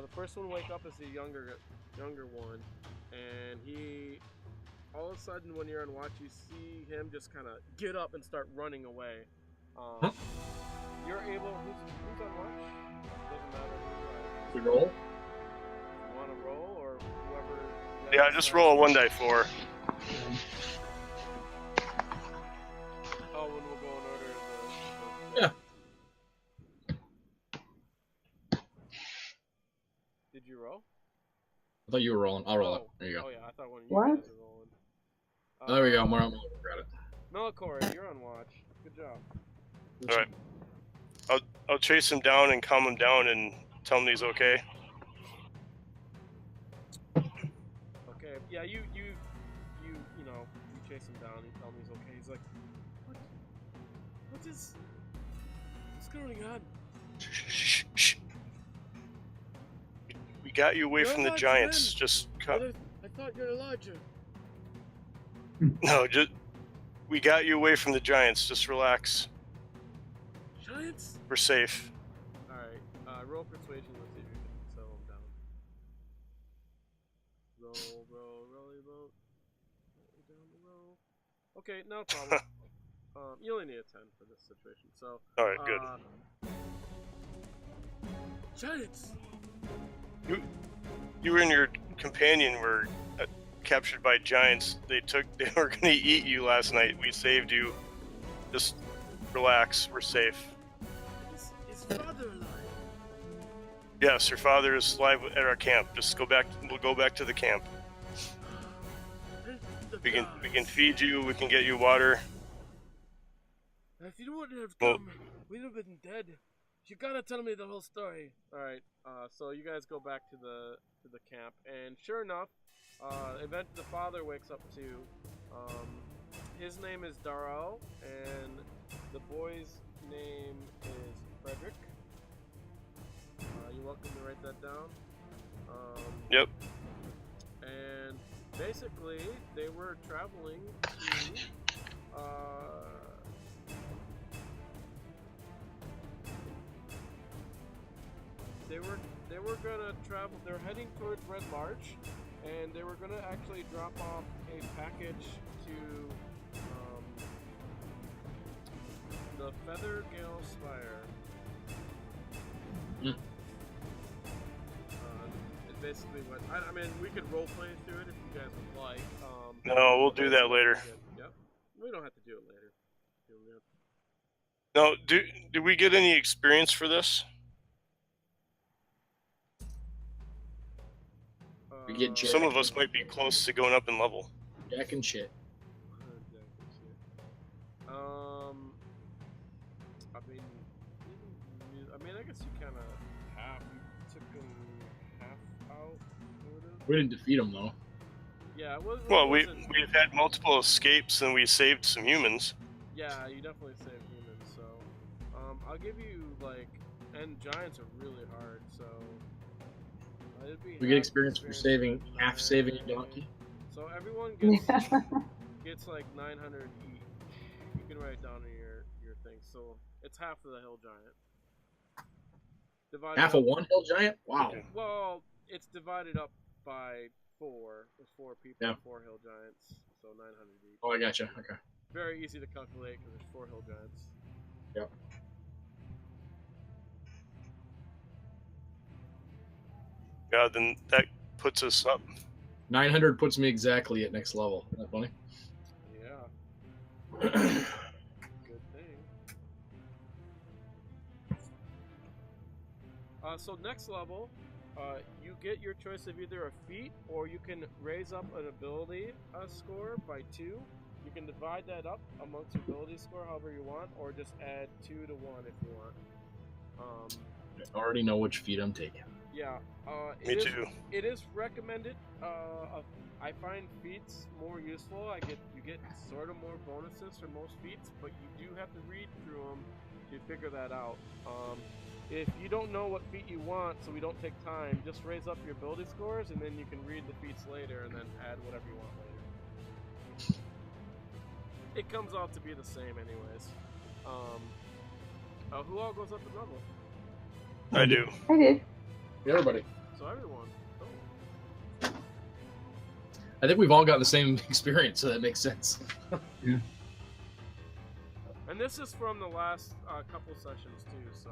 the first one wake up is the younger one, and he, all of a sudden when you're on watch, you see him just kind of get up and start running away. You're able, who's on watch? Doesn't matter. We roll? You want to roll, or whoever? Yeah, just roll a 1d4. Oh, when we'll go in order. Yeah. Did you roll? I thought you were rolling. I'll roll it. There you go. Oh yeah, I thought one of you What? guys were rolling. There we go. More on got it. Malichor, you're on watch. Good job. All right. I'll chase him down and calm him down and tell him he's okay. Okay. Yeah, you chase him down. You tell him he's okay. He's like, what's going on? Shh. We got you away from the giants. Just I thought you're Elijah. No, we got you away from the giants. Just relax. Giants? We're safe. All right. Roll persuasion. Let's see if you can settle him down. Roll. Down the roll. Okay, no problem. You only need a 10 for this situation. So. All right, good. Giants. You and your companion were captured by giants. They were going to eat you last night. We saved you. Just relax. We're safe. Is father alive? Yes, your father is alive at our camp. Just go back. We'll go back to the camp. We can feed you. We can get you water. If you wouldn't have come, we'd have been dead. You gotta tell me the whole story. All right. So you guys go back to the camp, and sure enough, the father wakes up too. His name is Darrell, and the boy's name is Frederick. You're welcome to write that down. Yep. And basically, they were traveling to. They were gonna travel. They're heading towards Red March, and they were gonna actually drop off a package to the Feathergale Spire. Mm. It's basically what I mean. We could role play through it if you guys would like. No, we'll do that later. Yep. We don't have to do it later. No, did we get any experience for this? We get Jack. Some of us might be close to going up in level. Jack and shit. I mean, I guess you kind of took them half out. We didn't defeat them though. Yeah, it was. Well, we've had multiple escapes and we saved some humans. Yeah, you definitely saved humans. So, I'll give you and giants are really hard. So. We get experience for saving a donkey. So everyone gets like 900 each. You can write it down in your thing. So it's half of the hill giant. Half of one hill giant? Wow. Well, it's divided up by 4. There's 4 people, yeah. 4 hill giants, so 900 each. Oh, I gotcha. Okay. Very easy to calculate because there's 4 hill giants. Yep. Yeah, then that puts us up. 900 puts me exactly at next level. Isn't that funny? Yeah. Good thing. So next level, you get your choice of either a feat or you can raise up an ability score by 2. You can divide that up amongst your ability score however you want, or just add 2 to 1 if you want. I already know which feat I'm taking. Yeah. Me too. It is recommended. I find feats more useful. You get sort of more bonuses for most feats, but you do have to read through them to figure that out. If you don't know what feat you want, so we don't take time, just raise up your ability scores, and then you can read the feats later, and then add whatever you want later. It comes out to be the same, anyways. Who all goes up in level? I do. I did. Everybody. So everyone. Oh. I think we've all got the same experience, so that makes sense. Yeah. And this is from the last couple sessions too, so.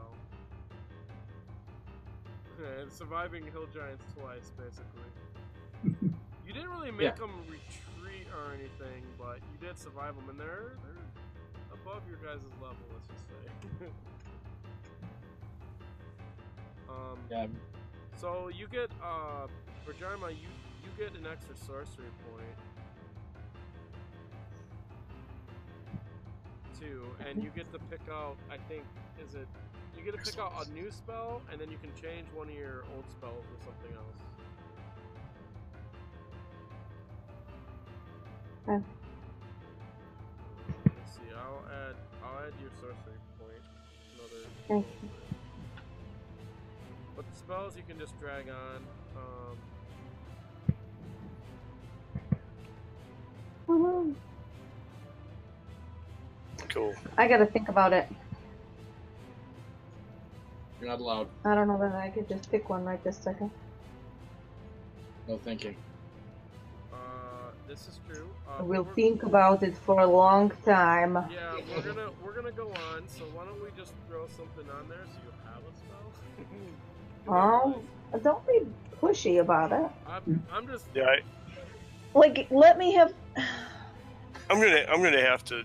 And surviving hill giants twice, basically. You didn't really make them retreat or anything, but you did survive them, and they're above your guys' level, let's just say. Yeah. So you get Vhajjharma, you get an extra sorcery point too, and you get to pick out, I think, you get to pick out a new spell, and then you can change one of your old spells with something else. Okay. Let's see, I'll add your sorcery point. Another. Thank you. But the spells you can just drag on. Woohoo. Cool. I gotta think about it. You're not allowed. I don't know that I could just pick one right this second. No thinking. This is true. We'll think about it for a long time. Yeah, we're gonna go on. So why don't we just throw something on there so you have a spell? Oh, don't be pushy about it. I'm just. Yeah, Like, let me have. I'm gonna have to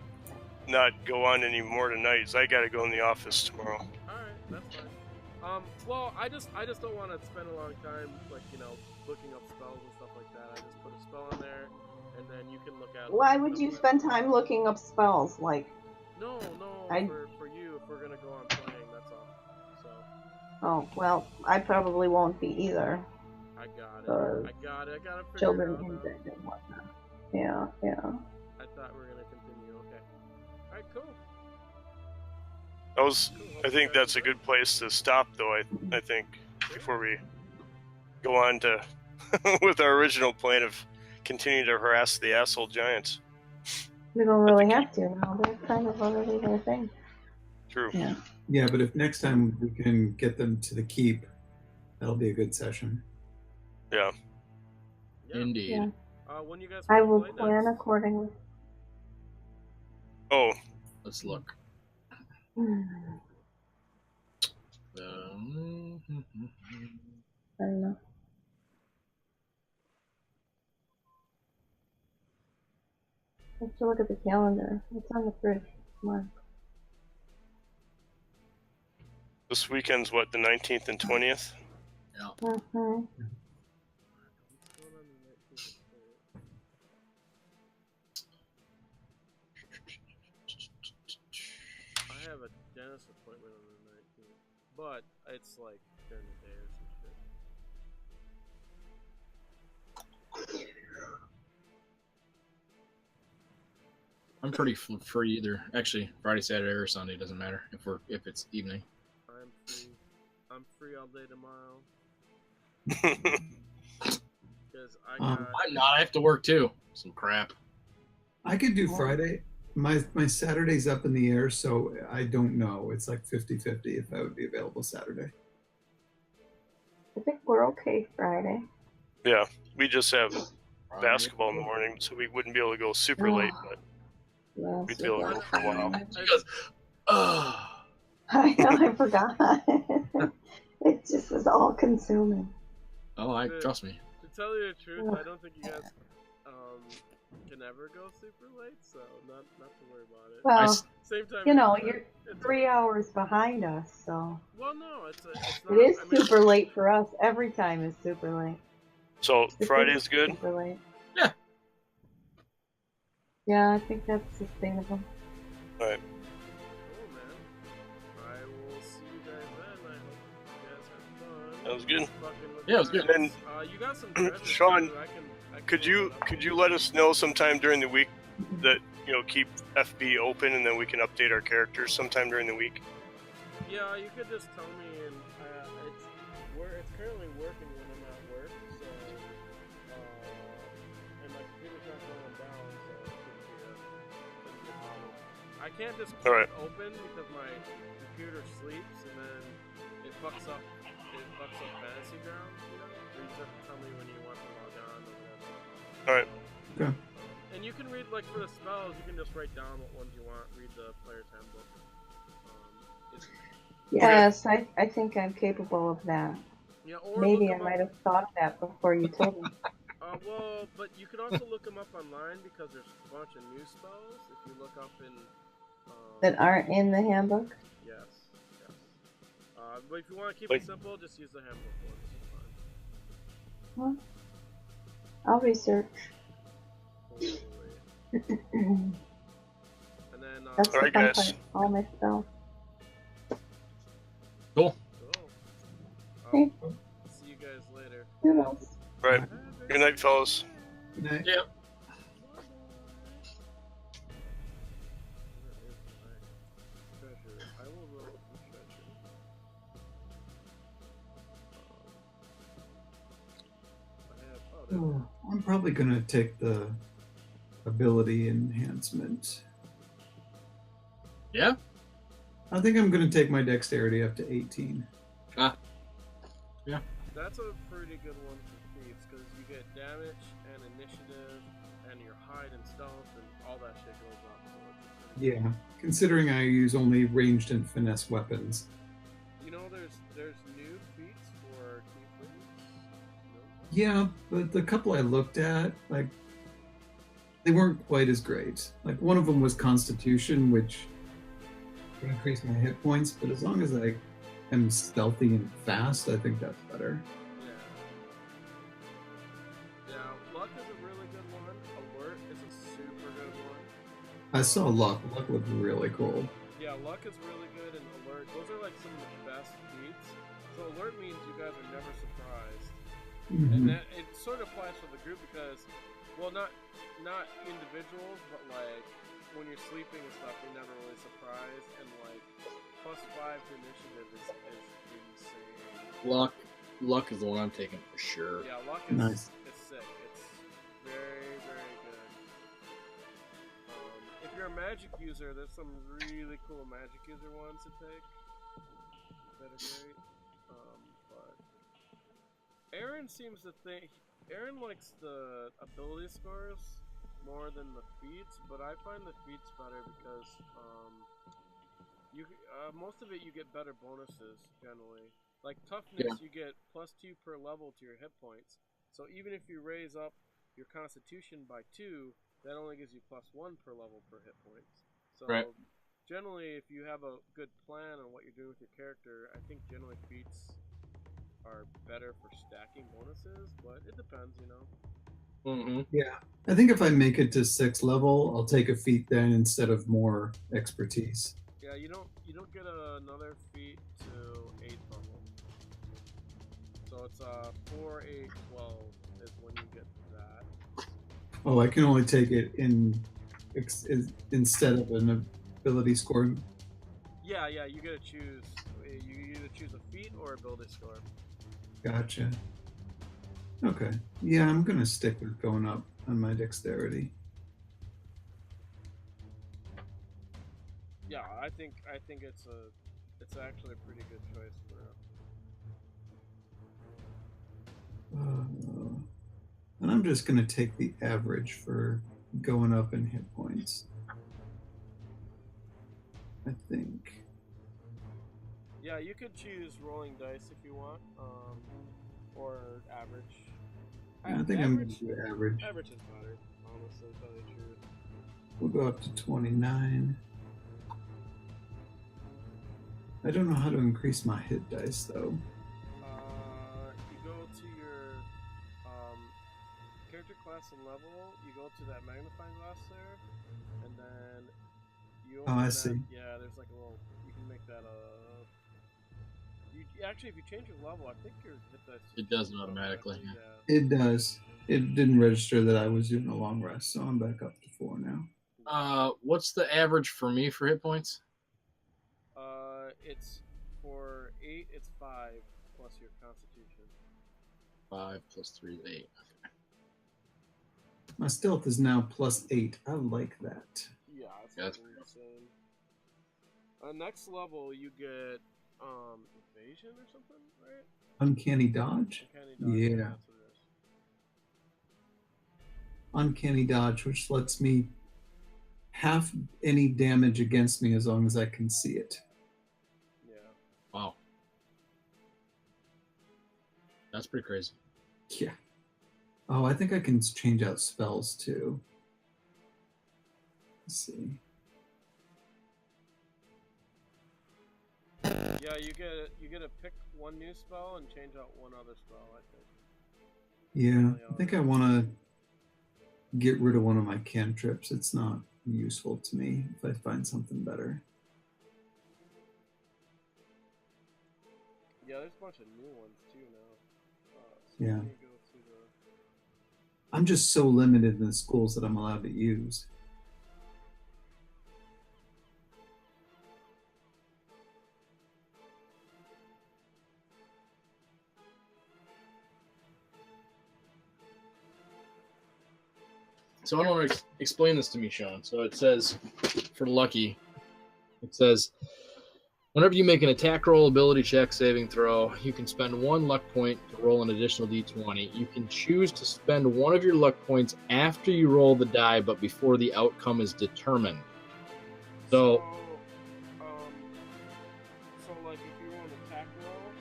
not go on anymore tonight. 'Cause I gotta go in the office tomorrow. All right, that's fine. Well, I just don't want to spend a long time, like, looking up spells and stuff like that. I just put a spell in there, and then you can look at. Why would you spend time looking up spells? Like. No, I- for you, if we're gonna go on playing, that's all. So. Oh, well, I probably won't be either. I got Uh, it. I got it figured Children out now. and whatnot. Yeah, yeah. I thought we were gonna continue. Okay. All right, cool. I think that's a good place to stop, though. I think before we go on to with our original plan of continuing to harass the asshole giants. We don't really have to now. They're kind of already their thing. True. Yeah. Yeah, but if next time we can get them to the keep, that'll be a good session. Yeah. Yeah. Indeed. Yeah. When you guys I wanna will play plan next? accordingly. Oh, Let's look. I don't know. Let's look at the calendar. It's on the fridge. Come on. this weekend's what, the 19th and 20th? Mhm. I have a dentist appointment on the 19th, but it's like during the day or some shit. I'm pretty free either. Actually, Friday, Saturday, or Sunday doesn't matter if it's evening. I'm free all day tomorrow. Because I got. I'm not. I have to work too. Some crap. I could do Friday. My Saturday's up in the air, so I don't know. It's like 50-50 if I would be available Saturday. I think we're okay Friday. Yeah, we just have basketball in the morning, so we wouldn't be able to go super late, but Yes, we'd be able to go for a while. She goes, oh. I know, I forgot. It just was all consuming. Oh, trust me. To tell you the truth, I don't think you guys can ever go super late, so not to worry about it. Well, Same time. you're 3 hours behind us, so. Well, no, it's not. It is super late for us. Every time is super late. So This Friday's is good? Super late. Yeah. Yeah, I think that's sustainable. Alright. Cool, man. I will see you guys then. I hope you guys have fun. That was good. Yeah, it was good. And you got some treasure, Shawn, too. I can Could you look up. let us know sometime during the week that keep FB open, and then we can update our characters sometime during the week? Yeah, you could just tell me, and it's currently working when I'm at work, so and my computer's not going down, so it shouldn't be a problem. I can't just keep Alright. it open because my computer sleeps and then it fucks up Fantasy Ground, you know? Or you just have to tell me when you want to log on or whatever. Alright. Okay. And you can read, like, for the spells, you can just write down what ones you want, read the player's handbook. Yes, I think I'm capable of that. Yeah, or Maybe look I 'em might up. have thought of that before you told me. Well, but you can also look them up online because there's a bunch of new spells. If you look up in That aren't in the handbook? yes. But if you want to keep it simple, just use the handbook ones. Well, I'll research. And then That's the Alright, fun guys. part. All my spells. Cool. Okay. See you guys later. Toodles. Right. Good night, fellas. Good night. Yeah. Where is my treasure? I will roll for treasure. I'm probably going to take the ability enhancement. Yeah? I think I'm going to take my dexterity up to 18. That's a pretty good one for thieves because you get damage and initiative and your hide and stealth and all that shit goes up. So it's pretty good. Yeah, considering I use only ranged and finesse weapons. You know, there's new feats for tieflings. No? Yeah, but the couple I looked at, like, they weren't quite as great. Like, one of them was Constitution, which would increase my hit points, but as long as I am stealthy and fast, I think that's better. Yeah, luck is a really good one. Alert is a super good one. I saw luck. Luck looked really cool. Yeah, luck is really good, and alert. Those are like some of the best feats. So alert means you guys are never surprised, and that it sort of applies for the group because, well, not individuals, but like when you're sleeping and stuff, you're never really surprised, and like +5 to initiative is insane. Luck is the one I'm taking for sure. Yeah, luck is Nice. It's sick. It's very, very good. If you're a magic user, there's some really cool magic user ones to take that are great. But Aaron seems to think Aaron likes the ability scores more than the feats, but I find the feats better because most of it you get better bonuses generally. Like toughness, you get +2 per level to your hit points. So even if you raise up your Constitution by 2, that only gives you +1 per level per hit points. So generally, if you have a good plan on what you're doing with your character, I think generally feats are better for stacking bonuses, but it depends, you know. Yeah, I think if I make it to 6th level, I'll take a feat then instead of more expertise. Yeah, you don't get another feat to 8th level. So it's 4, 8, 12 is when you get that. Oh, I can only take it instead of an ability score. Yeah, you get to choose. You either choose a feat or ability score. Gotcha. Okay. Yeah, I'm gonna stick with going up on my dexterity. Yeah, I think it's actually a pretty good choice for And I'm just gonna take the average for going up in hit points. I think. Yeah, you could choose rolling dice if you want, or average. I think I'm gonna do average. Average is better, honestly, to tell you the truth. We'll go up to 29. I don't know how to increase my hit dice though. You go to your character class and level. You go to that magnifying glass there, and then you. Oh, I see. Yeah, there's like a little. You can make that actually, if you change your level, I think your hit dice. It does it automatically. Yeah. It does. It didn't register that I was doing a long rest, so I'm back up to 4 now. What's the average for me for hit points? It's for 8. It's 5 plus your Constitution. 5 plus 3 is 8. Okay. My stealth is now +8. I like that. Yeah, That's insane. Next level, you get evasion or something, right? Uncanny dodge? Uncanny dodge. Yeah. That's what it is. Uncanny dodge, which lets me half any damage against me as long as I can see it. Yeah. Wow. That's pretty crazy. Yeah. Oh, I think I can change out spells too. Let's see. Yeah, you get to pick one new spell and change out one other spell, I think. Yeah, I think I want to get rid of one of my cantrips. It's not useful to me if I find something better. Yeah, there's a bunch of new ones too now. So Yeah. let me go to the... I'm just so limited in the schools that I'm allowed to use. So I don't want to explain this to me, Shawn. So it says, for Lucky, it says, whenever you make an attack roll, ability check, saving throw, you can spend 1 luck point to roll an additional d20. You can choose to spend one of your luck points after you roll the die, but before the outcome is determined. So like if you roll an attack roll,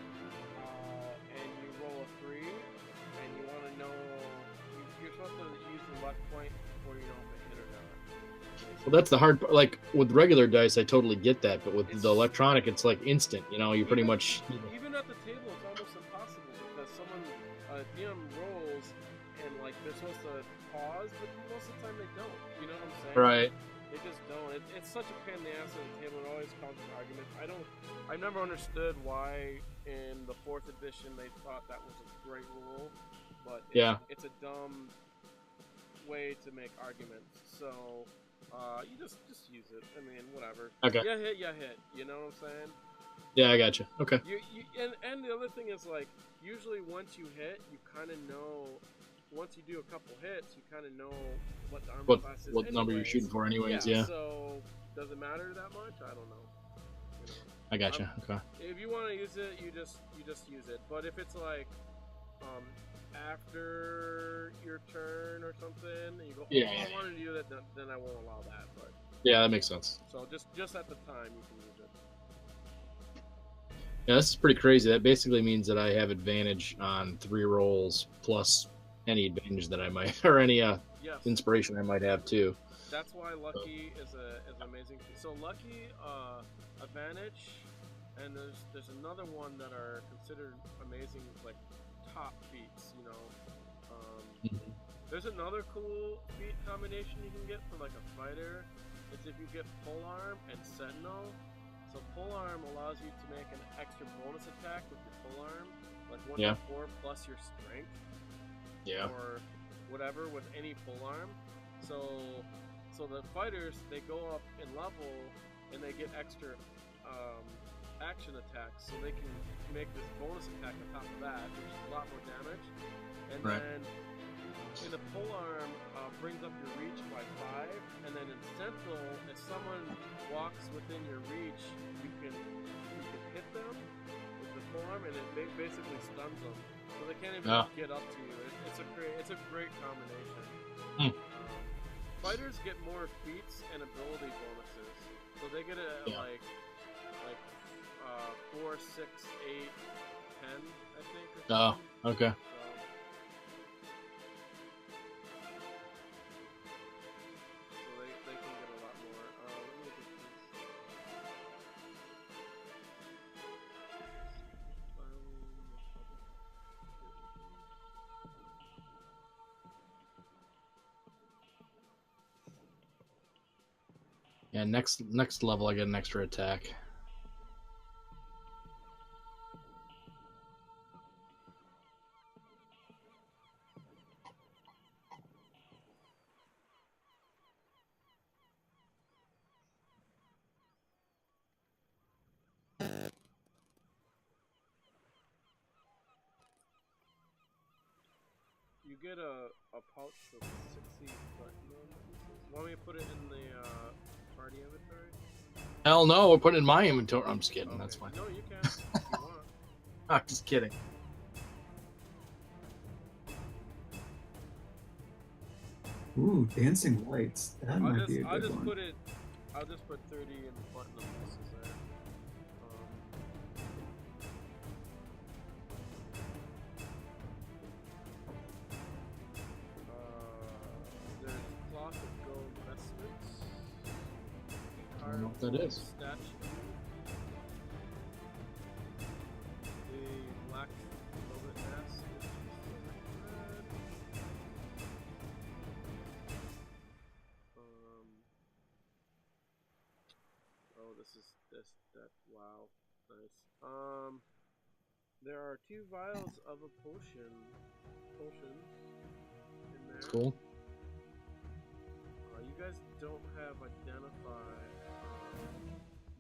and you roll a 3, and you want to know, you're supposed to use the luck point before you know if it hit or not. well, that's the hard part. Like with regular dice, I totally get that, but with the electronic, it's like instant. You know, you pretty much. Even at the table, it's almost impossible because someone, DM rolls, and like they're supposed to pause, but most of the time they don't. You know what I'm saying? Right. They just don't. It's such a pain in the ass at the table. It always causes arguments. I never understood why in the 4th edition they thought that was a great rule, but it's a dumb way to make arguments. So you just use it. I mean, whatever. Okay. Yeah, hit. You know what I'm saying? Yeah, I got you. Okay. And the other thing is, like, usually once you hit, you kind of know. Once you do a couple hits, you kind of know what the armor class is. What number you're shooting for, anyways. Yeah. So does it matter that much? I don't know. You know. I got you. Okay. If you want to use it, you just use it. But if it's like after your turn or something, and you go, I want to do that, then I won't allow that. But yeah, that makes sense. so just at the time you can use it. Yeah, this is pretty crazy. That basically means that I have advantage on 3 rolls plus any advantage that I might, or any inspiration I might have too. That's why Lucky is an amazing. So Lucky, advantage, and there's another one that are considered amazing, like top feats. You know, there's another cool feat combination you can get for like a fighter. It's if you get polearm and sentinel. So polearm allows you to make an extra bonus attack with your polearm, like 1d4 plus your strength. Yeah. Or whatever with any polearm. So the fighters, they go up in level and they get extra action attacks, so they can make this bonus attack on top of that, which is a lot more damage. And then in the polearm brings up your reach by 5, and then in sentinel, if someone walks within your reach, you can hit them with the polearm, and it basically stuns them. So they can't even get up to you. It's a great combination. Fighters get more feats and ability bonuses, so they get like 4, 6, 8, 10, I think. Or oh, okay. So they can get a lot more. Let me look at this. Yeah, next level I get an extra attack. You get a pouch of 60 platinum. Want me to put it in the party inventory? Hell no, we're putting it in my inventory. I'm just kidding. Okay. That's fine. No, you can if you want. I'm just kidding. Ooh, dancing lights. That might be a I'll good just one. put it. I'll just put 30 in the button of this is there. There's cloth of gold vestments. I don't know what that is. Statue. The black velvet mask. Oh, that. Wow, nice. There are 2 vials of a potions in there. That's cool. You guys don't have identified,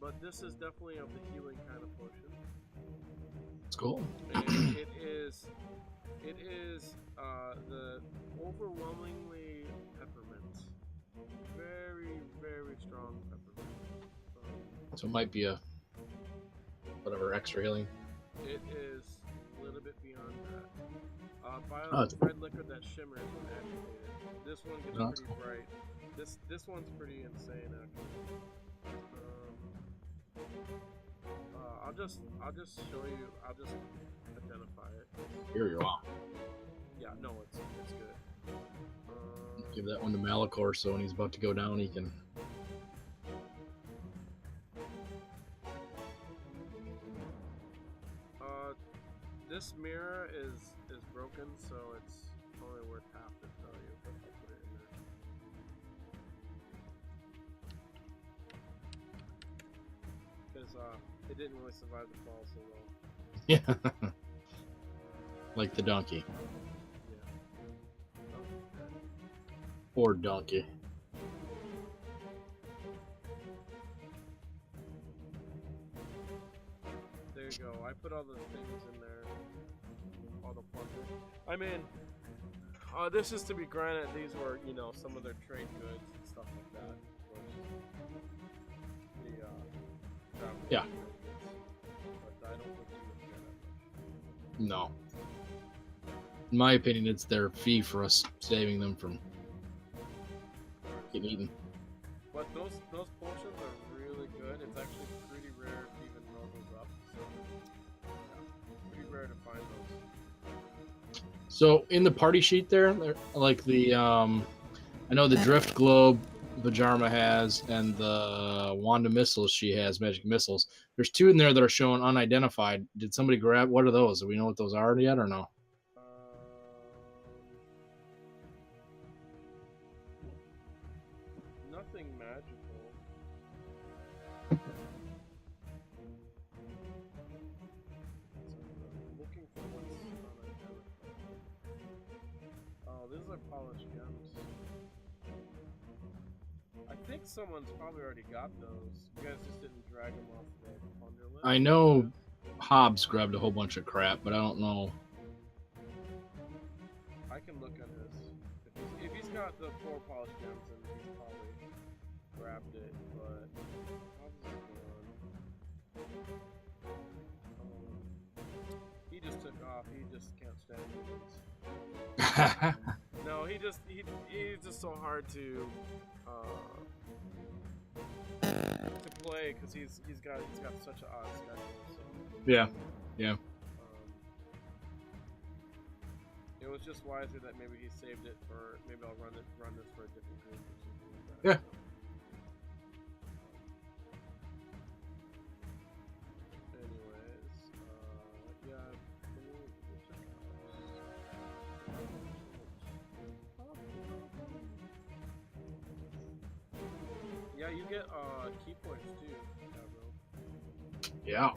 but this is definitely of the healing kind of potion. It's cool. And it is the overwhelmingly peppermint. Very, very strong peppermint. So it might be a whatever extra healing. It is a little bit beyond that. Violet Oh, it's red liquid that shimmers when agitated. This one gets That's pretty bright. This one's pretty insane actually. I'll just show you. I'll just identify it. Here you are. Yeah, no, it's good. Give that one to Malichor so when he's about to go down, he can. This mirror is broken, so it's only worth half to tell you. But I'll put it in there because it didn't really survive the fall so well. Yeah. Like the donkey. Yeah. Poor donkey. There you go. I put all the things in there. All the plunder. I mean, this is to be granted. These were, some of their trade goods and stuff like that. Yeah. But I don't think you would care that much. No. In my opinion, it's their fee for us saving them from getting eaten. But those potions are really good. It's actually pretty rare to even roll those up. So, yeah, pretty rare to find those. So in the party sheet there, like the I know the drift globe Vhajjharma has and the Wanda missiles she has, magic missiles. There's 2 in there that are shown unidentified. Did somebody grab? What are those? Do we know what those are yet or no? Nothing magical. Looking for what's unidentified. Oh, these are polished gems. I think someone's probably already got those. You guys just didn't drag them off the plunder list. I know Hobbs grabbed a whole bunch of crap, but I don't know. I can look at his. If he's got the 4 polished gems, then he's probably grabbed it. But Hobbs is gone. He just took off. He just can't stand it. No, he's just so hard to play because he's got such an odd schedule. So, Yeah. it was just wiser that maybe he saved it for maybe I'll run this for a different group or something like that. Yeah. Anyways, yeah. Yeah, you get key points too, Kevril. Yeah.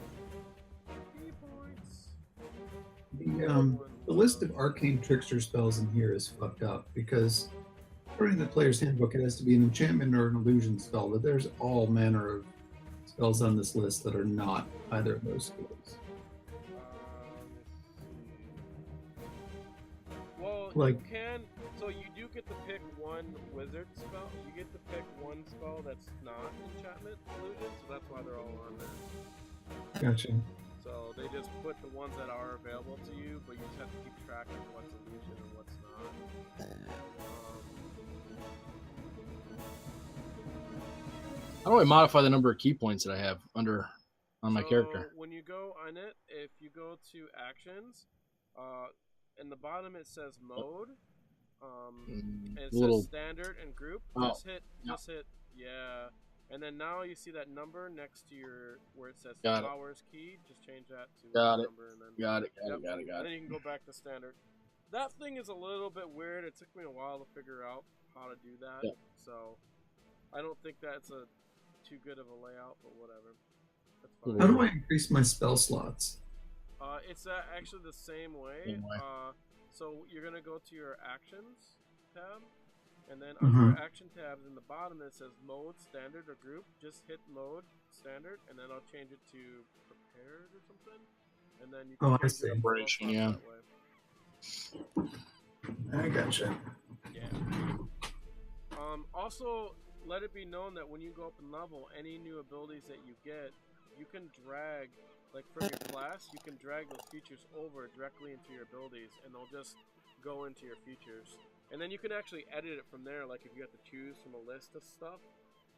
Key points. The list of arcane trickster spells in here is fucked up because according to the player's handbook, it has to be an enchantment or an illusion spell, but there's all manner of spells on this list that are not either of those skills. Well, Like- you can. So you do get to pick one wizard spell. You get to pick one spell that's not enchantment illusion, so that's why they're all on there. Gotcha. So they just put the ones that are available to you, but you just have to keep track of what's illusion and what's not. How do I modify the number of key points that I have on my character? When you go on it, if you go to actions, in the bottom it says mode, and it says standard and group. Just hit, yeah. And then now you see that number next to where it says flowers key. Just change that to number. And then, Got it. And then you can go back to standard. That thing is a little bit weird. It took me a while to figure out how to do that. Yep. So I don't think that's too good of a layout, but whatever. That's fine. How do I increase my spell slots? It's actually the same way. So you're gonna go to your actions tab, and then under your action tabs in the bottom it says mode, standard, or group. Just hit mode, standard, and then I'll change it to prepared or something. And then you can change your operation, that way. I gotcha. Yeah. Also, let it be known that when you go up in level, any new abilities that you get, you can drag, like from your class, you can drag those features over directly into your abilities, and they'll just go into your features. And then you can actually edit it from there, like if you have to choose from a list of stuff,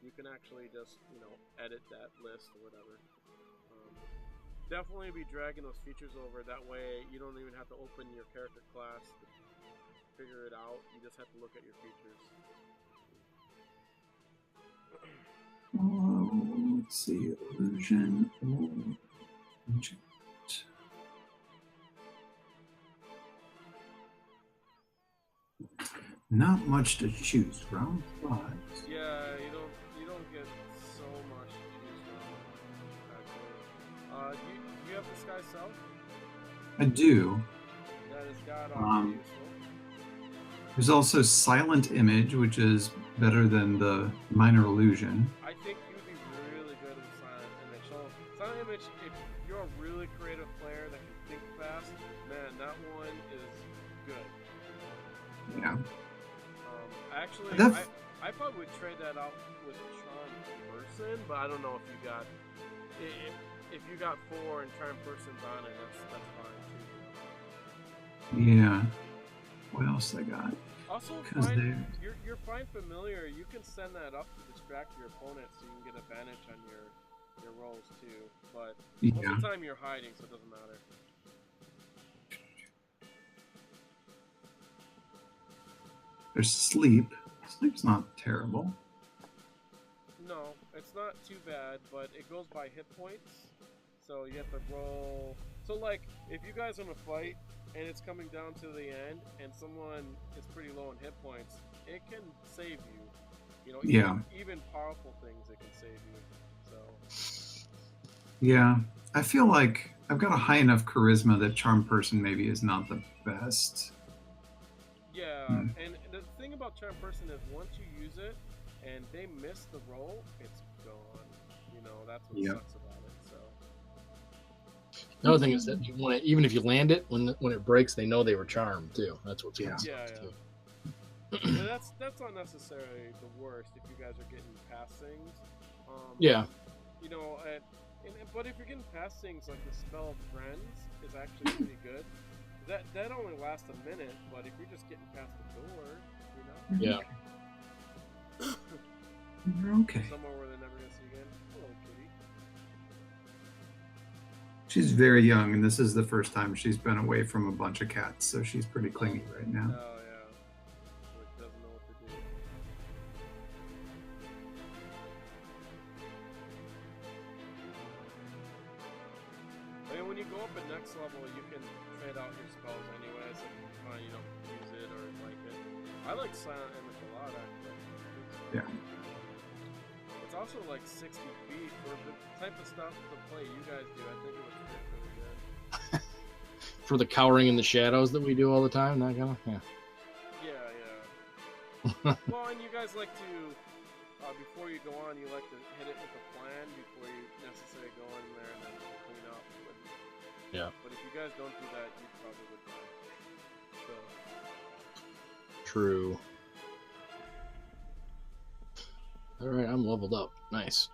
you can actually just, edit that list or whatever. Definitely be dragging those features over, that way you don't even have to open your character class to figure it out, you just have to look at your features. Let's see, illusion. Not much to choose from. Yeah, you don't get so much to choose from, actually. Do you have the Sky Self? I do. That is god useful. There's also Silent Image, which is better than the Minor Illusion. I think you'd be really good with Silent Image. So, Silent Image, if you're a really creative player that can think fast, man, that one is good. Yeah. Actually, I probably would trade that out with Shawn person, but I don't know if you got if you got 4 and Charm person's on it, that's fine too. Yeah. What else I got? Also, you're fine familiar. You can send that up to distract your opponent so you can get advantage on your rolls too. But most of the time you're hiding, so it doesn't matter. There's Sleep. Sleep's not terrible. No, it's not too bad, but it goes by hit points. So you have to roll. So like, if you guys are in a fight and it's coming down to the end, and someone is pretty low in hit points, it can save you. Even powerful things, it can save you. So. Yeah, I feel like I've got a high enough charisma that Charm Person maybe is not the best. Yeah, and the thing about Charm Person is once you use it and they miss the roll, it's gone. That's what sucks about it. So. Another thing is that even if you land it, when it breaks, they know they were charmed too. That's what's too. That's not necessarily the worst if you guys are getting past things. But if you're getting past things like the spell of Friends is actually pretty good. That only lasts a minute, but if you're just getting past the door, Yeah. You're okay. Somewhere where they're never gonna see again. Hello, kitty. She's very young, and this is the first time she's been away from a bunch of cats, so she's pretty clingy right now. Oh yeah. So it doesn't know what to do. I mean, when you go up at next level, you can trade out your spells anyways, if you don't use it or like it. I like Silent Image a lot, actually. Yeah. It's also like 60 feet for the type of stuff to play you guys do. I think it would fit really good. For the cowering in the shadows that we do all the time, that kind of Yeah. Well, and you guys like to, before you go on, you like to hit it with a plan before you necessarily go in there and then clean up. But if you guys don't do that, you probably would die. So. True. All right, I'm leveled up. Nice.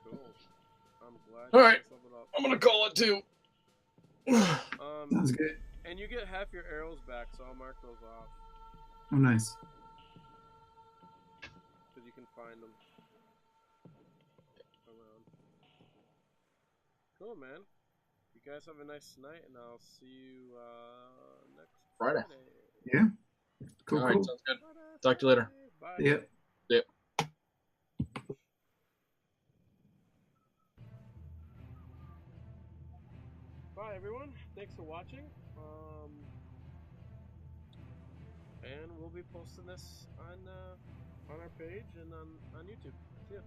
Cool. I'm glad. All you right. guys leveled up. I'm gonna call it too. Sounds good. And you get half your arrows back, so I'll mark those off Oh, nice. because you can find them around. Cool, man. You guys have a nice night, and I'll see you next Friday. Yeah. Cool, All right, cool. sounds good. Talk to you later. Bye. Yep. Yep. Bye, everyone. Thanks for watching. And we'll be posting this on our page and on YouTube. See ya.